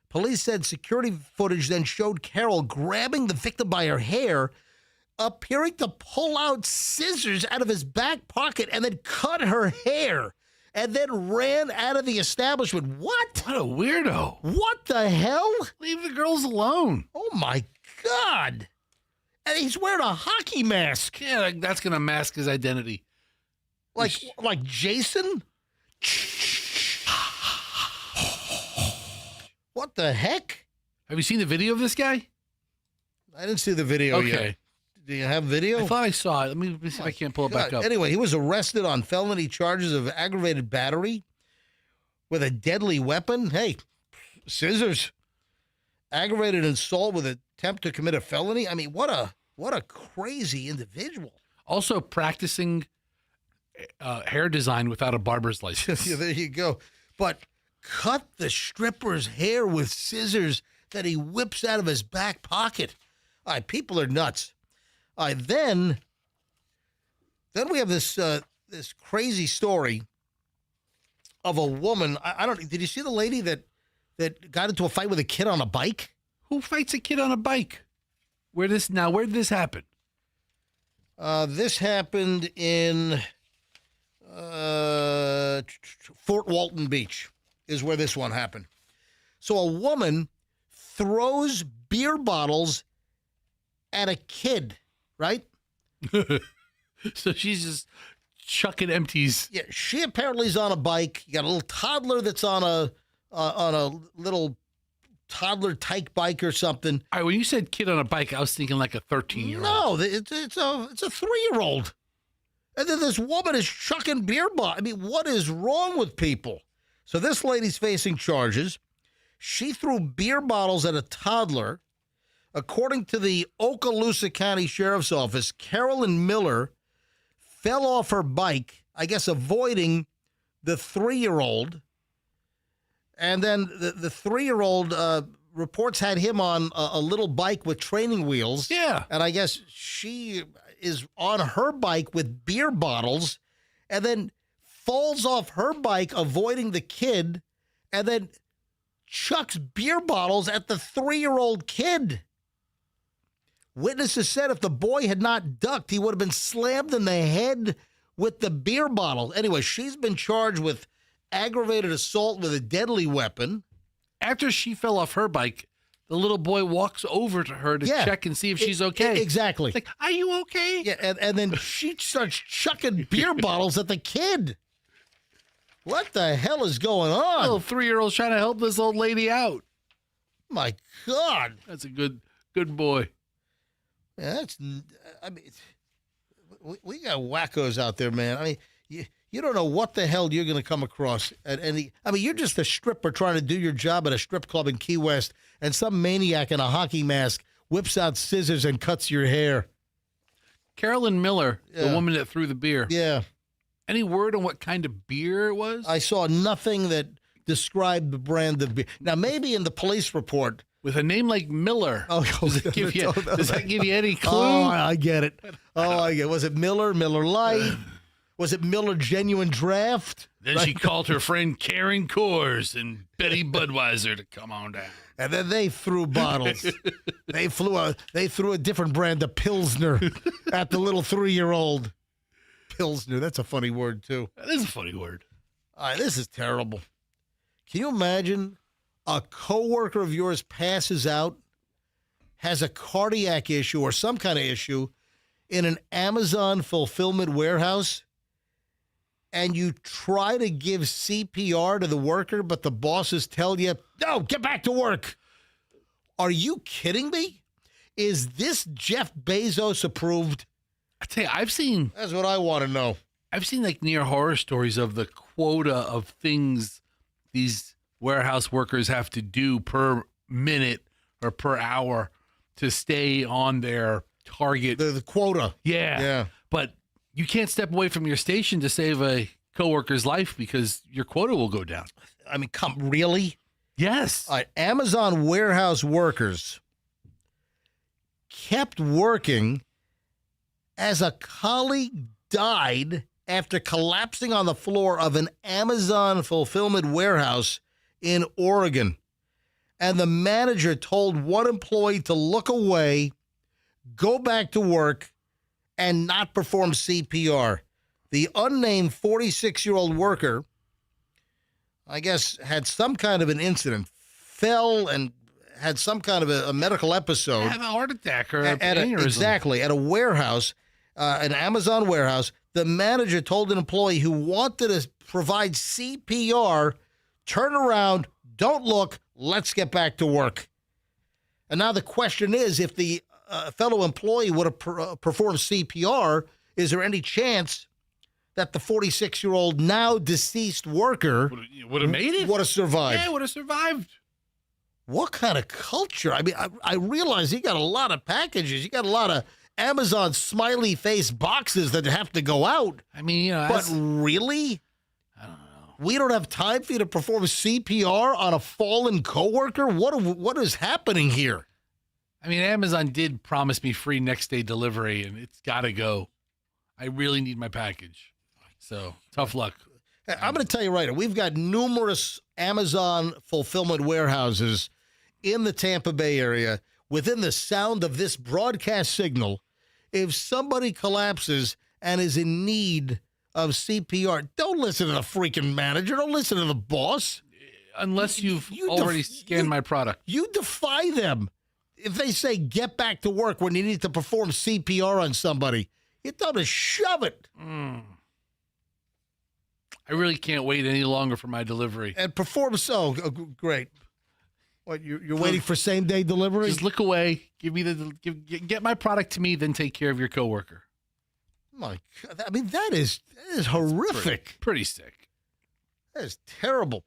Police said security footage then showed Carol grabbing the victim by her hair, appearing to pull out scissors out of his back pocket and then cut her hair, and then ran out of the establishment. What? What a weirdo. What the hell? Leave the girls alone. Oh, my God. And he's wearing a hockey mask. Yeah, that's going to mask his identity. Like Jason? What the heck? Have you seen the video of this guy? I didn't see the video yet. Do you have video? I thought I saw it. Let me see if I can't pull it back up. Anyway, he was arrested on felony charges of aggravated battery with a deadly weapon. Hey, scissors. Aggravated assault with attempt to commit a felony. I mean, what a crazy individual. Also practicing hair design without a barber's license. Yeah, there you go. But cut the stripper's hair with scissors that he whips out of his back pocket. All right, people are nuts. All right, then we have this crazy story of a woman. I don't. Did you see the lady that got into a fight with a kid on a bike? Who fights a kid on a bike? Where did this happen? This happened in Fort Walton Beach is where this one happened. So a woman throws beer bottles at a kid, right? So she's just chucking empties. Yeah, she apparently is on a bike. You got a little toddler that's on a little toddler tyke bike or something. All right, when you said kid on a bike, I was thinking like a 13-year-old. No, it's a 3-year-old. And then this woman is chucking beer bottles. I mean, what is wrong with people? So this lady's facing charges. She threw beer bottles at a toddler. According to the Okaloosa County Sheriff's Office, Carolyn Miller fell off her bike, I guess avoiding the 3-year-old. And then the 3-year-old reports had him on a little bike with training wheels. Yeah. And I guess she is on her bike with beer bottles and then falls off her bike avoiding the kid and then chucks beer bottles at the 3-year-old kid. Witnesses said if the boy had not ducked, he would have been slammed in the head with the beer bottle. Anyway, she's been charged with aggravated assault with a deadly weapon. After she fell off her bike, the little boy walks over to her to check and see if she's okay. Exactly. Like, are you okay? Yeah, and then she starts chucking beer bottles at the kid. What the hell is going on? Little 3-year-old's trying to help this old lady out. My God. That's a good boy. Yeah, we got wackos out there, man. I mean, you don't know what the hell you're going to come across at any. I mean, you're just a stripper trying to do your job at a strip club in Key West, and some maniac in a hockey mask whips out scissors and cuts your hair. Carolyn Miller, the woman that threw the beer. Yeah. Any word on what kind of beer it was? I saw nothing that described the brand of beer. Now, maybe in the police report. With a name like Miller, does that give you any clue? Oh, I get it. Was it Miller Lite? Was it Miller Genuine Draft? Then she called her friend Karen Coors and Betty Budweiser to come on down. And then they threw bottles. They threw a different brand of Pilsner at the little 3-year-old. Pilsner. That's a funny word, too. That is a funny word. All right, this is terrible. Can you imagine a coworker of yours passes out, has a cardiac issue or some kind of issue in an Amazon fulfillment warehouse, and you try to give CPR to the worker, but the bosses tell you, no, get back to work. Are you kidding me? Is this Jeff Bezos approved? I tell you, I've seen That's what I want to know. like near horror stories of the quota of things these warehouse workers have to do per minute or per hour to stay on their target. The quota. Yeah. Yeah. But you can't step away from your station to save a coworker's life because your quota will go down. I mean, really? Yes. All right, Amazon warehouse workers kept working as a colleague died after collapsing on the floor of an Amazon fulfillment warehouse in Oregon. And the manager told one employee to look away, go back to work, and not perform CPR. The unnamed 46-year-old worker, I guess, had some kind of an incident, fell and had some kind of a medical episode. Have a heart attack or an aneurysm. Exactly. At a warehouse, an Amazon warehouse, the manager told an employee who wanted to provide CPR, turn around, don't look, let's get back to work. And now the question is, if the fellow employee would have performed CPR, is there any chance that the 46-year-old now deceased worker would have made it? Would have survived? Yeah, would have survived. What kind of culture? I mean, I realize you got a lot of packages. You got a lot of Amazon smiley face boxes that have to go out. I mean, but really? I don't know. We don't have time for you to perform CPR on a fallen coworker? What is happening here? I mean, Amazon did promise me free next day delivery, and it's got to go. I really need my package. So, tough luck. I'm going to tell you right now, we've got numerous Amazon fulfillment warehouses in the Tampa Bay area within the sound of this broadcast signal. If somebody collapses and is in need of CPR, don't listen to the freaking manager. Don't listen to the boss. Unless you've already scanned my product. You defy them. If they say get back to work when you need to perform CPR on somebody, you tell them to shove it. I really can't wait any longer for my delivery. And perform great. What, you're waiting for same-day delivery? Just look away, get my product to me, then take care of your coworker. My God, I mean, that is horrific. Pretty sick. That is terrible.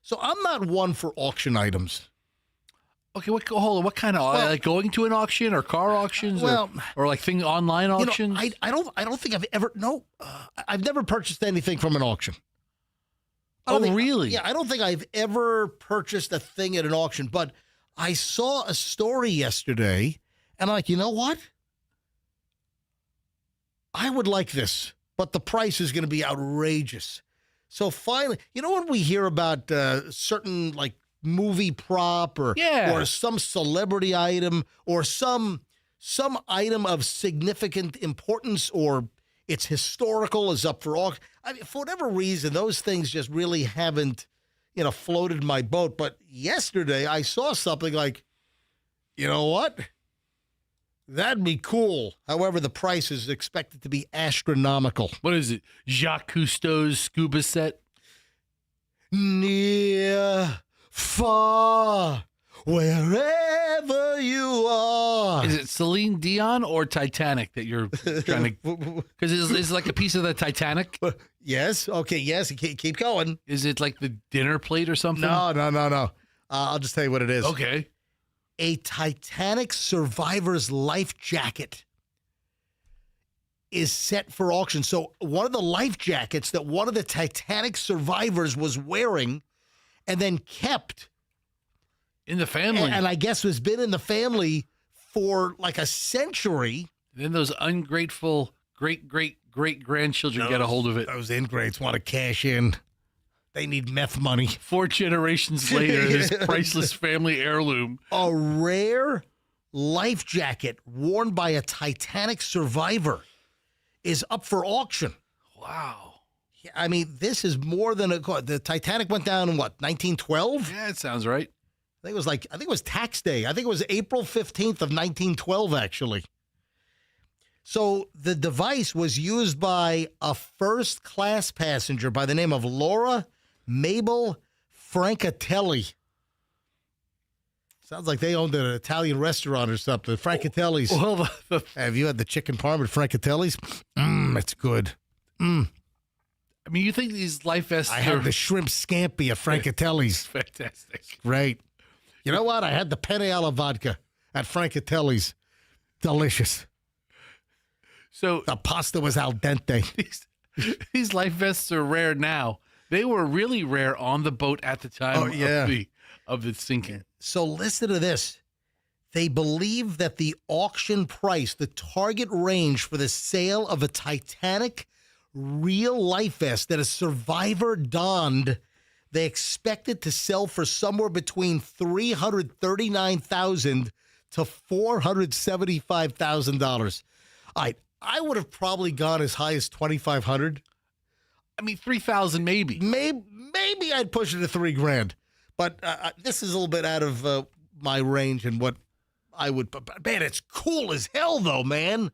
So I'm not one for auction items. Okay, hold on. What kind of like going to an auction or car auctions or like online auctions? I don't think I've ever I've never purchased anything from an auction. Really? Yeah, I don't think I've ever purchased a thing at an auction, but I saw a story yesterday and I'm like, you know what? I would like this, but the price is going to be outrageous. So finally, you know when we hear about certain like movie prop or some celebrity item or some item of significant importance or it's historical is up for auction. I mean, for whatever reason, those things just really haven't, floated my boat. But yesterday I saw something like, you know what? That'd be cool. However, the price is expected to be astronomical. What is it? Jacques Cousteau's scuba set? Near, far, wherever you are. Is it Celine Dion or Titanic that you're trying to... Because it's like a piece of the Titanic? Yes. Okay, yes. Keep going. Is it like the dinner plate or something? No. I'll just tell you what it is. Okay. A Titanic survivor's life jacket is set for auction. So one of the life jackets that one of the Titanic survivors was wearing and then kept in the family. And I guess has been in the family for like a century. Then those ungrateful great-great-great-grandchildren get a hold of it. Those ingrates want to cash in. They need meth money. 4 generations later, this priceless family heirloom. A rare life jacket worn by a Titanic survivor is up for auction. Wow. Yeah, I mean, this is more than the Titanic went down in what, 1912? Yeah, it sounds right. I think it was tax day. I think it was April 15th of 1912, actually. So the device was used by a first-class passenger by the name of Laura Mabel Francatelli. Sounds like they owned an Italian restaurant or something. Francatelli's. Well, have you had the chicken parm at Francatelli's? It's good. I mean, you think these life vests I had the shrimp scampi at Francatelli's. Fantastic. Great. You know what? I had the penne alla vodka at Francatelli's. Delicious. So the pasta was al dente. These life vests are rare now. They were really rare on the boat at the time of the sinking. So listen to this. They believe that the auction price, the target range for the sale of a Titanic real life vest that a survivor donned, they expect it to sell for somewhere between $339,000 to $475,000. All right, I would have probably gone as high as $2,500. I mean, 3,000 maybe. Maybe I'd push it to $3,000. But this is a little bit out of my range and what I would. But man, it's cool as hell, though, man.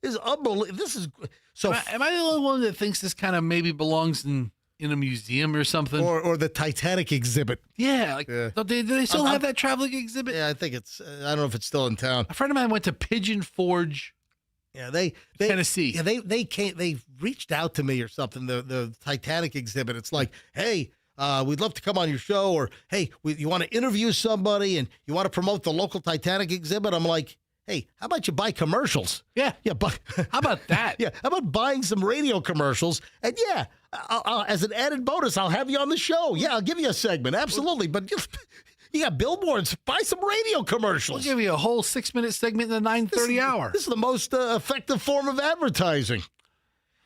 This is unbelievable. This is so. Am I the only one that thinks this kind of maybe belongs in a museum or something? Or the Titanic exhibit? Yeah, do they still have that traveling exhibit? Yeah, I think it's. I don't know if it's still in town. A friend of mine went to Pigeon Forge. Yeah, they Tennessee. Yeah, they came. They reached out to me or something. The Titanic exhibit. It's like, hey. We'd love to come on your show, or hey, you want to interview somebody and you want to promote the local Titanic exhibit. I'm like, hey, how about you buy commercials? Yeah, how about that? Yeah, how about buying some radio commercials? And yeah, I'll, as an added bonus, I'll have you on the show. Yeah, I'll give you a segment, absolutely. But you got billboards. Buy some radio commercials. We'll give you a whole 6-minute segment in the 9:30 hour. This is the most effective form of advertising.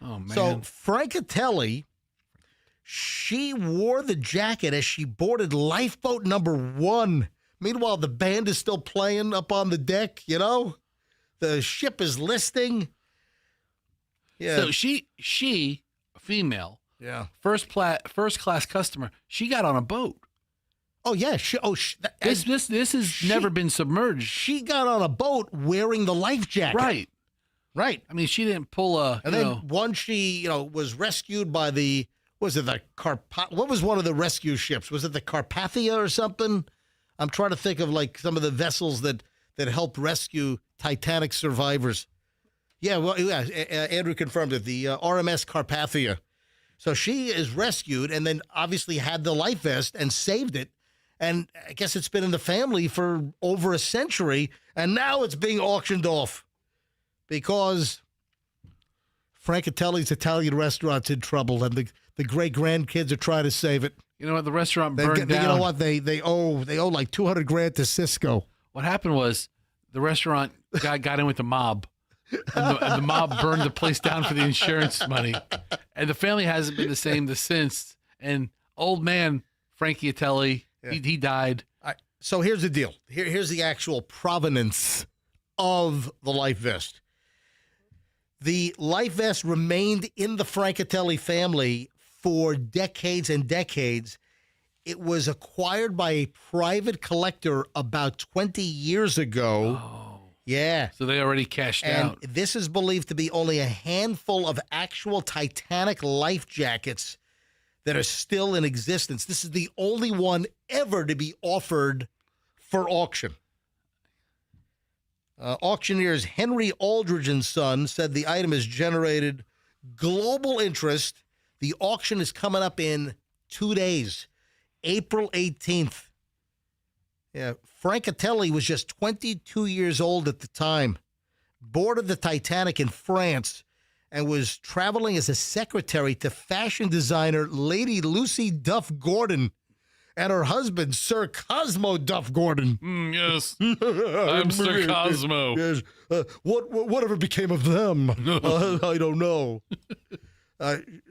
Oh man! So Francatelli. She wore the jacket as she boarded lifeboat number 1. Meanwhile, the band is still playing up on the deck, you know? The ship is listing. Yeah. So she, a female, first class customer, she got on a boat. Oh, yeah. This has never been submerged. She got on a boat wearing the life jacket. Right. I mean, she didn't pull a, and then once she, was rescued by the... what was one of the rescue ships? Was it the Carpathia or something? I'm trying to think of like some of the vessels that helped rescue Titanic survivors. Yeah, well, Andrew confirmed it. The RMS Carpathia. So she is rescued and then obviously had the life vest and saved it. And I guess it's been in the family for over a century. And now it's being auctioned off because Francatelli's Italian restaurant's in trouble and the great-grandkids are trying to save it. You know what? The restaurant burned down. You know what? They owe like $200,000 to Cisco. What happened was the restaurant guy got in with the mob, and the mob burned the place down for the insurance money. And the family hasn't been the same since. And old man Frankie Atelli, he died. So here's the deal. Here's the actual provenance of the life vest. The life vest remained in the Francatelli family for decades and decades. It was acquired by a private collector about 20 years ago. Oh. Yeah. So they already cashed out. And this is believed to be only a handful of actual Titanic life jackets that are still in existence. This is the only one ever to be offered for auction. Auctioneers Henry Aldridge and Son said the item has generated global interest. The auction is coming up in 2 days, April 18th. Yeah, Francatelli was just 22 years old at the time, boarded the Titanic in France, and was traveling as a secretary to fashion designer Lady Lucy Duff Gordon and her husband, Sir Cosmo Duff Gordon. Yes, I'm Sir Cosmo. Yes. Whatever became of them? I don't know.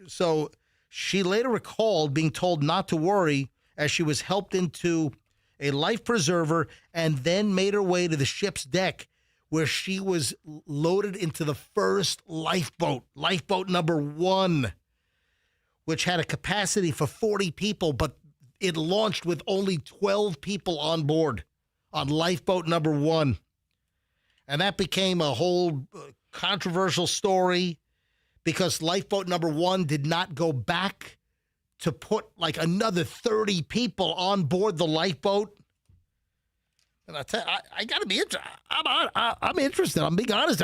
So she later recalled being told not to worry as she was helped into a life preserver and then made her way to the ship's deck where she was loaded into the first lifeboat number 1, which had a capacity for 40 people, but it launched with only 12 people on board on lifeboat number 1. And that became a whole controversial story because lifeboat number 1 did not go back to put like another 30 people on board the lifeboat. And I tell you, I got to be interested. I'm interested. I'm being honest.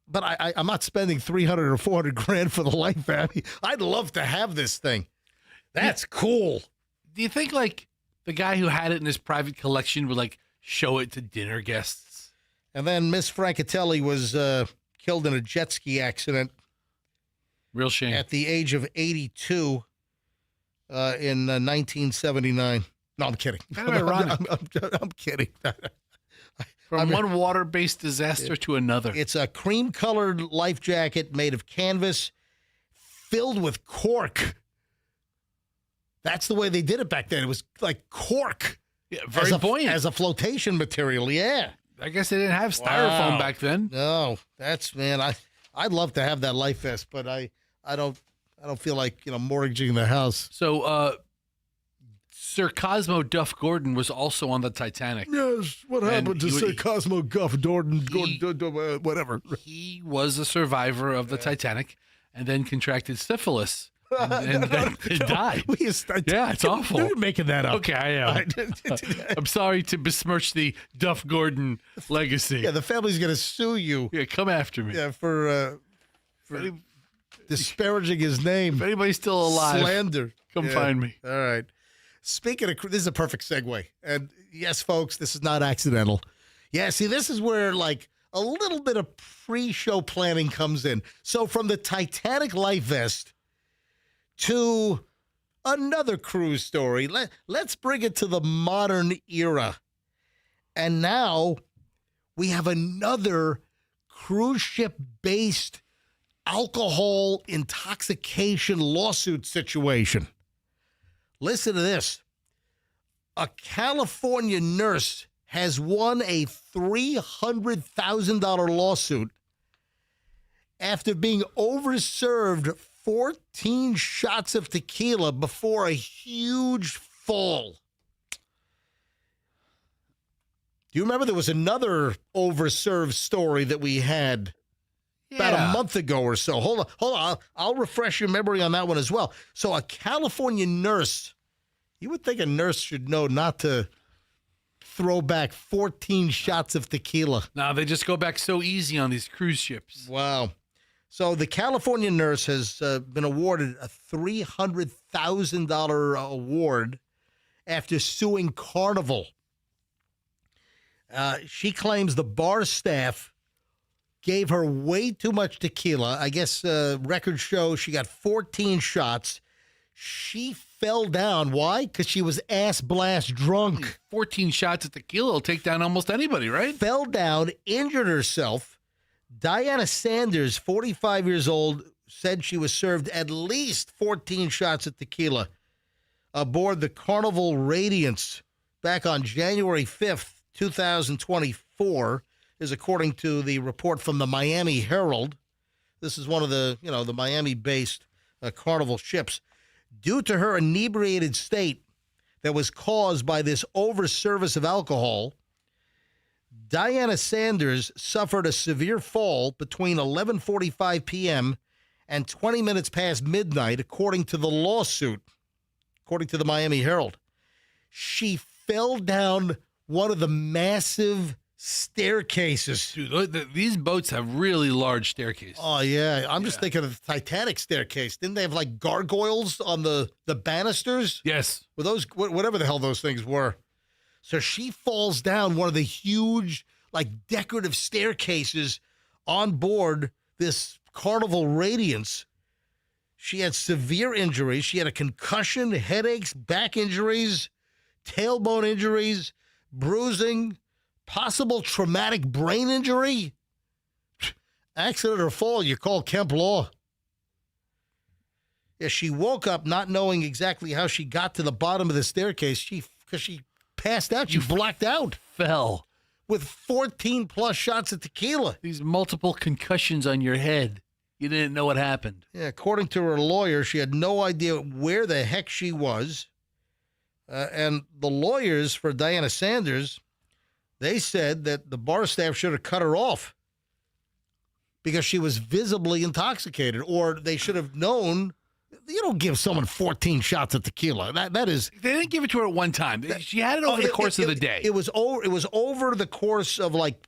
But I'm not spending 300 or 400 grand for the life vest. I'd love to have this thing. That's cool. Do you think like the guy who had it in his private collection would like show it to dinner guests? And then Miss Francatelli was killed in a jet ski accident. Real shame. At the age of 82 in 1979. No, I'm kidding. Kind of ironic. I'm kidding. From one water-based disaster to another. It's a cream-colored life jacket made of canvas filled with cork. That's the way they did it back then. It was like cork. Yeah, very buoyant. As a flotation material, yeah. I guess they didn't have styrofoam back then. No, I'd love to have that life vest, but I don't feel like, mortgaging the house. So, Sir Cosmo Duff Gordon was also on the Titanic. Yes, what happened to Sir Cosmo Duff Gordon, whatever? He was a survivor of the Titanic and then contracted syphilis and then died. Yeah, it's awful. You're making that up. Okay, I am. I'm sorry to besmirch the Duff Gordon legacy. Yeah, the family's going to sue you. Yeah, come after me. Yeah, for disparaging his name. If anybody's still alive, slander. Come find me. All right. Speaking of, this is a perfect segue. And yes, folks, this is not accidental. Yeah, see, this is where like a little bit of pre-show planning comes in. So from the Titanic life vest to another cruise story, let's bring it to the modern era. And now we have another cruise ship-based alcohol intoxication lawsuit situation. Listen to this. A California nurse has won a $300,000 lawsuit after being overserved 14 shots of tequila before a huge fall. Do you remember there was another overserved story that we had about a month ago or so? Hold on. I'll refresh your memory on that one as well. So a California nurse, you would think a nurse should know not to throw back 14 shots of tequila. No, they just go back so easy on these cruise ships. Wow. So the California nurse has been awarded a $300,000 award after suing Carnival. She claims the bar staff gave her way too much tequila. I guess records show she got 14 shots. She fell down. Why? Because she was ass blast drunk. 14 shots of tequila will take down almost anybody, right? Fell down, injured herself. Diana Sanders, 45 years old, said she was served at least 14 shots of tequila aboard the Carnival Radiance back on January 5th, 2024. Is according to the report from the Miami Herald. This is one of the, the Miami-based Carnival ships. Due to her inebriated state that was caused by this overservice of alcohol, Diana Sanders suffered a severe fall between 11:45 p.m. and 20 minutes past midnight, according to the lawsuit, according to the Miami Herald. She fell down one of the massive staircases. Dude, these boats have really large staircases. Oh, yeah. I'm just thinking of the Titanic staircase. Didn't they have like gargoyles on the banisters? Yes. Were those, whatever the hell those things were. So she falls down one of the huge, like, decorative staircases on board this Carnival Radiance. She had severe injuries. She had a concussion, headaches, back injuries, tailbone injuries, bruising, possible traumatic brain injury. Accident or fall, you call Kemp Law. Yeah, she woke up not knowing exactly how she got to the bottom of the staircase. Because she passed out. She blacked out. Fell. with 14 plus shots of tequila. These multiple concussions on your head. You didn't know what happened. Yeah, according to her lawyer, she had no idea where the heck she was. And the lawyers for Diana Sanders, they said that the bar staff should have cut her off because she was visibly intoxicated, or they should have known. You don't give someone 14 shots of tequila. That is. They didn't give it to her at one time. She had it over the course of the day. It was over the course of like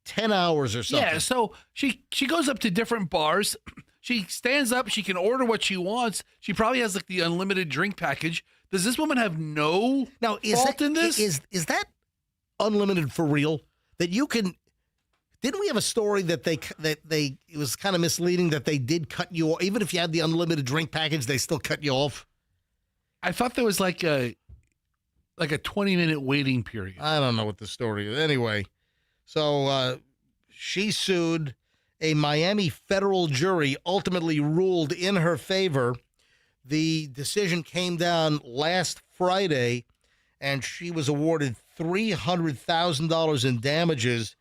10 hours or something. Yeah, so she goes up to different bars. She stands up. She can order what she wants. She probably has like the unlimited drink package. Does this woman have no fault in this? Is that unlimited for real? That you can? Didn't we have a story that it was kind of misleading that they did cut you off, even if you had the unlimited drink package, they still cut you off? I thought there was like a 20-minute waiting period. I don't know what the story is. Anyway, so she sued. A Miami federal jury ultimately ruled in her favor. The decision came down last Friday, and she was awarded $300,000 in damages,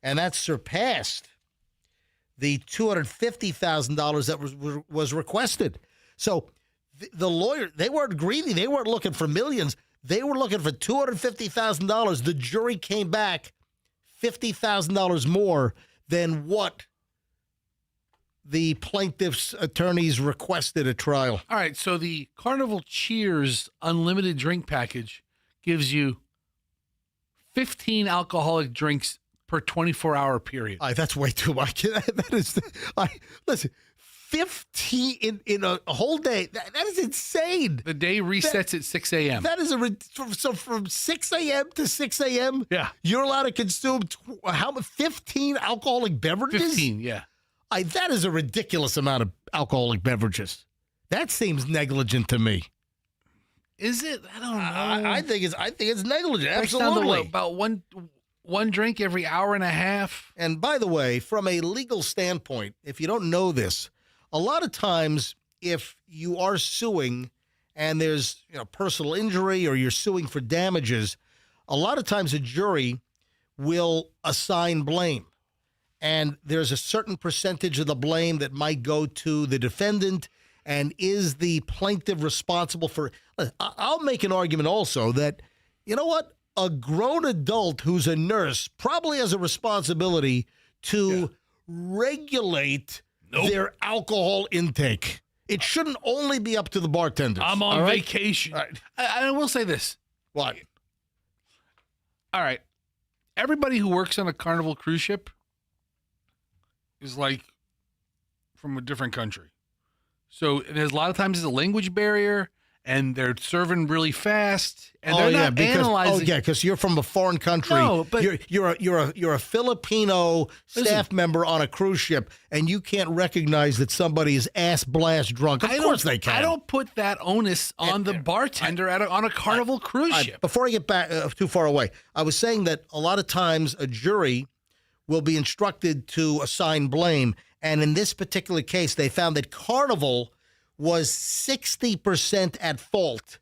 and that surpassed the $250,000 that was requested. So the lawyer, they weren't greedy. They weren't looking for millions. They were looking for $250,000. The jury came back $50,000 more than what the plaintiff's attorneys requested at trial. All right, so the Carnival Cheers unlimited drink package gives you 15 alcoholic drinks per 24-hour period. That's way too much. That is, listen, 15 in a whole day. That is insane. The day resets at 6 a.m. That is so from 6 a.m. to 6 a.m. Yeah, you're allowed to consume how much? 15 alcoholic beverages. 15, yeah. That is a ridiculous amount of alcoholic beverages. That seems negligent to me. Is it? I don't know. I think it's negligent. Breaks down Absolutely. to about one drink every hour and a half. And by the way, from a legal standpoint, if you don't know this, a lot of times if you are suing and there's personal injury or you're suing for damages, a lot of times a jury will assign blame. And there's a certain percentage of the blame that might go to the defendant. And is the plaintiff responsible for? I'll make an argument also that, you know what? A grown adult who's a nurse probably has a responsibility to regulate their alcohol intake. It shouldn't only be up to the bartenders. I'm on vacation. All right. I will say this. What? All right. Everybody who works on a Carnival cruise ship is like from a different country. So there's a lot of times it's a language barrier, and they're serving really fast, and they're not analyzing. Because you're from a foreign country. No, but you're a Filipino staff member on a cruise ship, and you can't recognize that somebody is ass blast drunk. Of course they can. I don't put that onus on the bartender on a Carnival cruise ship. Before I get back too far away, I was saying that a lot of times a jury will be instructed to assign blame. And in this particular case, they found that Carnival was 60% at fault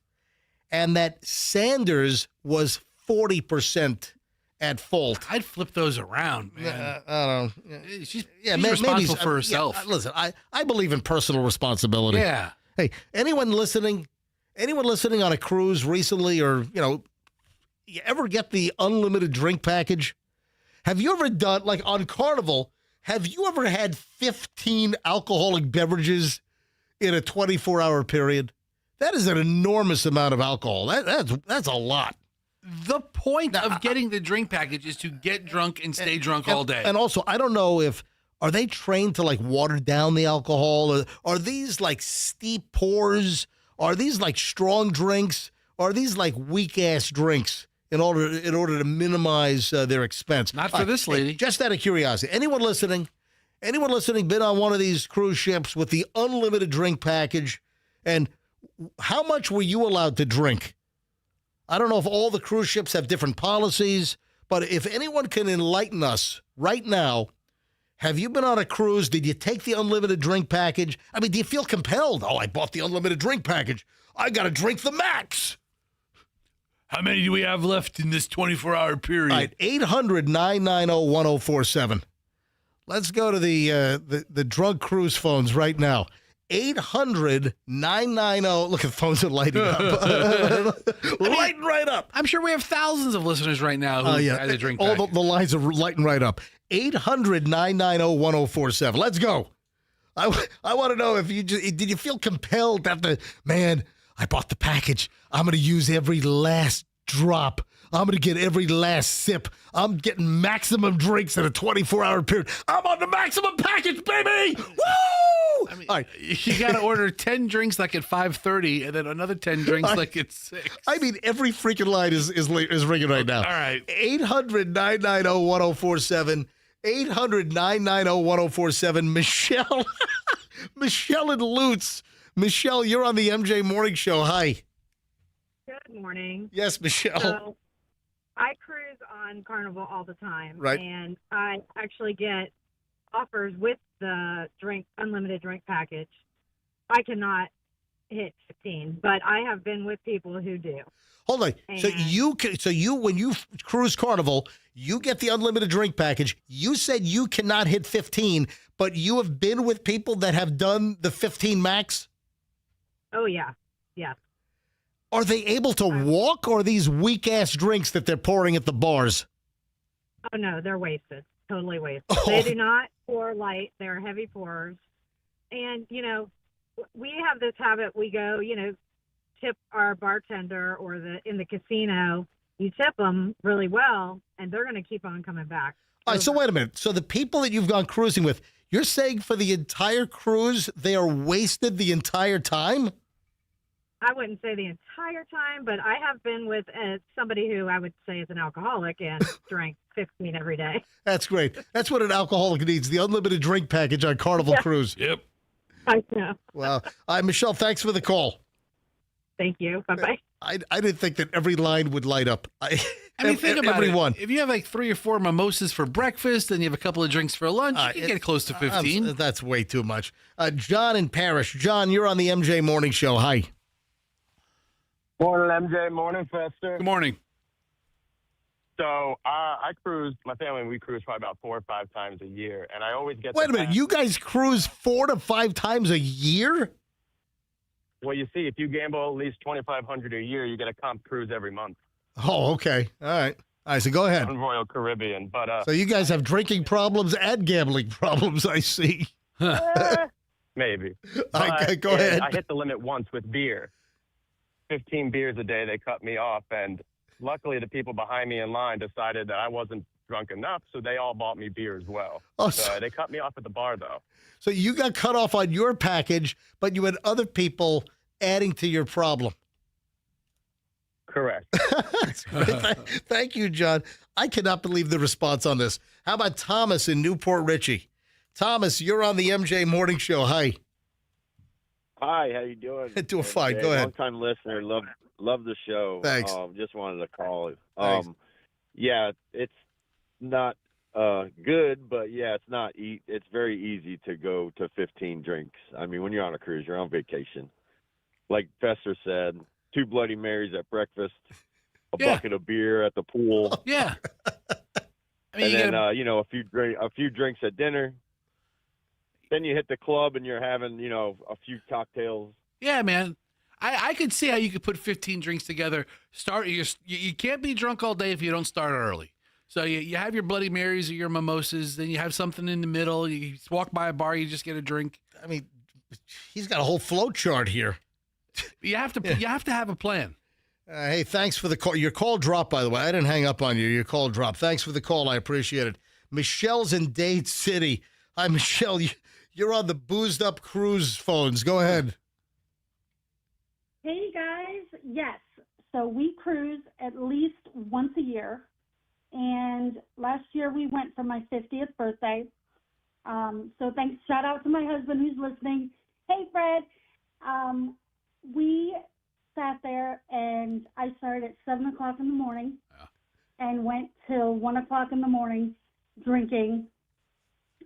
and that Sanders was 40% at fault. I'd flip those around, man. I don't know. She's maybe responsible for herself. Listen, I believe in personal responsibility. Yeah. Hey, anyone listening on a cruise recently, or, you ever get the unlimited drink package? Have you ever done, like on Carnival, have you ever had 15 alcoholic beverages in a 24-hour period? That is an enormous amount of alcohol. That's a lot. The point of getting the drink package is to get drunk and stay drunk all day. And also, I don't know are they trained to like water down the alcohol? Are these like steep pours? Are these like strong drinks? Are these like weak ass drinks? In order to minimize their expense. Not for this lady. Hey, just out of curiosity, anyone listening been on one of these cruise ships with the unlimited drink package, and how much were you allowed to drink? I don't know if all the cruise ships have different policies, but if anyone can enlighten us right now, have you been on a cruise? Did you take the unlimited drink package? I mean, do you feel compelled? Oh, I bought the unlimited drink package. I got to drink the max. How many do we have left in this 24-hour period? All right, 800-990-1047. Let's go to the drug cruise phones right now. 800-990. Look, the phones are lighting up. Lighting right up. I'm sure we have thousands of listeners right now who either drink All package. the lines are lighting right up. 800-990-1047. Let's go. I want to know if did you feel compelled after, man, I bought the package. I'm going to use every last drop. I'm going to get every last sip. I'm getting maximum drinks in a 24-hour period. I'm on the maximum package, baby! Woo! I mean, All right. You got to order 10 drinks like at 5:30 and then another 10 drinks like at 6. I mean, every freaking line is ringing right now. All right. 800-990-1047. 800-990-1047. Michelle. Michelle in Lutz. Michelle, you're on the MJ Morning Show. Hi. Good morning. Yes, Michelle. So, I cruise on Carnival all the time. Right. And I actually get offers with the unlimited drink package. I cannot hit 15, but I have been with people who do. Hold on. So when you cruise Carnival, you get the unlimited drink package. You said you cannot hit 15, but you have been with people that have done the 15 max? Oh, yeah. Yes. Are they able to walk, or are these weak-ass drinks that they're pouring at the bars? Oh, no, they're wasted. Totally wasted. Oh. They do not pour light. They're heavy pours. And, we have this habit. We go, tip our bartender or in the casino. You tip them really well, and they're going to keep on coming back. All right, so wait a minute. So the people that you've gone cruising with, you're saying for the entire cruise, they are wasted the entire time? I wouldn't say the entire time, but I have been with somebody who I would say is an alcoholic and drank 15 every day. That's great. That's what an alcoholic needs, the unlimited drink package on Carnival Cruise. Yep. I know. Wow. All right, Michelle, thanks for the call. Thank you. Bye-bye. I didn't think that every line would light up. I mean, think about everyone. it. If you have like 3 or 4 mimosas for breakfast, then you have a couple of drinks for lunch, you can get close to 15. That's way too much. John in Parish. John, you're on the MJ Morning Show. Hi. Morning, MJ. Morning, Fester. Good morning. So I cruise, my family, we cruise probably about 4 or 5 times a year, and I always get Wait a minute. You guys cruise 4 to 5 times a year? Well, you see, if you gamble at least $2,500 a year, you get a comp cruise every month. Oh, okay. All right. All right, so go ahead. On Royal Caribbean. But so you guys have drinking problems and gambling problems, I see. Maybe. Go ahead. I hit the limit once with beer. 15 beers a day, they cut me off, and luckily the people behind me in line decided that I wasn't drunk enough, so they all bought me beer as well. Oh, so they cut me off at the bar, though. So you got cut off on your package, but you had other people adding to your problem. Correct. Thank you, John. I cannot believe the response on this. How about Thomas in Newport Richie? Thomas, you're on the MJ Morning Show. Hi. Hi, how you doing? Doing fine. Go ahead. Long-time listener, love the show. Thanks. Just wanted to call. Thanks. It's not good, but it's not. It's very easy to go to 15 drinks. I mean, when you're on a cruise, you're on vacation. Like Fester said, 2 Bloody Marys at breakfast, a bucket of beer at the pool. Yeah. I mean, and then a few drinks at dinner. Then you hit the club and you're having, a few cocktails. Yeah, man. I could see how you could put 15 drinks together. You can't be drunk all day if you don't start early. So you have your Bloody Marys or your mimosas, then you have something in the middle. You walk by a bar, you just get a drink. I mean, he's got a whole flow chart here. You have to have a plan. Hey, thanks for the call. Your call dropped, by the way. I didn't hang up on you. Your call dropped. Thanks for the call. I appreciate it. Michelle's in Dade City. Hi, Michelle. You're on the boozed up cruise phones. Go ahead. Hey, guys. Yes. So we cruise at least once a year. And last year we went for my 50th birthday. So thanks. Shout out to my husband who's listening. Hey, Fred. We sat there and I started at 7 o'clock in the morning and went till 1 o'clock in the morning drinking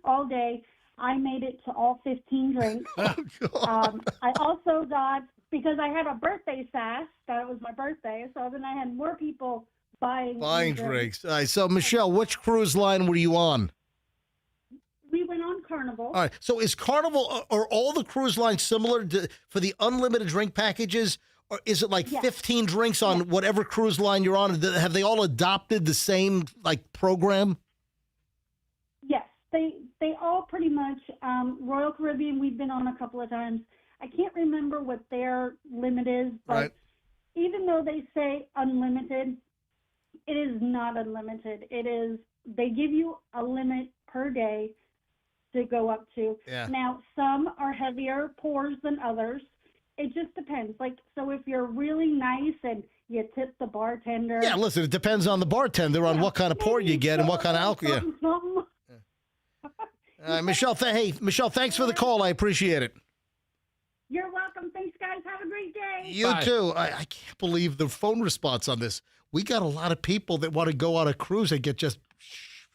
all day. I made it to all 15 drinks. I also got because I had a birthday sash that it was my birthday, so then I had more people buying drinks. All right, so Michelle, which cruise line were you on? We went on Carnival. All right, so is Carnival, are all the cruise lines similar for the unlimited drink packages? Or is it like 15 drinks on whatever cruise line you're on? Have they all adopted the same like program? Yes, they all pretty much. Royal Caribbean, we've been on a couple of times. I can't remember what their limit is, but even though they say unlimited, it is not unlimited. It is, they give you a limit per day to go up to. Yeah. Now, some are heavier pours than others. It just depends. Like, so if you're really nice and you tip the bartender. Yeah, listen, it depends on the bartender on what kind of pour you get and what kind of alcohol. All right, Michelle, Michelle, thanks for the call. I appreciate it. You're welcome. Thanks, guys. Have a great day. You too. I can't believe the phone response on this. We got a lot of people that want to go on a cruise and get just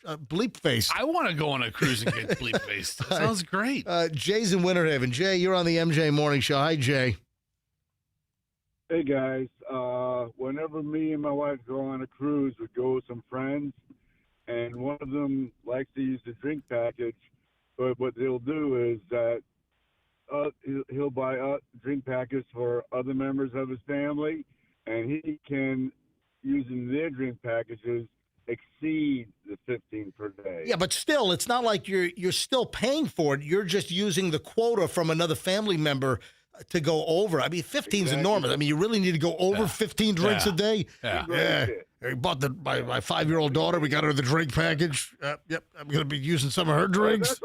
bleep faced. I want to go on a cruise and get bleep faced. That sounds great. Jay's in Winter Haven. Jay, you're on the MJ Morning Show. Hi, Jay. Hey guys, whenever me and my wife go on a cruise, we go with some friends, and one of them likes to use the drink package. But what they'll do is that he'll buy a drink package for other members of his family, and he can, using their drink packages, exceed the 15 per day. Yeah, but still, it's not like you're still paying for it. You're just using the quota from another family member to go over. I mean, 15 is enormous. I mean, you really need to go over 15 drinks a day. Yeah. I bought my 5-year-old daughter. We got her the drink package. Yep, I'm going to be using some of her drinks.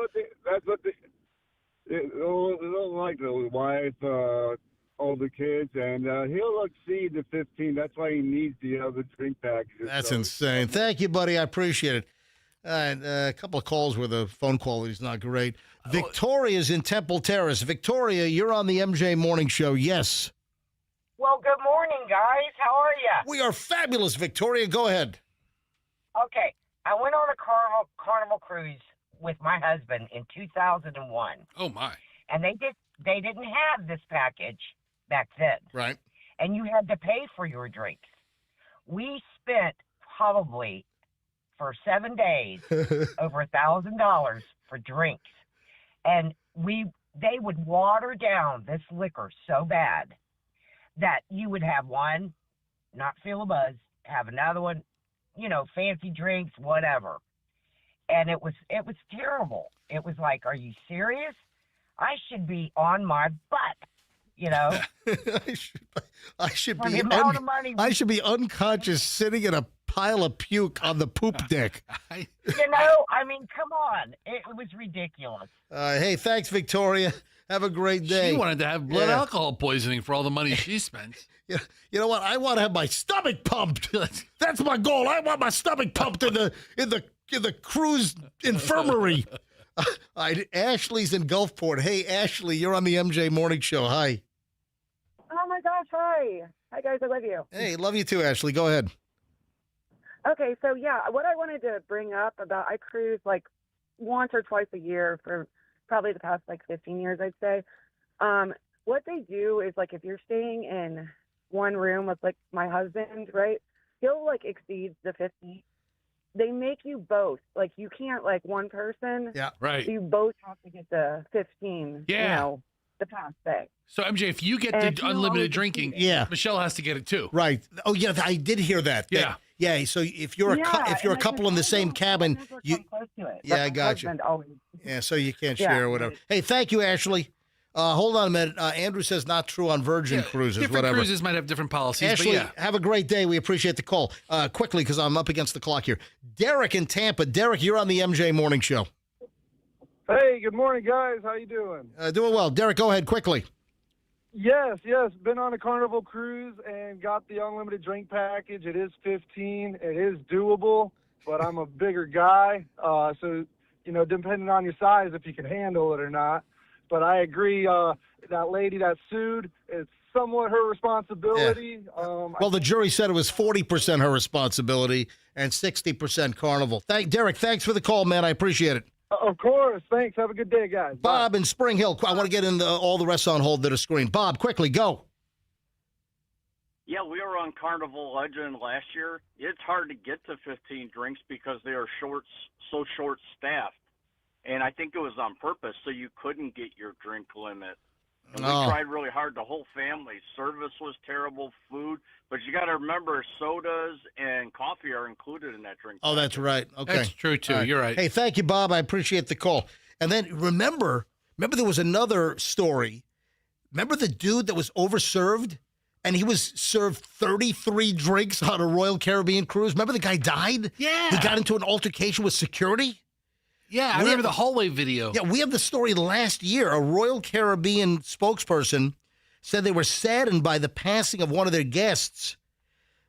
They don't like the wife, all the kids, and he'll exceed the 15. That's why he needs the other drink packages. That's insane. Thank you, buddy. I appreciate it. A couple of calls where the phone quality is not great. Victoria's in Temple Terrace. Victoria, you're on the MJ Morning Show. Yes. Well, good morning, guys. How are you? We are fabulous, Victoria. Go ahead. Okay. I went on a carnival cruise with my husband in 2001. Oh, my. And they didn't have this package back then. Right. And you had to pay for your drinks. We spent probably for 7 days over $1,000 for drinks. And they would water down this liquor so bad that you would have one, not feel a buzz, have another one, fancy drinks, whatever. And it was terrible. It was like, are you serious? I should be on my butt, I should be unconscious sitting in a pile of puke on the poop deck. Come on. It was ridiculous. Hey, thanks, Victoria. Have a great day. She wanted to have blood alcohol poisoning for all the money she spent. You know what? I want to have my stomach pumped. That's my goal. I want my stomach pumped in the cruise infirmary. Ashley's in Gulfport. Hey, Ashley, you're on the MJ Morning Show. Hi. Oh, my gosh. Hi. Hi, guys. I love you. Hey, love you too, Ashley. Go ahead. Okay, so, what I wanted to bring up about I cruise like once or twice a year for probably the past 15 years, I'd say. What they do is if you're staying in one room with my husband, right, he'll exceed the 50. They make you both. You can't one person. Yeah, right. You both have to get the 15. Yeah. The past day. So MJ, if you get the unlimited drinking, Michelle has to get it too. Right. Oh yeah, I did hear that. Yeah. Yeah. So if you're a couple in the same cabin, I got you. Yeah. So you can't share or whatever. Hey, thank you, Ashley. Hold on a minute. Andrew says not true on Virgin cruises. Different whatever. cruises might have different policies. Ashley, but have a great day. We appreciate the call. Quickly, because I'm up against the clock here. Derek in Tampa. Derek, you're on the MJ Morning Show. Hey, good morning, guys. How you doing? Doing well. Derek, go ahead quickly. Yes. Been on a Carnival cruise and got the unlimited drink package. It is 15. It is doable, but I'm a bigger guy. So, depending on your size, if you can handle it or not. But I agree, that lady that sued, it's somewhat her responsibility. Yeah. Well, the jury said it was 40% her responsibility and 60% Carnival. Derek, thanks for the call, man. I appreciate it. Of course. Thanks. Have a good day, guys. Bob in Spring Hill. I want to get into all the rest on hold that are screened. Bob, quickly, go. Yeah, we were on Carnival Legend last year. It's hard to get to 15 drinks because they are so short-staffed. And I think it was on purpose, so you couldn't get your drink limit. And we tried really hard, the whole family. Service was terrible, food. But you got to remember, sodas and coffee are included in that drink. Oh, that's right. Okay. That's true, too. All You're right. Hey, thank you, Bob. I appreciate the call. And then remember there was another story. Remember the dude that was overserved? And he was served 33 drinks on a Royal Caribbean cruise. Remember the guy died? Yeah. He got into an altercation with security? Yeah, I remember the hallway video. Yeah, we have the story last year. A Royal Caribbean spokesperson said they were saddened by the passing of one of their guests.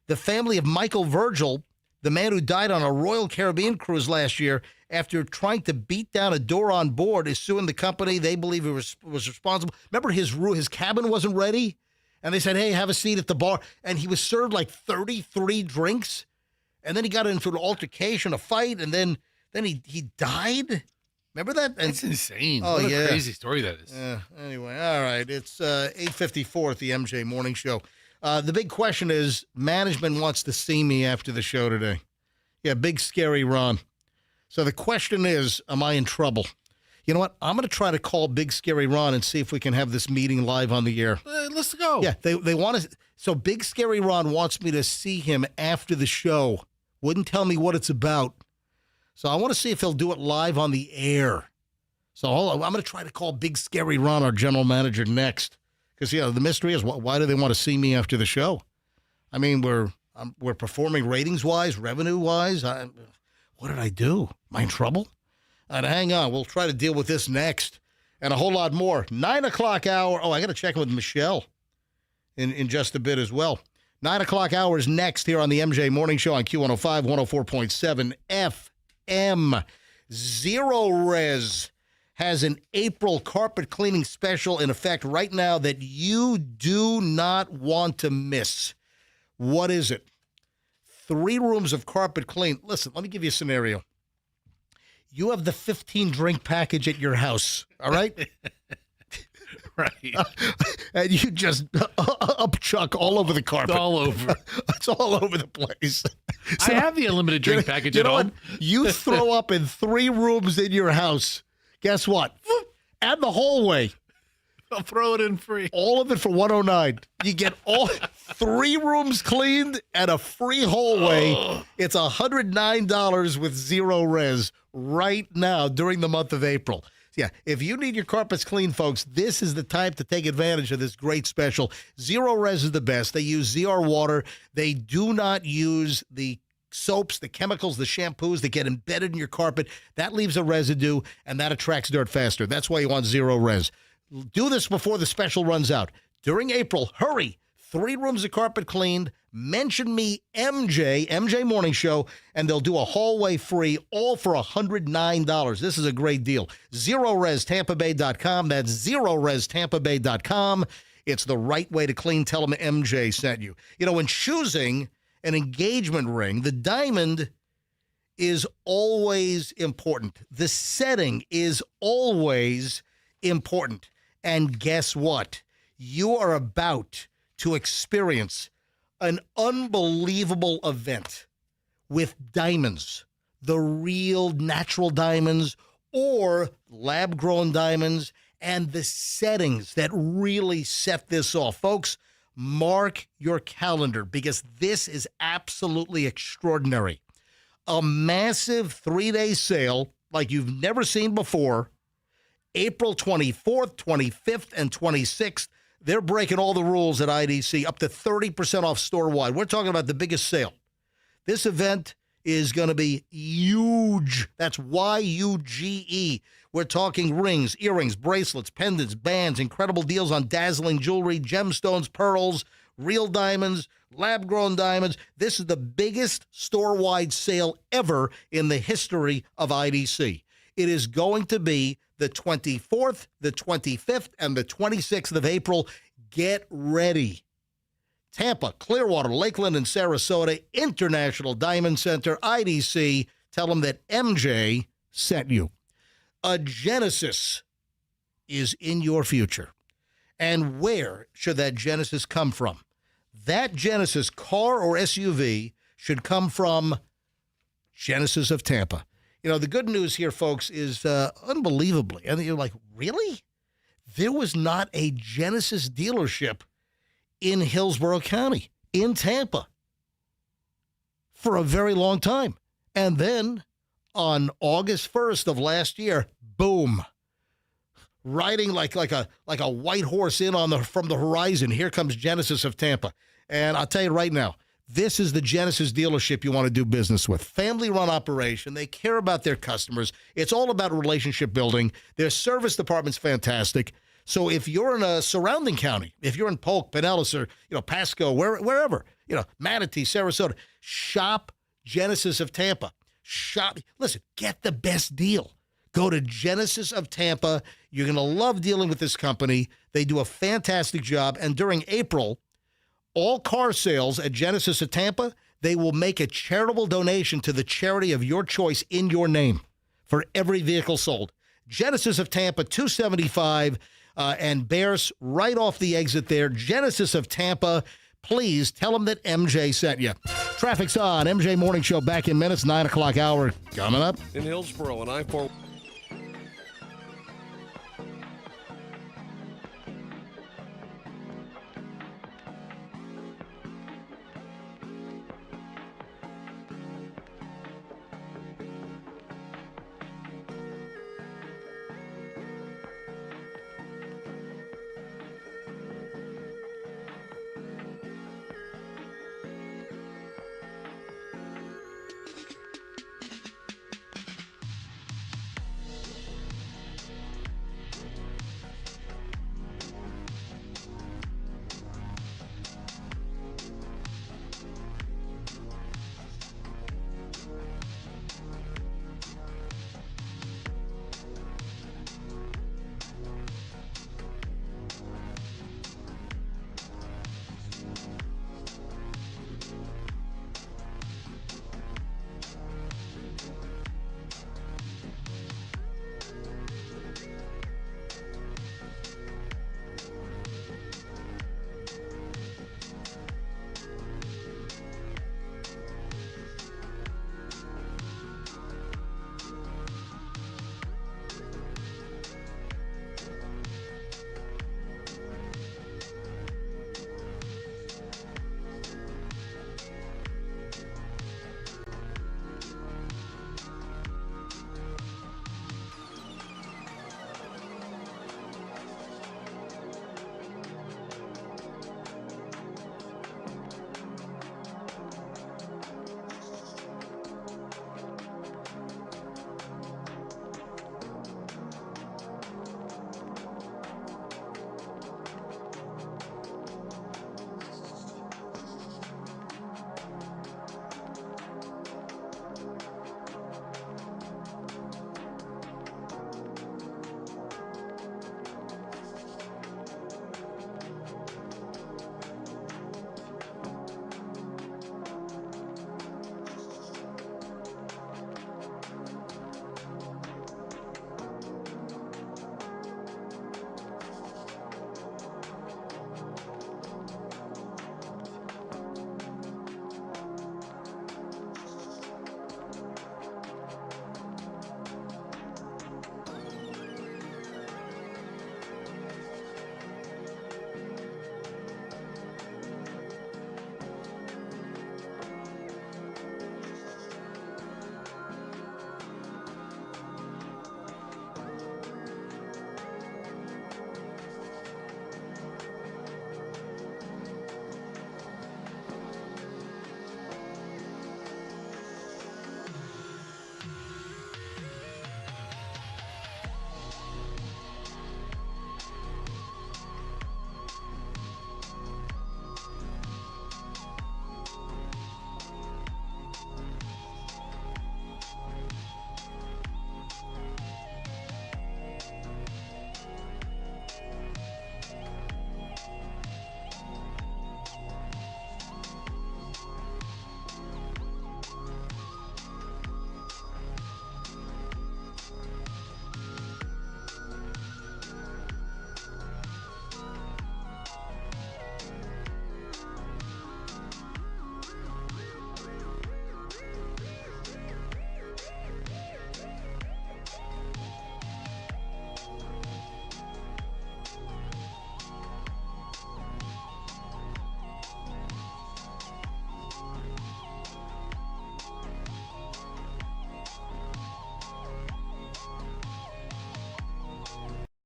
The family of Michael Virgil, the man who died on a Royal Caribbean cruise last year after trying to beat down a door on board, is suing the company. They believe he was responsible. Remember his cabin wasn't ready? And they said, hey, have a seat at the bar. And he was served like 33 drinks. And then he got into an altercation, a fight, and then he died. Remember that? That's insane. Oh, what a yeah. crazy story that is. Anyway, all right. It's 8:54 at the MJ Morning Show. The big question is, management wants to see me after the show today. Yeah, big scary Ron. So the question is, am I in trouble? You know what? I'm going to try to call Big Scary Ron and see if we can have this meeting live on the air. Let's go. Yeah, they want to. So Big Scary Ron wants me to see him after the show. Wouldn't tell me what it's about. So I want to see if he'll do it live on the air. So hold on. I'm going to try to call Big Scary Ron, our general manager, next. Because, the mystery is, why do they want to see me after the show? I mean, we're performing ratings-wise, revenue-wise. What did I do? Am I in trouble? Hang on. We'll try to deal with this next. And a whole lot more. 9 o'clock hour. Oh, I got to check in with Michelle in just a bit as well. 9 o'clock hour is next here on the MJ Morning Show on Q105, 104.7 FM. Zero Res has an April carpet cleaning special in effect right now that you do not want to miss. What is it? 3 rooms of carpet clean. Listen, let me give you a scenario. You have the 15-drink package at your house, all right? Right. And you just upchuck all over the carpet. It's all over. It's all over the place. I have the unlimited drink package at home. You throw up in 3 rooms in your house. Guess what? And the hallway. I'll throw it in free. All of it for $109. You get all 3 rooms cleaned and a free hallway. It's $109 with Zero Res right now during the month of April. Yeah, if you need your carpets clean, folks, this is the time to take advantage of this great special. Zero Res is the best. They use ZR water. They do not use the soaps, the chemicals, the shampoos that get embedded in your carpet. That leaves a residue, and that attracts dirt faster. That's why you want Zero Res. Do this before the special runs out. During April, hurry. 3 rooms of carpet cleaned. Mention me, MJ Morning Show, and they'll do a hallway free, all for $109. This is a great deal. ZeroResTampaBay.com. That's ZeroResTampaBay.com. It's the right way to clean. Tell them MJ sent you. When choosing an engagement ring, the diamond is always important. The setting is always important. And guess what? You are about to experience an unbelievable event with diamonds, the real natural diamonds or lab-grown diamonds, and the settings that really set this off. Folks, mark your calendar because this is absolutely extraordinary. A massive 3-day sale like you've never seen before, April 24th, 25th, and 26th. They're breaking all the rules at IDC, up to 30% off store-wide. We're talking about the biggest sale. This event is going to be huge. That's Y-U-G-E. We're talking rings, earrings, bracelets, pendants, bands, incredible deals on dazzling jewelry, gemstones, pearls, real diamonds, lab-grown diamonds. This is the biggest store-wide sale ever in the history of IDC. It is going to be the 24th, the 25th, and the 26th of April. Get ready. Tampa, Clearwater, Lakeland, and Sarasota, International Diamond Center, IDC. Tell them that MJ sent you. A Genesis is in your future. And where should that Genesis come from? that Genesis car or SUV should come from Genesis of Tampa. You know, the good news here, folks, is unbelievably, and you're like, really? There was not a Genesis dealership in Hillsborough County, in Tampa, for a very long time. And then on August 1st of last year, boom, riding like a white horse in from the horizon, here comes Genesis of Tampa. And I'll tell you right now, this is the Genesis dealership you want to do business with. Family-run operation. They care about their customers. It's all about relationship building. Their service department's fantastic. So if you're in a surrounding county, if you're in Polk, Pinellas, or Pasco, wherever, Manatee, Sarasota, shop Genesis of Tampa. Listen, get the best deal. Go to Genesis of Tampa. You're going to love dealing with this company. They do a fantastic job. And during April, all car sales at Genesis of Tampa, they will make a charitable donation to the charity of your choice in your name for every vehicle sold. Genesis of Tampa, 275 and Bears right off the exit there. Genesis of Tampa. Please tell them that MJ sent you. Traffic's on. MJ Morning Show back in minutes. 9 o'clock hour coming up. In Hillsborough, an I-4.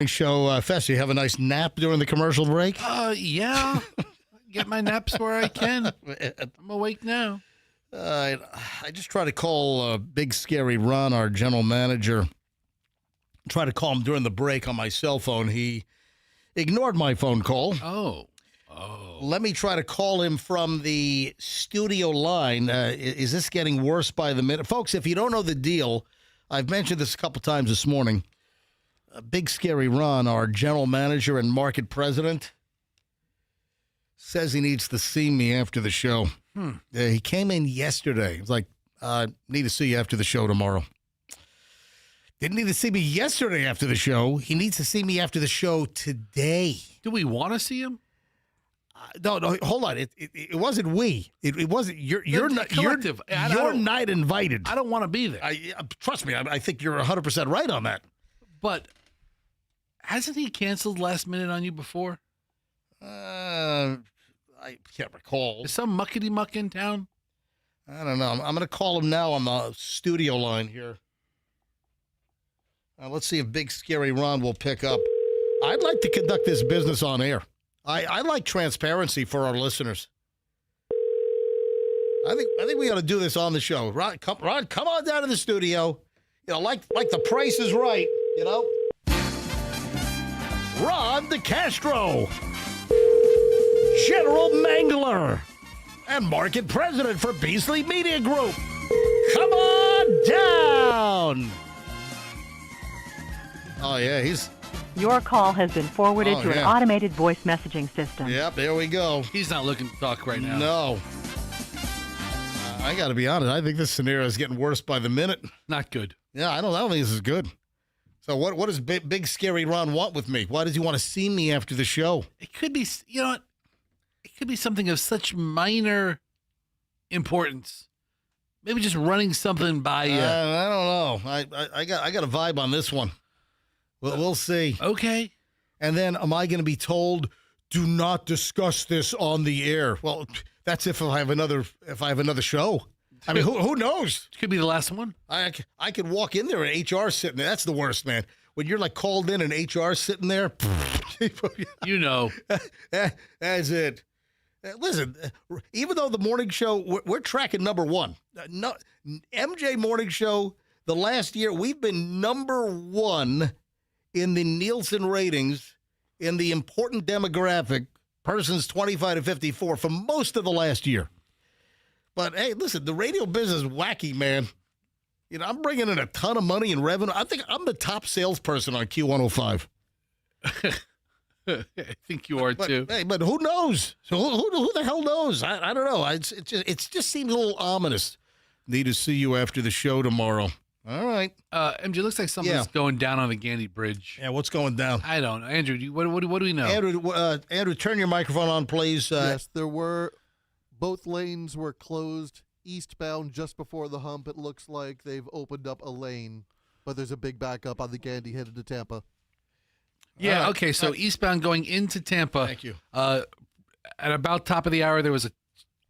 morning show. Fester, you have a nice nap during the commercial break? Yeah. Get my naps where I can. I'm awake now. I just tried to call Big Scary Ron, our general manager. Tried to call him during the break on my cell phone. He ignored my phone call. Oh. Let me try to call him from the studio line. Is this getting worse by the minute? Folks, if you don't know the deal, I've mentioned this a couple times this morning. Big Scary Ron, our general manager and market president, says he needs to see me after the show. He came in yesterday. He was like, need to see you after the show tomorrow. Didn't need to see me yesterday after the show. He needs to see me after the show today. Do we want to see him? No, hold on. It wasn't we. It wasn't you're not collective. You're not invited. I don't want to be there. Trust me. I think you're 100% right on that. But hasn't he canceled last minute on you before? I can't recall. Is some muckety muck in town? I don't know. I'm going to call him now on the studio line here. Let's see if Big Scary Ron will pick up. I'd like to conduct this business on air. I like transparency for our listeners. I think we ought to do this on the show. Ron, come on down to the studio. You know, like the Price is Right. You know, Ron DeCastro, General Mangler, and Market President for Beasley Media Group. Come on down. Oh yeah, he's. Your call has been forwarded to an automated voice messaging system. Yep, there we go. He's not looking to talk right now. No. I got to be honest. I think this scenario is getting worse by the minute. Not good. Yeah, I don't think this is good. So what does Big Scary Ron want with me? Why does he want to see me after the show? It could be, you know what? It could be something of such minor importance. Maybe just running something by you. I don't know. I got a vibe on this one. We'll see. Okay. And then am I going to be told, do not discuss this on the air? Well, that's if I have another show. I mean, who knows? Could be the last one. I could walk in there and HR sitting there. That's the worst, man. When you're like called in and HR sitting there. You know. That's it. Listen, even though the morning show, we're tracking number one. MJ Morning Show, the last year, we've been number one in the Nielsen ratings in the important demographic, persons 25 to 54, for most of the last year. But, hey, listen, the radio business is wacky, man. You know, I'm bringing in a ton of money in revenue. I think I'm the top salesperson on Q105. I think you are, too. Hey, but who knows? So who the hell knows? I don't know. It just seems a little ominous. Need to see you after the show tomorrow. All right. MJ, looks like something's going down on the Gandy Bridge. Yeah, what's going down? I don't know. Andrew, what do we know? Andrew, turn your microphone on, please. Yes, both lanes were closed eastbound just before the hump. It looks like they've opened up a lane, but there's a big backup on the Gandy headed to Tampa. Yeah, right. okay, so eastbound going into Tampa. Thank you. At about top of the hour,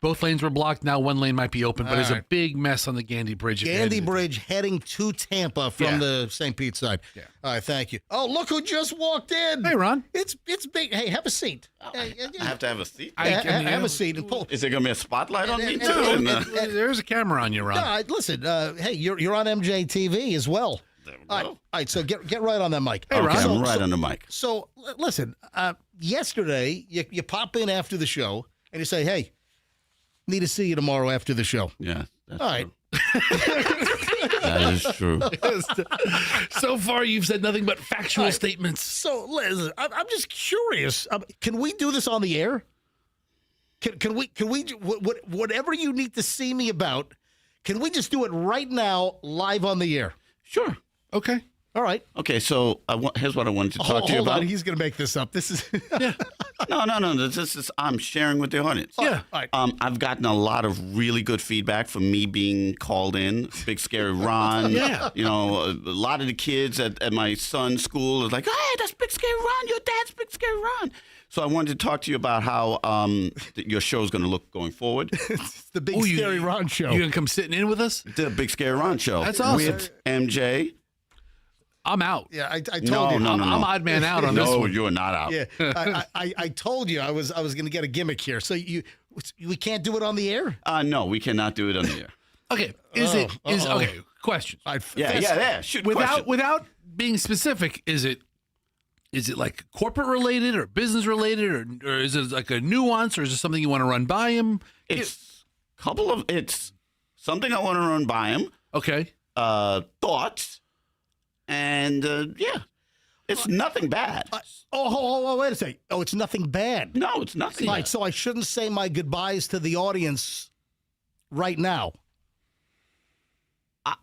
both lanes were blocked. Now one lane might be open, but there's a big mess on the Gandy Bridge. Gandy Bridge heading to Tampa from the St. Pete side. Yeah. All right, thank you. Oh, look who just walked in. Hey, Ron. It's big. Hey, have a seat. I have to have a seat? Have a seat. And pull. Is there going to be a spotlight on me, too? No, there's a camera on you, Ron. No, listen, hey, you're on MJ TV as well. There we go. All right, so get right on that mic. Hey, Ron. I'm right on the mic. So, listen, yesterday, you pop in after the show, and you say, hey, need to see you tomorrow after the show. Yeah. That's all right. That is true. So far, you've said nothing but factual statements. So, listen, I'm just curious. Can we do this on the air? Can we whatever you need to see me about, can we just do it right now, live on the air? Sure. Okay. All right. Okay, so here's what I wanted to talk to you about. Hold on, he's going to make this up. This is No. This is I'm sharing with the audience. Yeah. All right. I've gotten a lot of really good feedback from me being called in. Big Scary Ron. Yeah. You know, a lot of the kids at my son's school is like, hey, that's Big Scary Ron. Your dad's Big Scary Ron. So I wanted to talk to you about how your show is going to look going forward. It's the Big Scary Ron Show. You going to come sitting in with us? The Big Scary Ron Show. That's awesome. With MJ. I'm out. Yeah, I told No, you. no, I'm no. odd man out on this No, one. you're not out. Yeah, I told you I was going to get a gimmick here. So we can't do it on the air. No, we cannot do it on the air. Okay. Okay? Questions. Yeah. Shoot questions. Without being specific, is it like corporate related or business related, or is it like a nuance, or is it something you want to run by him? It's something I want to run by him. Okay. Thoughts, and it's nothing bad. Wait a second. Oh, it's nothing bad. No, it's nothing. Right. Bad. So I shouldn't say my goodbyes to the audience right now.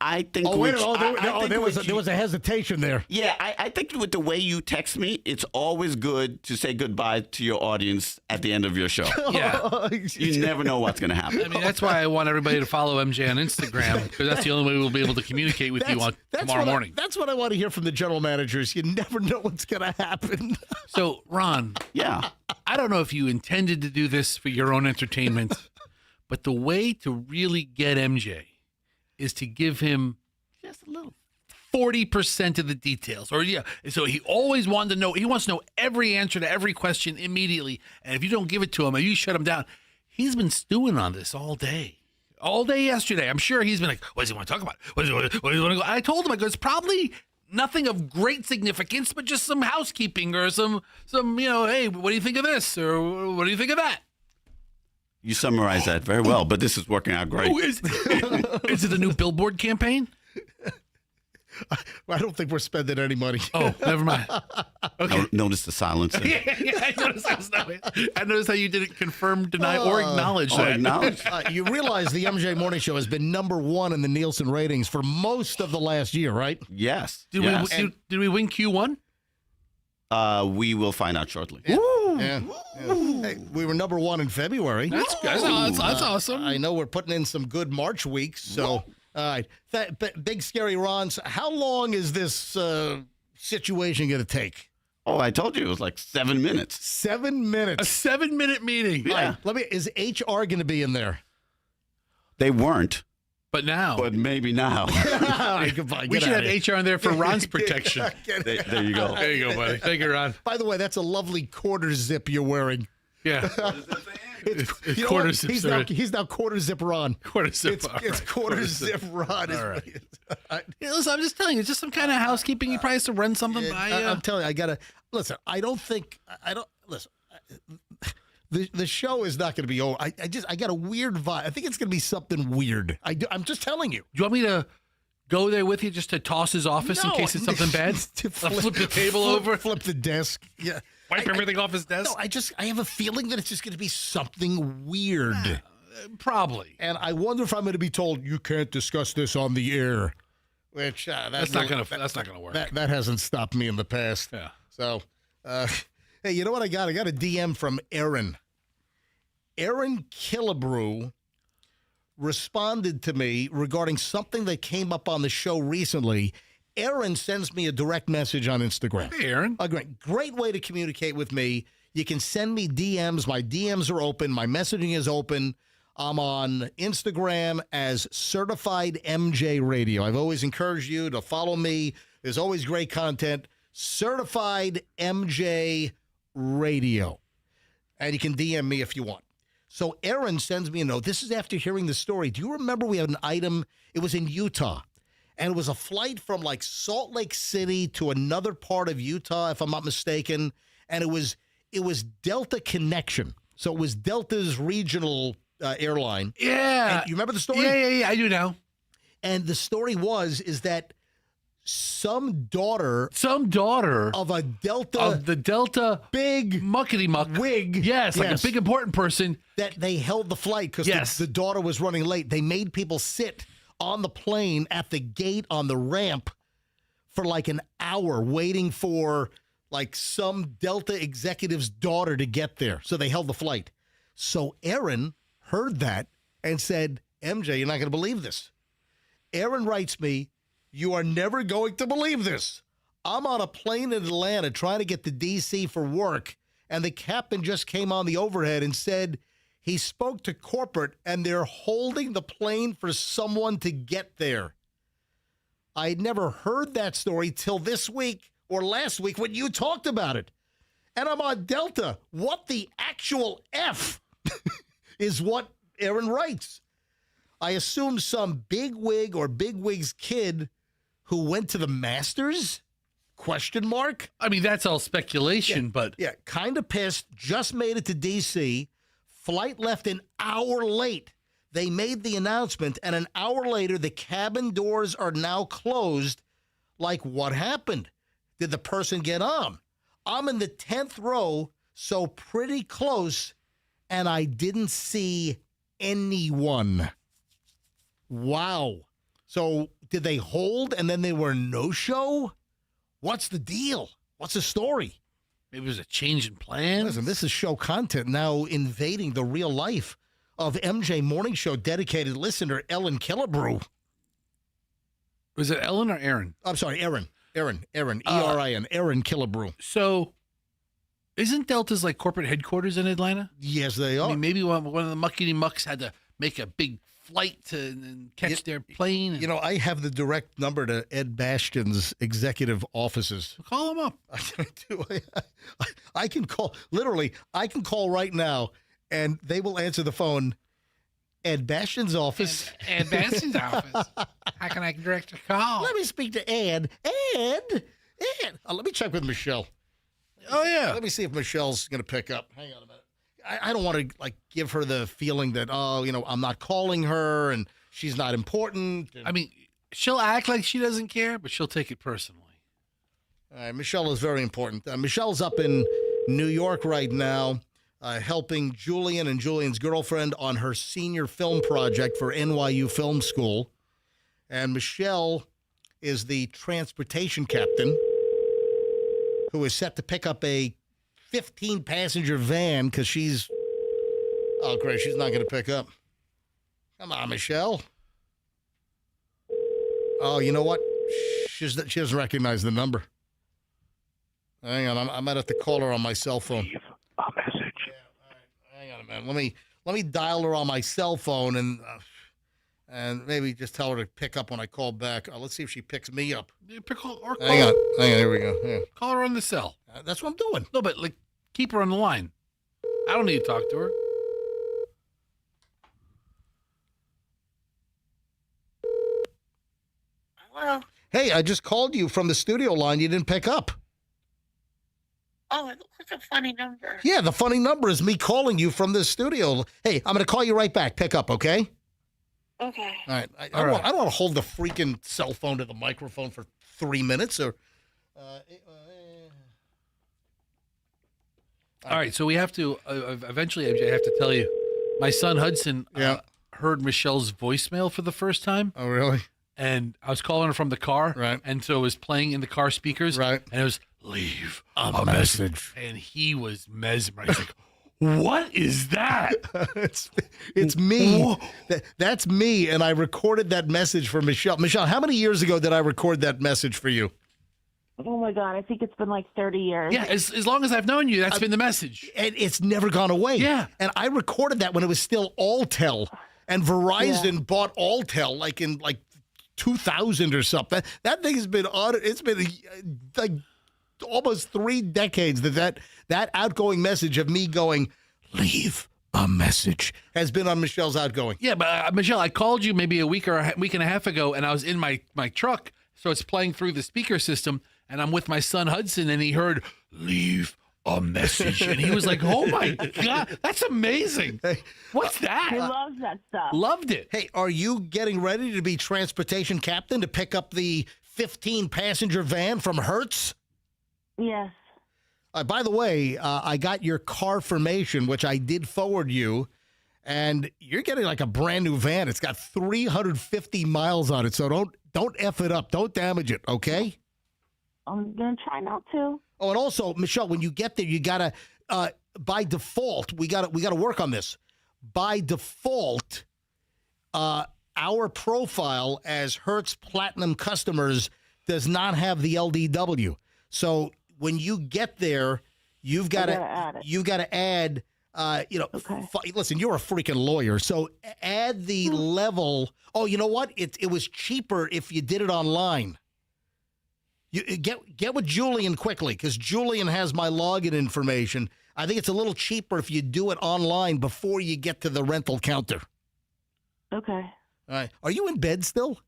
I think. There was a hesitation there. Yeah, I think with the way you text me, it's always good to say goodbye to your audience at the end of your show. Yeah. You never know what's going to happen. I mean, that's why I want everybody to follow MJ on Instagram, because that's the only way we'll be able to communicate with you on tomorrow morning. That's what I want to hear from the general managers. You never know what's going to happen. So, Ron, I don't know if you intended to do this for your own entertainment, but the way to really get MJ is to give him just a little 40% of the details. So he always wanted to know. He wants to know every answer to every question immediately. And if you don't give it to him, or you shut him down, he's been stewing on this all day. All day yesterday. I'm sure he's been like, what does he want to talk about? What does he want to go? I told him, I go, it's probably nothing of great significance, but just some housekeeping or some, hey, what do you think of this? Or what do you think of that? You summarized that very well, but this is working out great. Oh, is it a new billboard campaign? I don't think we're spending any money. Oh, never mind. Okay. Notice the silence. I noticed how you didn't confirm, deny, or acknowledge that. You realize the MJ Morning Show has been #1 in the Nielsen ratings for most of the last year, right? Yes. Did we win Q1? We will find out shortly. Yeah. Hey, we were #1 in February. That's awesome. I know we're putting in some good March weeks. So, all right. Big Scary Ron, how long is this situation going to take? Oh, I told you it was like 7 minutes. 7 minutes. A 7-minute meeting. Yeah. All right, is HR going to be in there? They weren't. But now. But maybe now. Goodbye. We should have HR in there for Ron's protection. There you go. There you go, buddy. Thank you, Ron. By the way, that's a lovely quarter zip you're wearing. Yeah. It's quarter zip. He's now quarter zip Ron. Quarter zip. It's quarter zip Ron. All right. Listen, I'm just telling you, it's just some kind of housekeeping. You probably have to run something by. I'm telling you, I gotta listen. I don't listen. The show is not going to be over. I got a weird vibe. I think it's going to be something weird. I'm just telling you. Do you want me to go there with you just to toss his office in case it's something bad? Flip the table over? Flip the desk. Yeah. Wipe everything off his desk? No, I have a feeling that it's just going to be something weird. Probably. And I wonder if I'm going to be told, you can't discuss this on the air. Which, that's not going to work. That hasn't stopped me in the past. Yeah. So, hey, you know what I got? I got a DM from Aaron. Aaron Killebrew responded to me regarding something that came up on the show recently. Aaron sends me a direct message on Instagram. Hey, Aaron. A great way to communicate with me. You can send me DMs. My DMs are open. My messaging is open. I'm on Instagram as Certified MJ Radio. I've always encouraged you to follow me. There's always great content. Certified MJ Radio. And you can DM me if you want. So Aaron sends me a note. This is after hearing the story. Do you remember we had an item? It was in Utah. And it was a flight from like Salt Lake City to another part of Utah, if I'm not mistaken. And it was Delta Connection. So it was Delta's regional airline. Yeah. And you remember the story? Yeah, I do now. And the story is that some daughter of a Delta big muckety muck wig, like a big important person, that they held the flight because the daughter was running late. They made people sit on the plane at the gate on the ramp for like an hour waiting for like some Delta executive's daughter to get there. So they held the flight. So Aaron heard that and said, MJ, you're not going to believe this. Aaron writes me, you are never going to believe this. I'm on a plane in Atlanta trying to get to D.C. for work, and the captain just came on the overhead and said he spoke to corporate, and they're holding the plane for someone to get there. I had never heard that story till this week or last week when you talked about it. And I'm on Delta. What the actual F is what Aaron writes. I assume some bigwig or bigwig's kid who went to the Masters? Question mark? I mean, that's all speculation, but... Yeah, kind of pissed. Just made it to D.C. Flight left an hour late. They made the announcement, and an hour later, the cabin doors are now closed. Like, what happened? Did the person get on? I'm in the 10th row, so pretty close, and I didn't see anyone. Wow. So did they hold, and then they were no-show? What's the deal? What's the story? Maybe it was a change in plans. Listen, this is show content now invading the real life of MJ Morning Show dedicated listener Ellen Killebrew. Was it Ellen or Aaron? I'm sorry, Aaron. Erin, E-R-I-N, Aaron Killebrew. So, isn't Delta's like corporate headquarters in Atlanta? Yes, they are. I mean, maybe one of the muckety mucks had to make a big flight to catch their plane. You know, I have the direct number to Ed Bastian's executive offices. Call him up. I can call, literally, I can call right now, and they will answer the phone. Ed Bastian's office. Ed Bastian's office. How can I direct a call? Let me speak to Ed. Ed. Let me check with Michelle. Oh, yeah. Let me see if Michelle's going to pick up. Hang on a minute. I don't want to, like, give her the feeling that, oh, you know, I'm not calling her and she's not important. I mean, she'll act like she doesn't care, but she'll take it personally. All right, Michelle is very important. Michelle's up in New York right now. Helping Julian and Julian's girlfriend on her senior film project for NYU Film School. And Michelle is the transportation captain who is set to pick up a 15-passenger van because she's... Oh, great, she's not going to pick up. Come on, Michelle. Oh, you know what? She doesn't recognize the number. Hang on, I might have to call her on my cell phone. A message. Hang on a minute. Let me dial her on my cell phone and maybe just tell her to pick up when I call back. Let's see if she picks me up. Hang on. Here we go. Yeah. Call her on the cell. That's what I'm doing. No, but like keep her on the line. I don't need to talk to her. Hello. Hey, I just called you from the studio line. You didn't pick up. Oh, it looks like a funny number. Yeah, the funny number is me calling you from the studio. Hey, I'm going to call you right back. Pick up, okay? Okay. All right. I don't want to hold the freaking cell phone to the microphone for 3 minutes. Or. All right, so we have to, eventually, MJ, I have to tell you, my son Hudson heard Michelle's voicemail for the first time. Oh, really? And I was calling her from the car. Right. And so it was playing in the car speakers. Right. And it was, leave a message. And he was mesmerized. Like, what is that? It's me. That's me. And I recorded that message for Michelle. Michelle, how many years ago did I record that message for you? Oh, my God. I think it's been like 30 years. Yeah, as long as I've known you, that's been the message. And it's never gone away. Yeah. And I recorded that when it was still Alltel. And Verizon bought Alltel like in 2000 or something. That thing has been on. It's been like almost 3 decades that outgoing message of me going, leave a message, has been on Michelle's outgoing. Yeah, but Michelle, I called you maybe a week or a week and a half ago, and I was in my truck, so it's playing through the speaker system, and I'm with my son Hudson, and he heard, leave a message. And he was like, oh, my God, that's amazing. Hey, what's that? He loves that stuff. Loved it. Hey, are you getting ready to be transportation captain to pick up the 15-passenger van from Hertz? Yes. By the way, I got your car formation, which I did forward you, and you're getting like a brand new van. It's got 350 miles on it, so don't F it up. Don't damage it, okay? I'm going to try not to. Oh, and also, Michelle, when you get there, you got to, by default, we got to work on this. By default, our profile as Hertz Platinum customers does not have the LDW. So when you get there, you've got to add Listen, you're a freaking lawyer, so add the level. Oh, you know what? It was cheaper if you did it online. You get with Julian quickly, because Julian has my login information. I think it's a little cheaper if you do it online before you get to the rental counter. Okay. All right. Are you in bed still?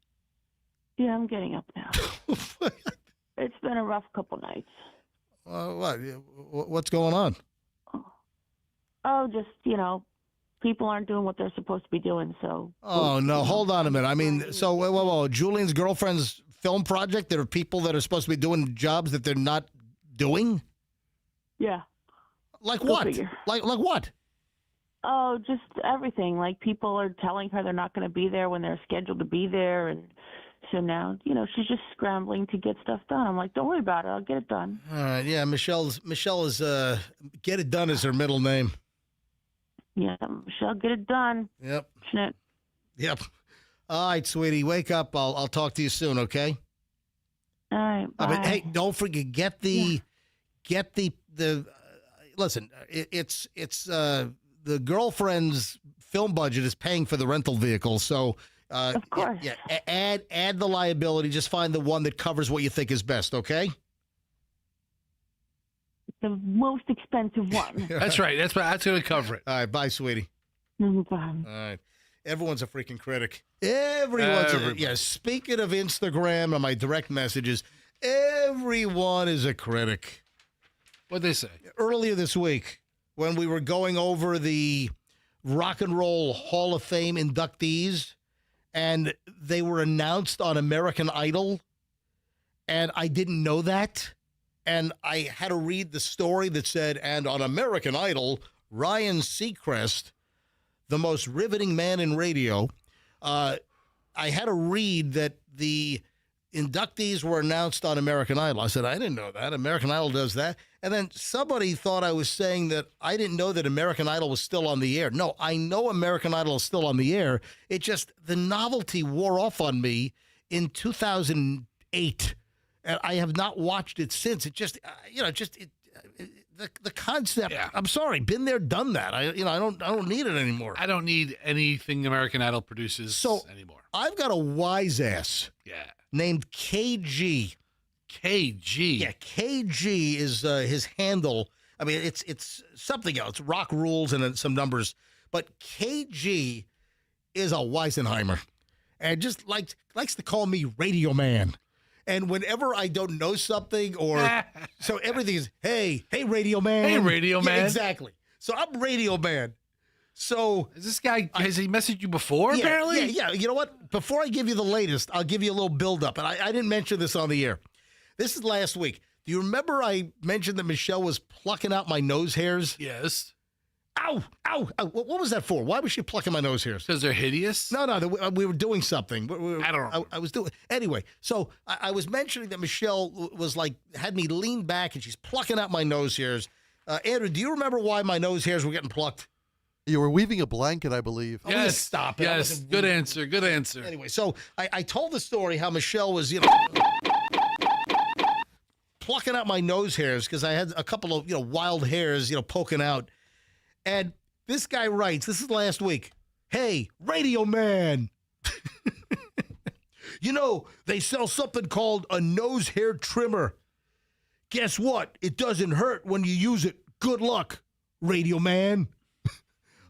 Yeah, I'm getting up now. It's been a rough couple nights. What's going on? Oh, just, people aren't doing what they're supposed to be doing, so. Oh, no. Hold on a minute. I mean, so, whoa. Julian's girlfriend's film project, there are people that are supposed to be doing jobs that they're not doing? Yeah. Like Go what? figure. Like what? Oh, just everything. Like, people are telling her they're not going to be there when they're scheduled to be there, and so now, she's just scrambling to get stuff done. I'm like, don't worry about it. I'll get it done. All right, yeah, Michelle is Get It Done is her middle name. Yeah, Michelle, get it done. Yep. Schnit. Yep. All right, sweetie, wake up. I'll talk to you soon, okay? All right, bye. But hey, don't forget, get the listen, it's the girlfriend's film budget is paying for the rental vehicle, so of course. Yeah, add the liability. Just find the one that covers what you think is best, okay? The most expensive one. That's right. That's going to cover it. All right, bye, sweetie. Bye. All right. Everyone's a freaking critic. Yeah, speaking of Instagram and my direct messages, everyone is a critic. What'd they say? Earlier this week, when we were going over the Rock and Roll Hall of Fame inductees, and they were announced on American Idol, and I didn't know that, and I had to read the story that said, and on American Idol, Ryan Seacrest, the most riveting man in radio, I had to read that the inductees were announced on American Idol. I said, I didn't know that. American Idol does that. And then somebody thought I was saying that I didn't know that American Idol was still on the air. No, I know American Idol is still on the air. It just, the novelty wore off on me in 2008. And I have not watched it since. It just, the concept. Yeah. I'm sorry, been there, done that. I don't need it anymore. I don't need anything American Idol produces anymore. I've got a wise ass. Yeah. Named KG. KG. Yeah, KG is his handle. I mean, it's something else. Rock rules and then some numbers. But KG is a Weisenheimer, and just likes to call me Radio Man. And whenever I don't know something, or so everything is, hey, Radio Man. Hey, Radio Man. Yeah, exactly. So I'm Radio Man. So is this guy, has he messaged you before, apparently? Yeah. You know what? Before I give you the latest, I'll give you a little build-up. And I didn't mention this on the air. This is last week. Do you remember I mentioned that Michelle was plucking out my nose hairs? Yes. Ow. What was that for? Why was she plucking my nose hairs? Because they're hideous? No, we were doing something. I don't know. I was doing... Anyway, so I was mentioning that Michelle was had me lean back and she's plucking out my nose hairs. Andrew, do you remember why my nose hairs were getting plucked? You were weaving a blanket, I believe. Yes. Stop it. Yes. Good answer. Anyway, so I told the story how Michelle was, plucking out my nose hairs because I had a couple of, wild hairs, poking out. And this guy writes, this is last week. Hey, Radio Man. They sell something called a nose hair trimmer. Guess what? It doesn't hurt when you use it. Good luck, Radio Man.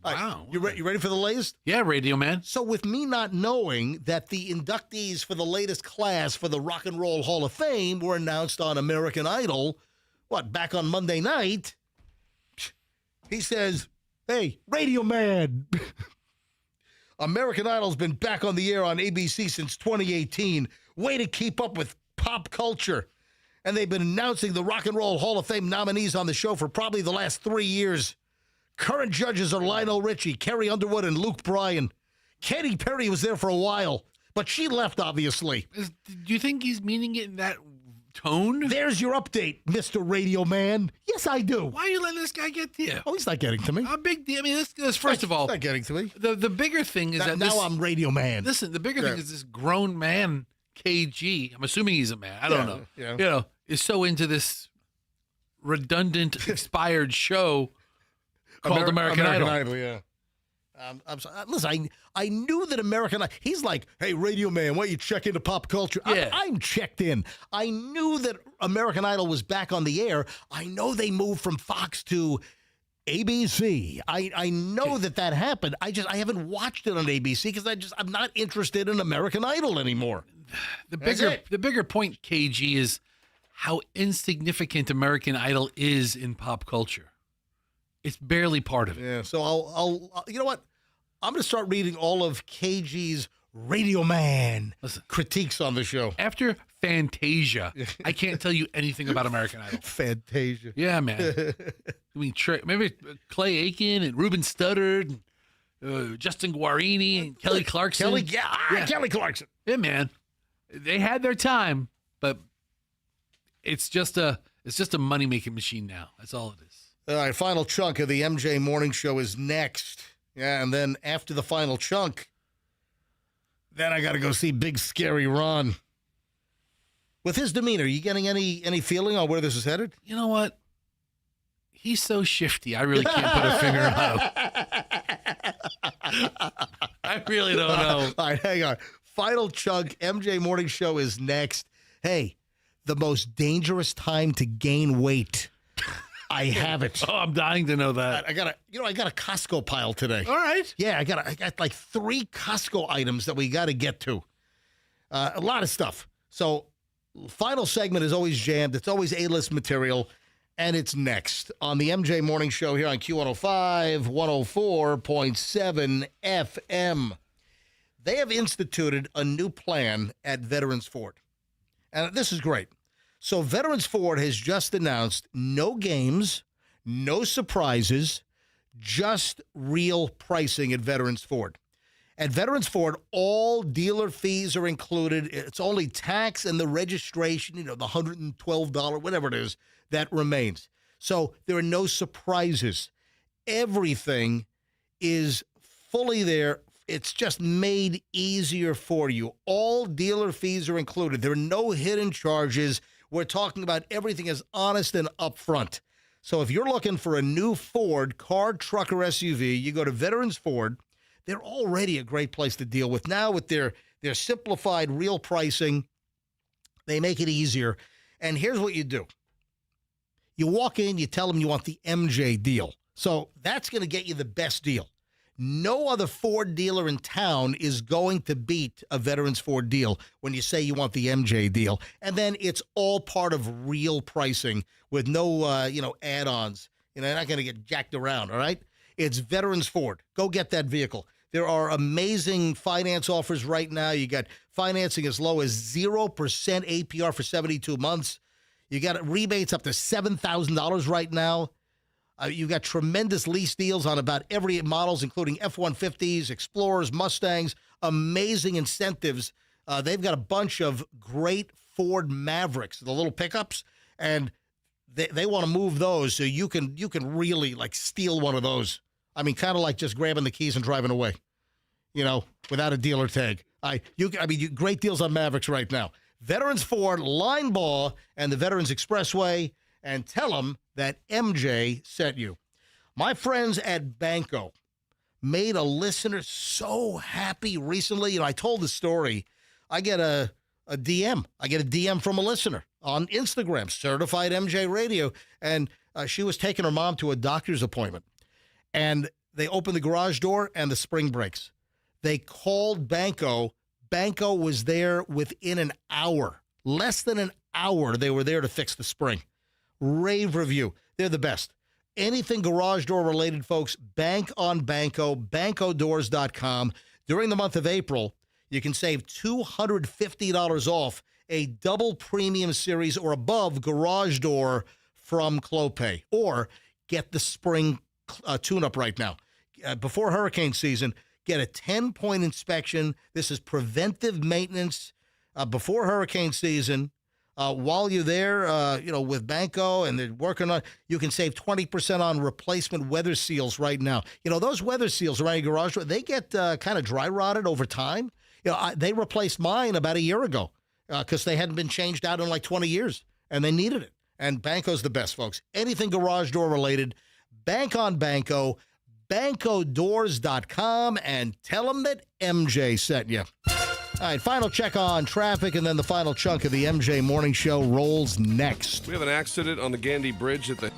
Wow. You ready for the latest? Yeah, Radio Man. So with me not knowing that the inductees for the latest class for the Rock and Roll Hall of Fame were announced on American Idol, back on Monday night, he says, hey, Radio Man. American Idol's been back on the air on ABC since 2018. Way to keep up with pop culture. And they've been announcing the Rock and Roll Hall of Fame nominees on the show for probably the last 3 years. Current judges are Lionel Richie, Carrie Underwood, and Luke Bryan. Katy Perry was there for a while, but she left, obviously. Do you think he's meaning it in that tone? There's your update, Mr. Radio Man. Yes, I do. Why are you letting this guy get to you? Oh, he's not getting to me. How big deal? I mean, this first of all, he's not getting to me. The bigger thing is that now I'm Radio Man. Listen, the bigger thing is this grown man, KG, I'm assuming he's a man. I don't know. Yeah. Is so into this redundant, expired show Called American Idol. Yeah. I'm sorry. Listen, I knew that American Idol. He's like, hey, radio man, why don't you check into pop culture? Yeah. I'm checked in. I knew that American Idol was back on the air. I know they moved from Fox to ABC. I know that happened. I haven't watched it on ABC because I'm not interested in American Idol anymore. The bigger point, KG, is how insignificant American Idol is in pop culture. It's barely part of it. Yeah. So I'll you know what? I'm going to start reading all of KG's Radio Man critiques on the show. After Fantasia, I can't tell you anything about American Idol. Fantasia. Yeah, man. I mean, maybe Clay Aiken and Ruben Studdard, and, Justin Guarini and Kelly Clarkson. Kelly Clarkson. Yeah, man. They had their time, but it's just a money-making machine now. That's all it is. All right, final chunk of the MJ Morning Show is next. Yeah, and then after the final chunk, then I got to go see Big Scary Ron. With his demeanor, you getting any feeling on where this is headed? You know what? He's so shifty. I really can't put a finger on him. I really don't know. All right, hang on. Final chunk, MJ Morning Show is next. Hey, the most dangerous time to gain weight. I have it. Oh, I'm dying to know that. I got a Costco pile today. All right. Yeah, I got like 3 Costco items that we got to get to. A lot of stuff. So, final segment is always jammed. It's always A-list material, and it's next on the MJ Morning Show here on Q105, 104.7 FM. They have instituted a new plan at Veterans Ford, and this is great. So Veterans Ford has just announced no games, no surprises, just real pricing at Veterans Ford. At Veterans Ford, all dealer fees are included. It's only tax and the registration, the $112, whatever it is, that remains. So there are no surprises. Everything is fully there. It's just made easier for you. All dealer fees are included. There are no hidden charges. We're talking about everything as honest and upfront. So if you're looking for a new Ford car, truck, or SUV, you go to Veterans Ford. They're already a great place to deal with. Now with their simplified real pricing, they make it easier. And here's what you do. You walk in, you tell them you want the MJ deal. So that's going to get you the best deal. No other Ford dealer in town is going to beat a Veterans Ford deal when you say you want the MJ deal. And then it's all part of real pricing with no, add-ons. You're not going to get jacked around, all right? It's Veterans Ford. Go get that vehicle. There are amazing finance offers right now. You got financing as low as 0% APR for 72 months. You got rebates up to $7,000 right now. You've got tremendous lease deals on about every models, including F-150s, Explorers, Mustangs, amazing incentives. They've got a bunch of great Ford Mavericks, the little pickups, and they want to move those so you can really steal one of those. I mean, kind of like just grabbing the keys and driving away, without a dealer tag. Great deals on Mavericks right now. Veterans Ford, Line Ball, and the Veterans Expressway, and tell them that MJ sent you. My friends at Banco made a listener so happy recently. I told the story. I get a DM. I get a DM from a listener on Instagram, Certified MJ Radio, and she was taking her mom to a doctor's appointment. And they opened the garage door, and the spring breaks. They called Banco. Banco was there within an hour. Less than an hour, they were there to fix the spring. Rave review. They're the best. Anything garage door related, folks, bank on Banco, bancodoors.com. During the month of April, you can save $250 off a double premium series or above garage door from Clopay. Or get the spring tune-up right now. Before hurricane season, get a 10-point inspection. This is preventive maintenance before hurricane season. While you're there, with Banco and they're working on, you can save 20% on replacement weather seals right now. Those weather seals around your garage, they get kind of dry rotted over time. They replaced mine about a year ago because they hadn't been changed out in like 20 years and they needed it. And Banco's the best, folks. Anything garage door related, bank on Banco, bancodoors.com, and tell them that MJ sent you. All right, final check on traffic, and then the final chunk of the MJ Morning Show rolls next. We have an accident on the Gandy Bridge at the...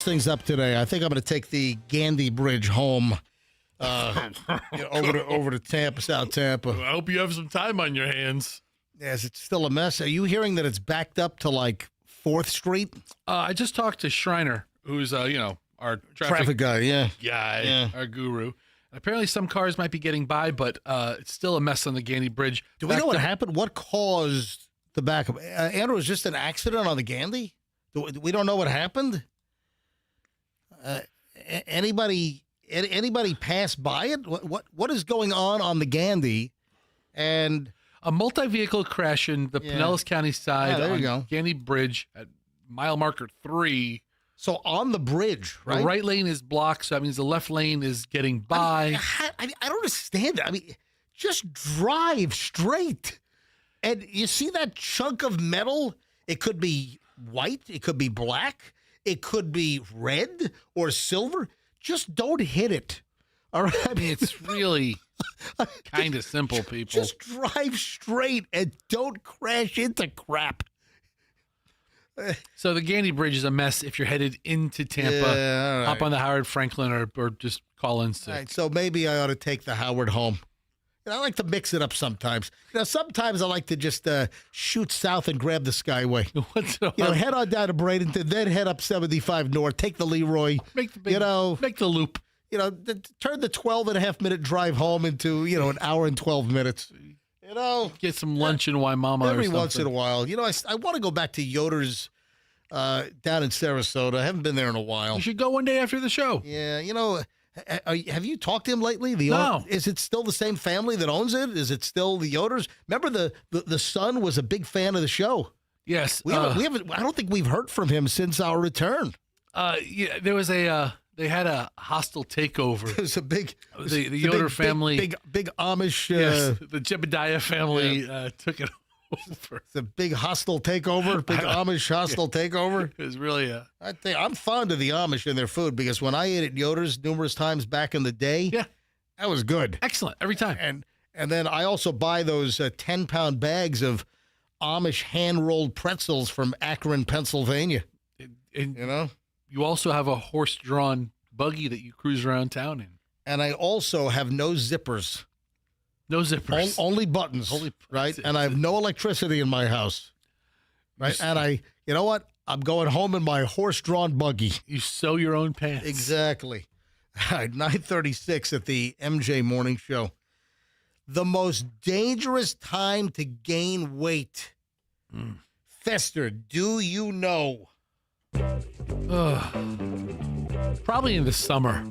Things up today. I think I'm going to take the Gandy Bridge home over to Tampa, South Tampa. I hope you have some time on your hands. Yes, it's still a mess. Are you hearing that it's backed up to like 4th Street? I just talked to Schreiner, who's our Traffic guy, our guru. Apparently, some cars might be getting by, but it's still a mess on the Gandy Bridge. Do we know what happened? What caused the backup? Andrew, was just an accident on the Gandy? We don't know what happened. Anybody pass by it? What is going on the Gandy? And a multi-vehicle crash in the Pinellas County side on Gandy Bridge at mile marker 3. So on the bridge, right? The right lane is blocked, so that means the left lane is getting by. I don't understand it. I mean, just drive straight. And you see that chunk of metal? It could be white. It could be black. It could be red or silver. Just don't hit it. All right? I mean, it's really kind of simple, people. Just drive straight and don't crash into crap. So the Gandy Bridge is a mess if you're headed into Tampa. Yeah, all right. Hop on the Howard Franklin or just call in sick. All right, so maybe I ought to take the Howard home. I like to mix it up sometimes. Sometimes I like to just shoot south and grab the Skyway. Head on down to Bradenton, then head up 75 North, take the Leroy. Make the loop. Turn the 12.5-minute drive home into, an hour and 12 minutes. Get some lunch in Waimama every or once in a while. I want to go back to Yoder's down in Sarasota. I haven't been there in a while. You should go one day after the show. Yeah, have you talked to him lately? No. Is it still the same family that owns it? Is it still the Yoders? Remember the son was a big fan of the show. Yes. We haven't. I don't think we've heard from him since our return. There was they had a hostile takeover. It was a big the Yoder family, big Amish. The Jebediah family took it over. It's a big hostile takeover, big Amish hostile takeover. It was really I'm fond of the Amish and their food because when I ate at Yoder's numerous times back in the day, that was good. Excellent every time. And then I also buy those 10-pound bags of Amish hand-rolled pretzels from Akron, Pennsylvania. You also have a horse-drawn buggy that you cruise around town in. And I also have no zippers. No zippers. Only buttons, right? And I have no electricity in my house, right? And you know what? I'm going home in my horse-drawn buggy. You sew your own pants. Exactly. All right, 9:36 at the MJ Morning Show. The most dangerous time to gain weight. Fester, do you know? Probably in the summer.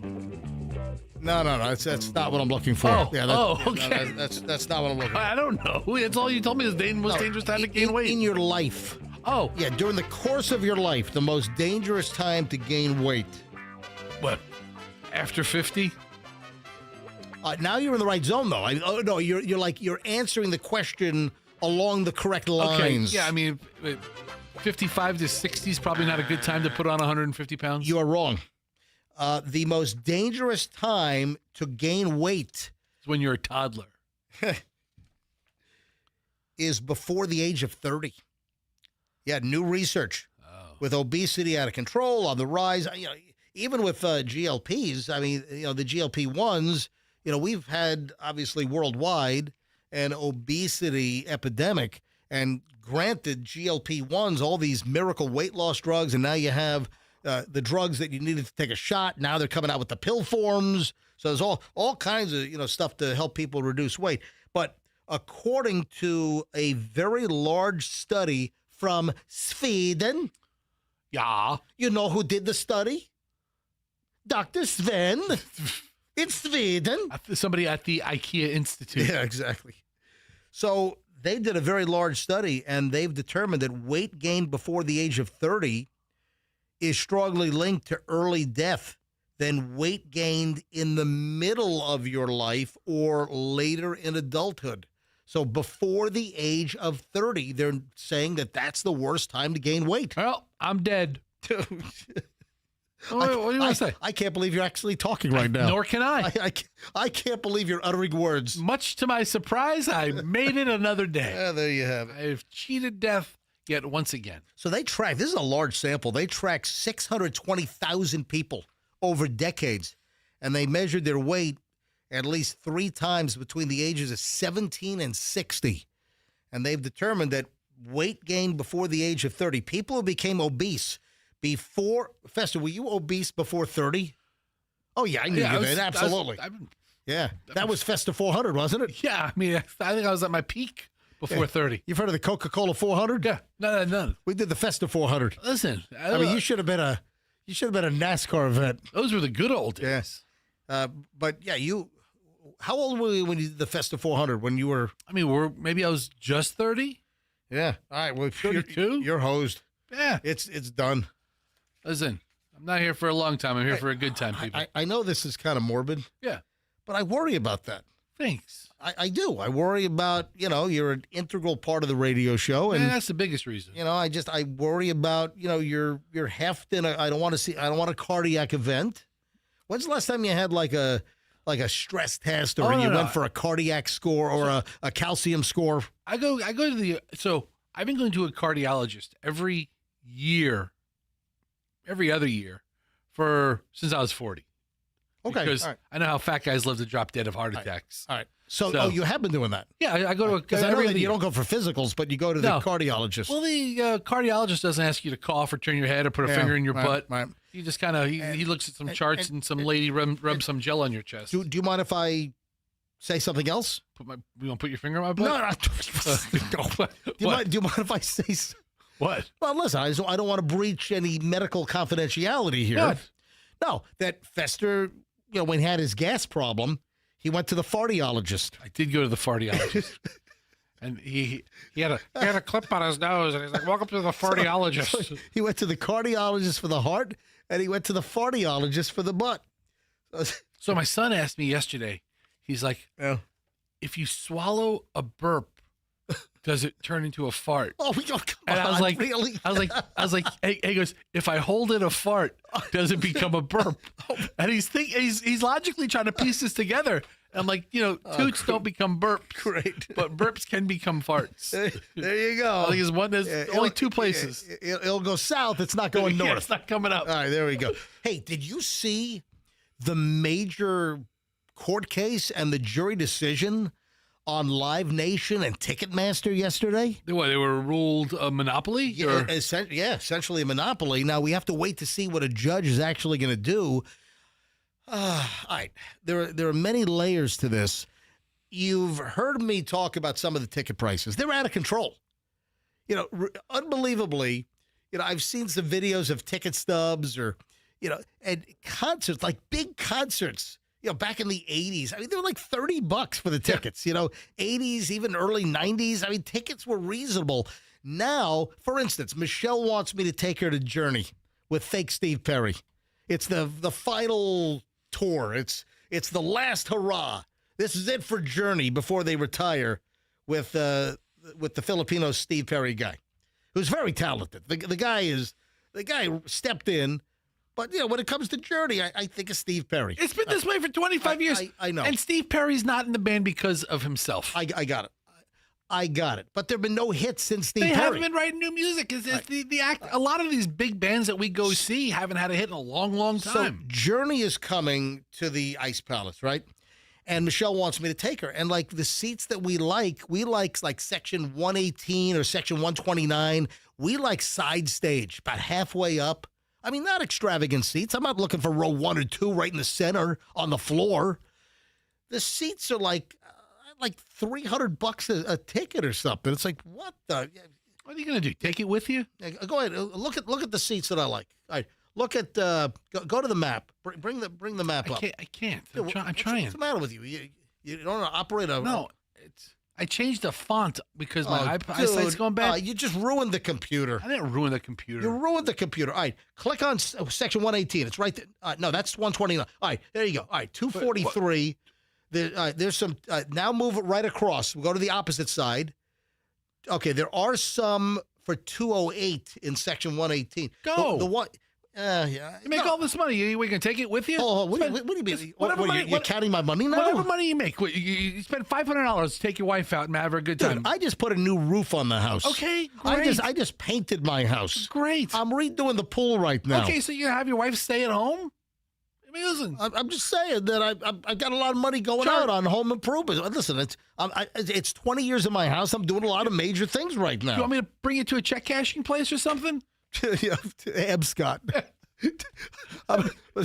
No. That's not what I'm looking for. Okay. That's not what I'm looking for. I don't know. That's all you told me is the most dangerous time to gain weight. In your life. Oh. Yeah, during the course of your life, the most dangerous time to gain weight. What? After 50? Now you're in the right zone, though. You're answering the question along the correct lines. Okay. Yeah, I mean, 55 to 60 is probably not a good time to put on 150 pounds. You are wrong. The most dangerous time to gain weight is when you're a toddler. Is before the age of 30. Yeah, new research with obesity out of control on the rise. Even with GLPs, I mean, the GLP-1s, we've had obviously worldwide an obesity epidemic. And granted, GLP-1s, all these miracle weight loss drugs, and now you have the drugs that you needed to take a shot. Now they're coming out with the pill forms. So there's all kinds of stuff to help people reduce weight. But according to a very large study from Sweden, you know who did the study? Dr. Sven. It's Sweden. Somebody at the IKEA Institute. Yeah, exactly. So they did a very large study, and they've determined that weight gain before the age of 30 is strongly linked to early death than weight gained in the middle of your life or later in adulthood. So before the age of 30, they're saying that that's the worst time to gain weight. Well, I'm dead. What do you want to say? I can't believe you're actually talking right now. Nor can I. I can't believe you're uttering words. Much to my surprise, I made it another day. Yeah, there you have it. I've cheated death yet once again. So they track, this is a large sample. They tracked 620,000 people over decades, and they measured their weight at least 3 times between the ages of 17 and 60. And they've determined that weight gain before the age of 30, people who became obese before, Fester, were you obese before 30? Oh, yeah, I knew you did. Absolutely. That was Fester 400, wasn't it? Yeah, I mean, I think I was at my peak before 30. You've heard of the Coca-Cola 400? Yeah, none. We did the Fester 400. Listen, I mean, you should have been a NASCAR event. Those were the good old days. Yeah. But yeah, how old were you when you did the Fester 400? When you were? I mean, maybe I was just 30. Yeah. All right. Well, 32. You're hosed. Yeah. It's done. Listen, I'm not here for a long time. I'm here for a good time, people. I know this is kind of morbid. Yeah. But I worry about that. Thanks. I do. I worry about, you're an integral part of the radio show. And that's the biggest reason. I worry about, your heft in I don't want a cardiac event. When's the last time you had like a stress test or went for a cardiac score or a calcium score? I go to I've been going to a cardiologist every other year since I was 40. Okay. Because all right. I know how fat guys live to drop dead of heart attacks. All right. So you have been doing that? Yeah, I go to because I know that you don't go for physicals, but you go to the cardiologist. Well, the cardiologist doesn't ask you to cough or turn your head or put a finger in your butt. Right. He just kind of he looks at some charts and some lady rubs some gel on your chest. Do you mind if I say something else? You want to put your finger in my butt? No. Do you mind if I say? What? Well, listen, I don't want to breach any medical confidentiality here. What? No, that Fester, when he had his gas problem, he went to the fartiologist. I did go to the fartiologist. And he had a clip on his nose, and he's like, "Welcome to the fartiologist." So he went to the cardiologist for the heart, and he went to the fartiologist for the butt. So my son asked me yesterday. He's like, "If you swallow a burp, does it turn into a fart?" Oh, come and on, I was like, really? I was like, hey, he goes, "If I hold in a fart, does it become a burp?" And he's logically trying to piece this together. I'm like, toots don't become burps. Great. But burps can become farts. There you go. I think there's only 2 places. It'll go south. It's not going north. It's not coming up. All right, there we go. Hey, did you see the major court case and the jury decision on Live Nation and Ticketmaster yesterday? They were ruled a monopoly? Yeah, essentially a monopoly. Now, we have to wait to see what a judge is actually going to do. All right. There are many layers to this. You've heard me talk about some of the ticket prices. They're out of control. Unbelievably, I've seen some videos of ticket stubs and concerts, like big concerts, back in the 80s. I mean, they were like $30 for the tickets, 80s, even early 90s. I mean, tickets were reasonable. Now, for instance, Michelle wants me to take her to Journey with fake Steve Perry. It's the final tour. It's the last hurrah. This is it for Journey before they retire with the Filipino Steve Perry guy, who's very talented. The guy stepped in, but when it comes to Journey, I think of Steve Perry. It's been this way for 25 years. I know. And Steve Perry's not in the band because of himself. I got it. I got it. But there have been no hits since Steve Perry. Perry. They haven't been writing new music. It's the act. A lot of these big bands that we go see haven't had a hit in a long, long time. So Journey is coming to the Ice Palace, right? And Michelle wants me to take her. And like the seats that we like section 118 or section 129. We like side stage, about halfway up. I mean, not extravagant seats. I'm not looking for row 1 or 2 right in the center on the floor. The seats are like $300 a ticket or something. It's like, what the? What are you going to do? Take it with you? Go ahead. Look at the seats that I like. All right. Look at go to the map. Bring the map up. I can't. I'm trying. What's the matter with you? You don't operate a no. I changed the font because my eyesight's going bad. You just ruined the computer. I didn't ruin the computer. You ruined the computer. All right. Click on section 118. It's right there. No, that's 129. All right. There you go. All right. 243. There's some. Now move it right across. We'll go to the opposite side. Okay. There are some for 208 in section 118. Go. The one. Yeah. You make all this money. You going to take it with you? Oh, what do you mean? You're counting my money now? Whatever money you make. You spend $500 to take your wife out and have her a good time. Dude, I just put a new roof on the house. Okay, great. I just painted my house. Great. I'm redoing the pool right now. Okay, so you have your wife stay at home? I mean, listen. I'm just saying that I got a lot of money going out on home improvements. Listen, it's 20 years in my house. I'm doing a lot of major things right now. You want me to bring you to a check cashing place or something? Yeah, to Abscott. Is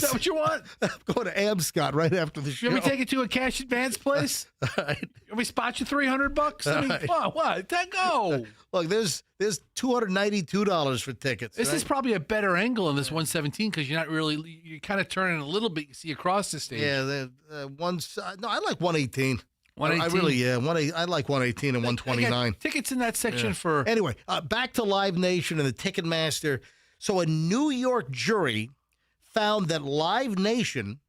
that what you want? I'm going to Abscott right after the show. You want me to take you to a cash advance place? All right. You want me to spot you $300? I mean, All right. what? Go. Look, there's $292 for tickets. This right? is probably a better angle in this 117 because you're kind of turning a little bit. You see across the stage. Yeah, no, I like 118. 118? I really, I like 118 and 129. Tickets in that section for... Anyway, back to Live Nation and the Ticketmaster. So a New York jury found that Live Nation,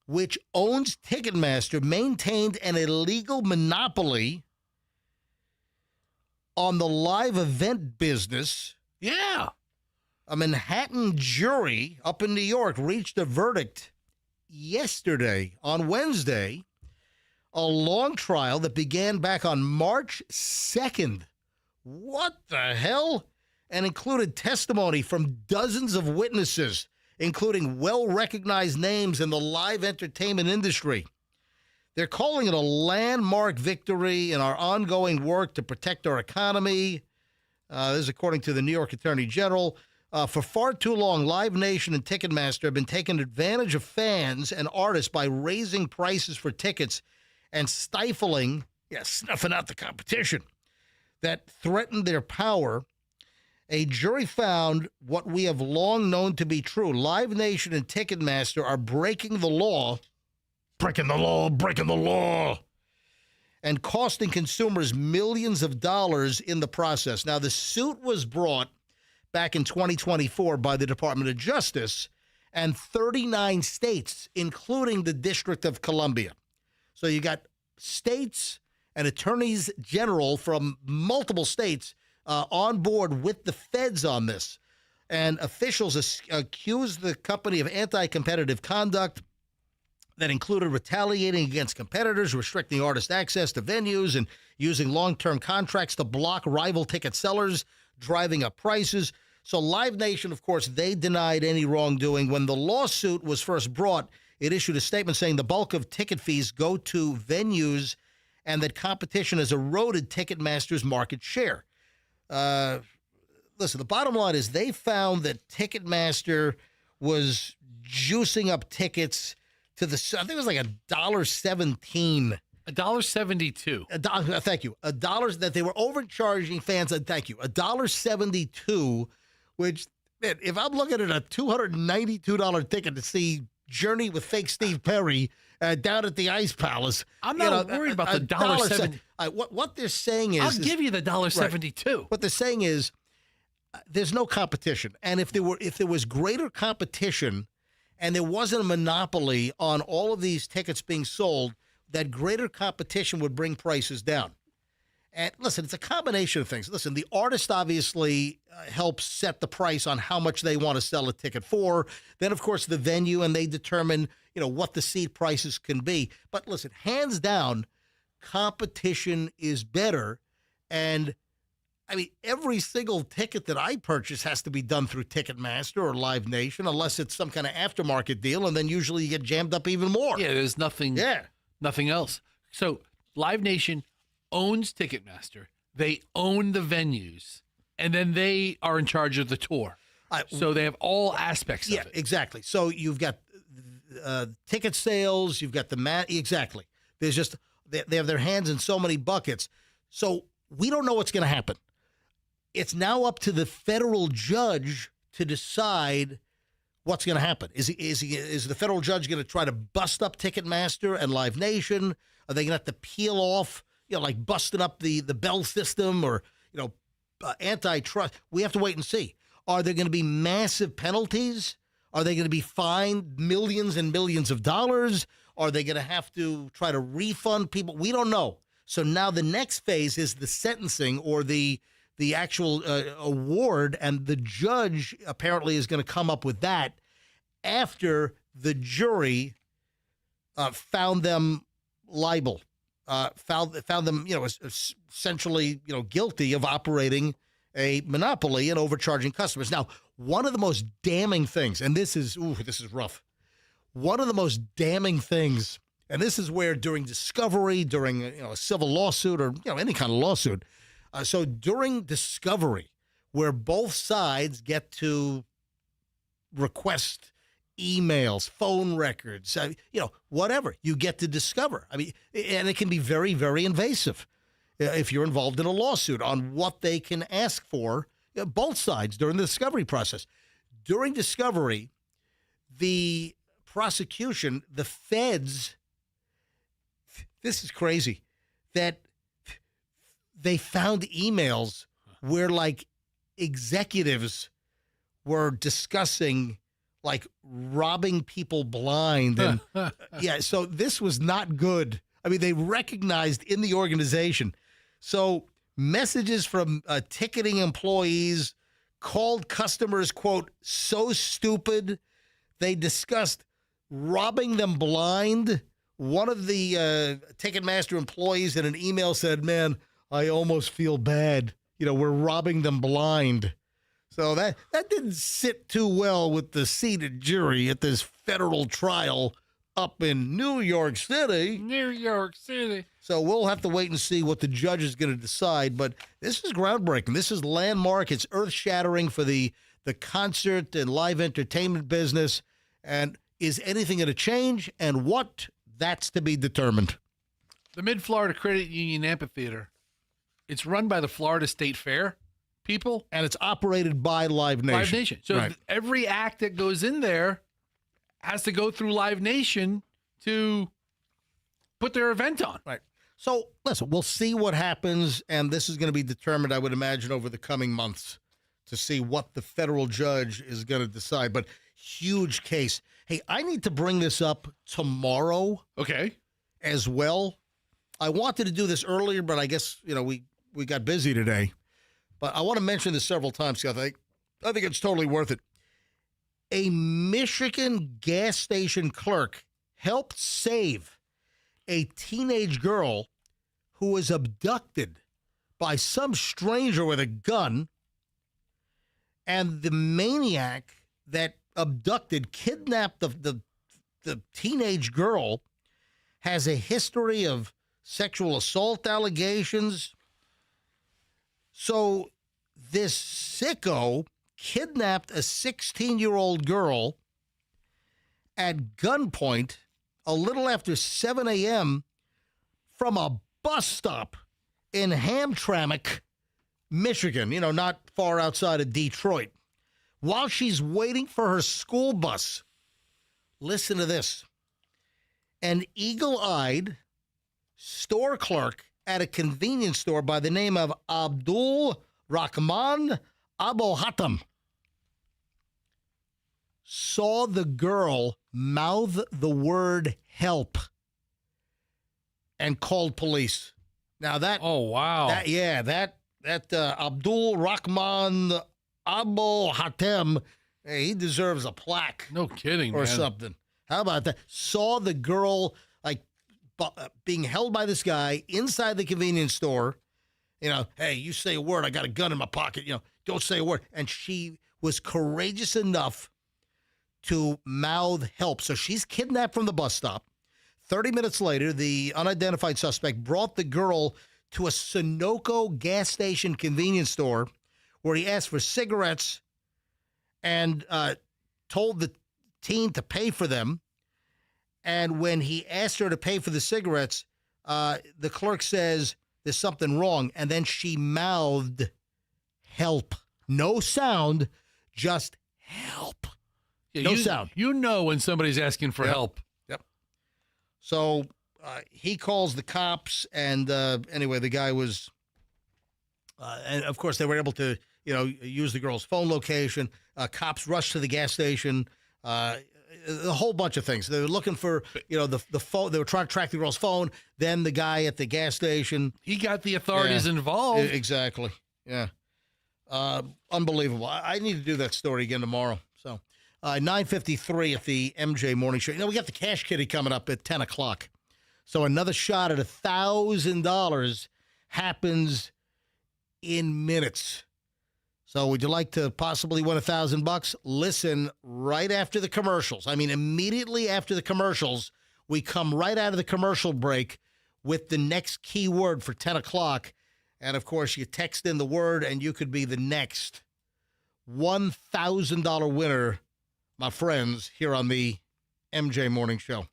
which owns Ticketmaster, maintained an illegal monopoly on the live event business. Yeah. A Manhattan jury up in New York reached a verdict yesterday, on Wednesday, a long trial that began back on March 2nd. What the hell? And included testimony from dozens of witnesses, including well-recognized names in the live entertainment industry. They're calling it a landmark victory in our ongoing work to protect our economy. This is according to the New York Attorney General. For far too long, Live Nation and Ticketmaster have been taking advantage of fans and artists by raising prices for tickets and snuffing out the competition that threatened their power. A jury found what we have long known to be true. Live Nation and Ticketmaster are breaking the law, and costing consumers millions of dollars in the process. Now, the suit was brought back in 2024 by the Department of Justice and 39 states, including the District of Columbia. So you got states and attorneys general from multiple states on board with the feds on this. And officials accused the company of anti-competitive conduct that included retaliating against competitors, restricting artist access to venues, and using long-term contracts to block rival ticket sellers, driving up prices. So Live Nation, of course, they denied any wrongdoing. When the lawsuit was first brought, it issued a statement saying the bulk of ticket fees go to venues and that competition has eroded Ticketmaster's market share. Listen, the bottom line is they found that Ticketmaster was juicing up tickets to I think it was like $1.17. $1.72. Thank you. $1 that they were overcharging fans. Thank you. $1.72, which, man, if I'm looking at a $292 ticket to see Journey with fake Steve Perry down at the Ice Palace, I'm not worried about the $1.70. What they're saying is, I'll give you the $1.72. Right. What they're saying is, there's no competition, and if there was greater competition, and there wasn't a monopoly on all of these tickets being sold, that greater competition would bring prices down. And listen, it's a combination of things. Listen, the artist obviously helps set the price on how much they want to sell a ticket for. Then, of course, the venue, and they determine, what the seat prices can be. But listen, hands down, competition is better. And I mean, every single ticket that I purchase has to be done through Ticketmaster or Live Nation, unless it's some kind of aftermarket deal, and then usually you get jammed up even more. Yeah, there's nothing else. So Live Nation owns Ticketmaster. They own the venues, and then they are in charge of the tour. So they have all aspects of it. Yeah, exactly. So you've got ticket sales, you've got exactly. There's just, they have their hands in so many buckets. So we don't know what's going to happen. It's now up to the federal judge to decide what's going to happen. Is the federal judge going to try to bust up Ticketmaster and Live Nation? Are they going to have to peel off, like busting up the Bell system or, antitrust? We have to wait and see. Are there going to be massive penalties? Are they going to be fined millions and millions of dollars? Are they going to have to try to refund people? We don't know. So now the next phase is the sentencing or the the actual award, and the judge apparently is going to come up with that after the jury found them liable, found them, essentially, guilty of operating a monopoly and overcharging customers. Now, one of the most damning things, and this is rough. One of the most damning things, and this is where during discovery, during a civil lawsuit or any kind of lawsuit, so during discovery, where both sides get to request emails, phone records, whatever you get to discover. I mean, and it can be very, very invasive if you're involved in a lawsuit on what they can ask for, both sides during the discovery process. During discovery, the prosecution, the feds, this is crazy, that they found emails where like executives were discussing like robbing people blind. And yeah, so this was not good. I mean, they recognized in the organization. So messages from ticketing employees called customers, quote, so stupid. They discussed robbing them blind. One of the Ticketmaster employees in an email said, man, I almost feel bad. We're robbing them blind. So that didn't sit too well with the seated jury at this federal trial up in New York City. New York City. So we'll have to wait and see what the judge is going to decide. But this is groundbreaking. This is landmark. It's earth-shattering for the concert and live entertainment business. And is anything going to change? And what? That's to be determined. The Mid-Florida Credit Union Amphitheater. It's run by the Florida State Fair people. And it's operated by Live Nation. Live Nation. So right. Every act that goes in there has to go through Live Nation to put their event on. Right. So, listen, we'll see what happens, and this is going to be determined, I would imagine, over the coming months to see what the federal judge is going to decide. But huge case. Hey, I need to bring this up tomorrow. Okay. As well. I wanted to do this earlier, but I guess, we got busy today. But I want to mention this several times, because I think it's totally worth it. A Michigan gas station clerk helped save a teenage girl who was abducted by some stranger with a gun, and the maniac that kidnapped the teenage girl has a history of sexual assault allegations. So this sicko kidnapped a 16-year-old girl at gunpoint a little after 7 a.m. from a bus stop in Hamtramck, Michigan, not far outside of Detroit, while she's waiting for her school bus. Listen to this. An eagle-eyed store clerk at a convenience store by the name of Abdul Rahman Abu Hatem saw the girl mouth the word help and called police. Now that Abdul Rahman Abu Hatem, hey, he deserves a plaque. No kidding, or man. something. How about that? Saw the girl being held by this guy inside the convenience store. Hey, you say a word, I got a gun in my pocket. Don't say a word. And she was courageous enough to mouth help. So she's kidnapped from the bus stop. 30 minutes later, the unidentified suspect brought the girl to a Sunoco gas station convenience store where he asked for cigarettes and told the teen to pay for them. And when he asked her to pay for the cigarettes, the clerk says there's something wrong. And then she mouthed help. No sound, just help. Yeah, no sound. When somebody's asking for help. Yep. So he calls the cops, and anyway, the guy was, and of course they were able to, use the girl's phone location. Cops rushed to the gas station. A whole bunch of things. They were looking for, the phone. They were trying to track the girl's phone. Then the guy at the gas station. He got the authorities involved. Exactly. Yeah. Unbelievable. I need to do that story again tomorrow. So 9:53 at the MJ Morning Show. We got the Cash Kitty coming up at 10 o'clock. So another shot at $1,000 happens in minutes. So would you like to possibly win $1,000? Listen right after the commercials. I mean, immediately after the commercials, we come right out of the commercial break with the next keyword for 10 o'clock. And, of course, you text in the word, and you could be the next $1,000 winner, my friends, here on the MJ Morning Show.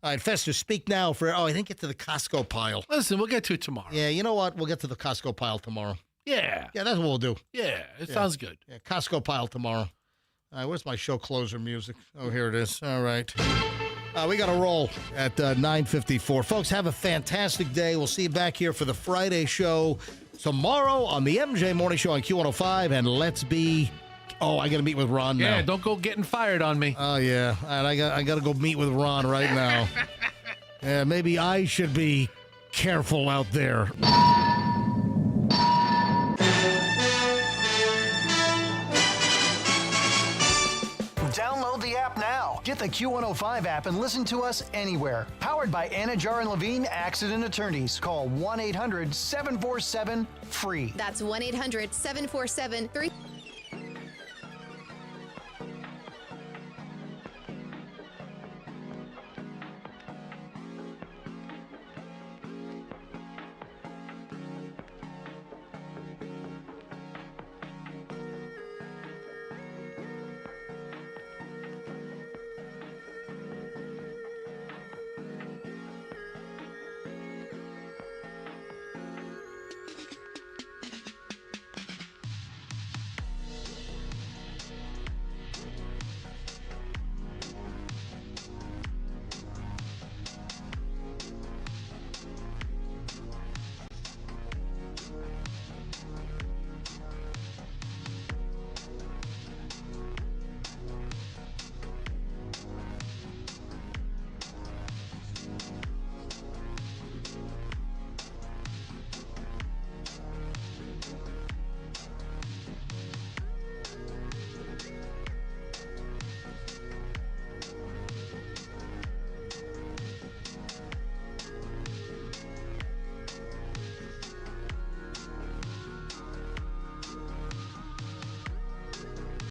All right, Fester, speak now for, I didn't get to the Costco pile. Listen, we'll get to it tomorrow. Yeah, you know what? We'll get to the Costco pile tomorrow. Yeah. Yeah, that's what we'll do. Yeah, it sounds good. Yeah, Costco pile tomorrow. All right, where's my show closer music? Oh, here it is. All right. We got to roll at 9:54. Folks, have a fantastic day. We'll see you back here for the Friday show tomorrow on the MJ Morning Show on Q105. And let's be... Oh, I got to meet with Ron now. Yeah, don't go getting fired on me. Oh, yeah. And I got to go meet with Ron right now. Yeah, maybe I should be careful out there. Download the app now. Get the Q105 app and listen to us anywhere. Powered by Anajar and Levine Accident Attorneys. Call 1-800-747-FREE. That's 1-800-747-3...